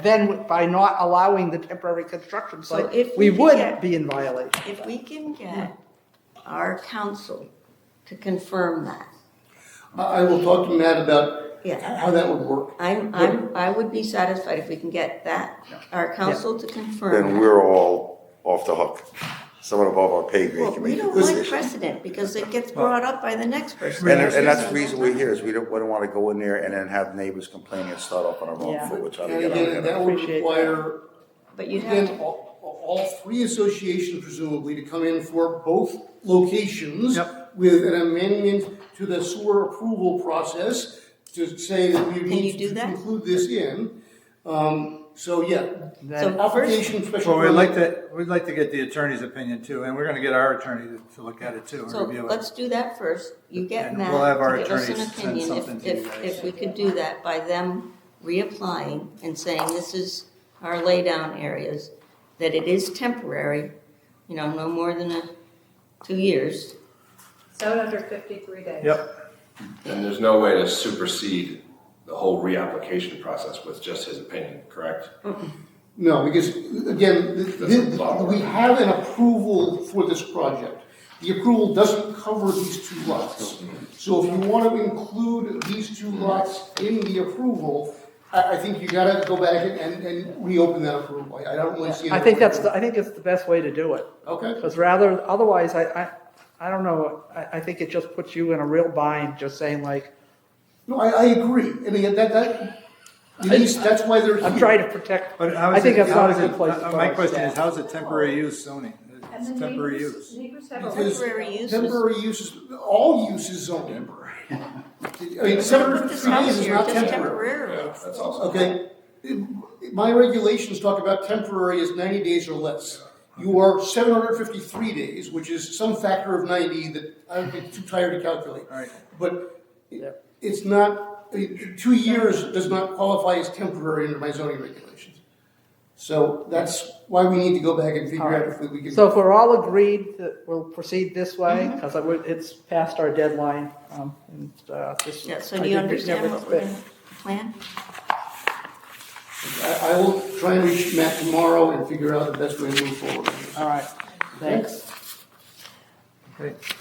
then by not allowing the temporary construction So site, if we we would get- be in violation. If we can get our council to confirm that. I will talk to Matt about Yeah. how that would work. I would be satisfied if we can get that, our council to confirm. Then that. we're all off the hook. Someone above our pay grade Well, can we make a don't like decision. precedent because it gets brought up by the next person. And that's the reason we're here, is we don't want to go in there and then have neighbors complaining and start off on a wrong Yeah. foot, which I And don't get again, on. that would Appreciate require, But you'd have again, to, all three associations presumably to come in for both locations Yep. with an amendment to the sewer approval process to say that we Can need you do to that? include this in. So, yeah, Then- application, special Well, permit. we'd like to get the attorney's opinion too, and we're gonna get our attorney to look at it too, and so review it. let's do that first. You get And Matt we'll have our to give us an attorneys send opinion something to you guys. if we could do that by them reapplying and saying this is our laydown areas, that it is temporary, no more than 2 years. 753 days. Yep, And there's no way to supersede the whole reapplication process with just his opinion, correct? No, because again, That's a lot. we have an approval for this project. The approval doesn't cover these two lots. So if you want to include these two lots in the approval, I think you gotta go back and reopen that approval. I don't really see. I think it's the best way to do it. Okay. Because otherwise, I don't know, I think it just puts you in a real bind, just saying like, No, I agree. And again, Denise, that's why they're I'm here. trying to protect, but how I is think it, that's how not a is good it, place to put my our question is, staff. how's it temporary use zoning? And It's the temporary neighbors, use. neighbors have a Because Temporary uses. temporary uses, all use is zoned. I mean, This 753 house days is here not just temporary. temporarily. That's awesome. Okay, my regulations talk about temporary as 90 days or less. You are 753 days, which is some factor of 90 that I'm too tired to calculate. Right. But it's not, 2 years does not qualify as temporary under my zoning regulations. So that's why we need to go back and figure out if we can. So if we're all agreed that we'll proceed this way, because it's past our deadline, Yeah, so do you understand what we're going to plan? I will try and reach Matt tomorrow and figure out the best way to move forward. All right, thanks.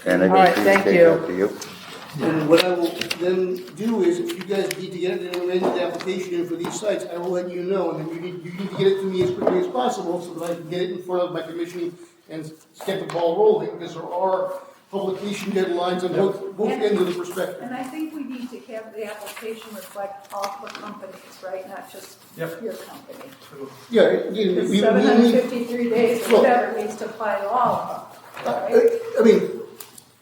And I All right, can thank communicate you. that to you. And what I will then do is, if you guys need to get an amended application in for these sites, I will let you know, and then you need to get it to me as quickly as possible so that I can get it in front of my commission and get the ball rolling, because there are publication deadlines on both ends of the perspective. And I think we need to have the application reflect all the companies, right, not just your company. Yeah, again, The we 753 days or Look. whatever needs to apply to all of them, right? I mean,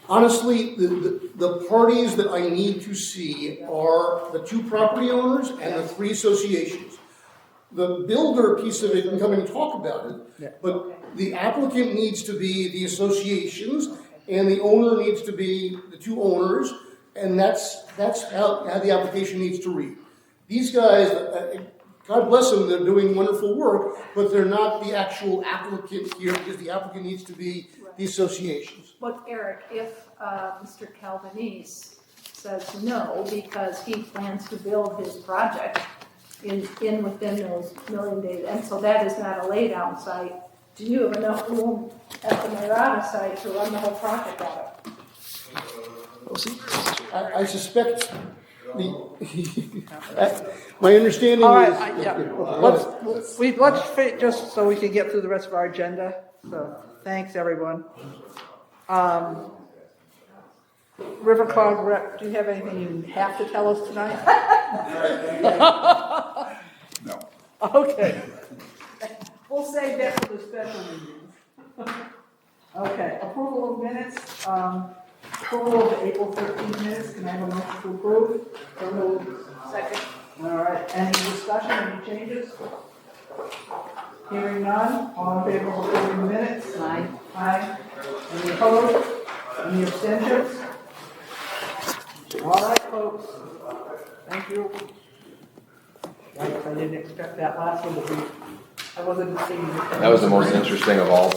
honestly, the parties that I need to see are the 2 property owners and the 3 associations. The builder piece of it can come in and talk about it, but the applicant needs to be the associations, and the owner needs to be the 2 owners, and that's how the application needs to read. These guys, God bless them, they're doing wonderful work, but they're not the actual applicant here, because the applicant needs to be the associations. But Eric, if Mr. Calvanese says no, because he plans to build his project within those million days, and so that is not a laydown site, do you have enough room at the Mirada site to run the whole project out of? I suspect my understanding All right, is. let's just so we can get through the rest of our agenda. So, thanks everyone. River Cloud Rep, do you have anything you have to tell us tonight? No. Okay. We'll save that for the special meetings. Okay, approval of minutes, approval of the April 13th minutes, can I have a motion to approve? So moved. Second. All right, any discussion, any changes? Hearing none, all in favor of approving the minutes? Aye. Aye. Any opposed? Any abstentions? All right, folks, thank you. I didn't expect that last one to be, I wasn't seeing. That was the most interesting of all.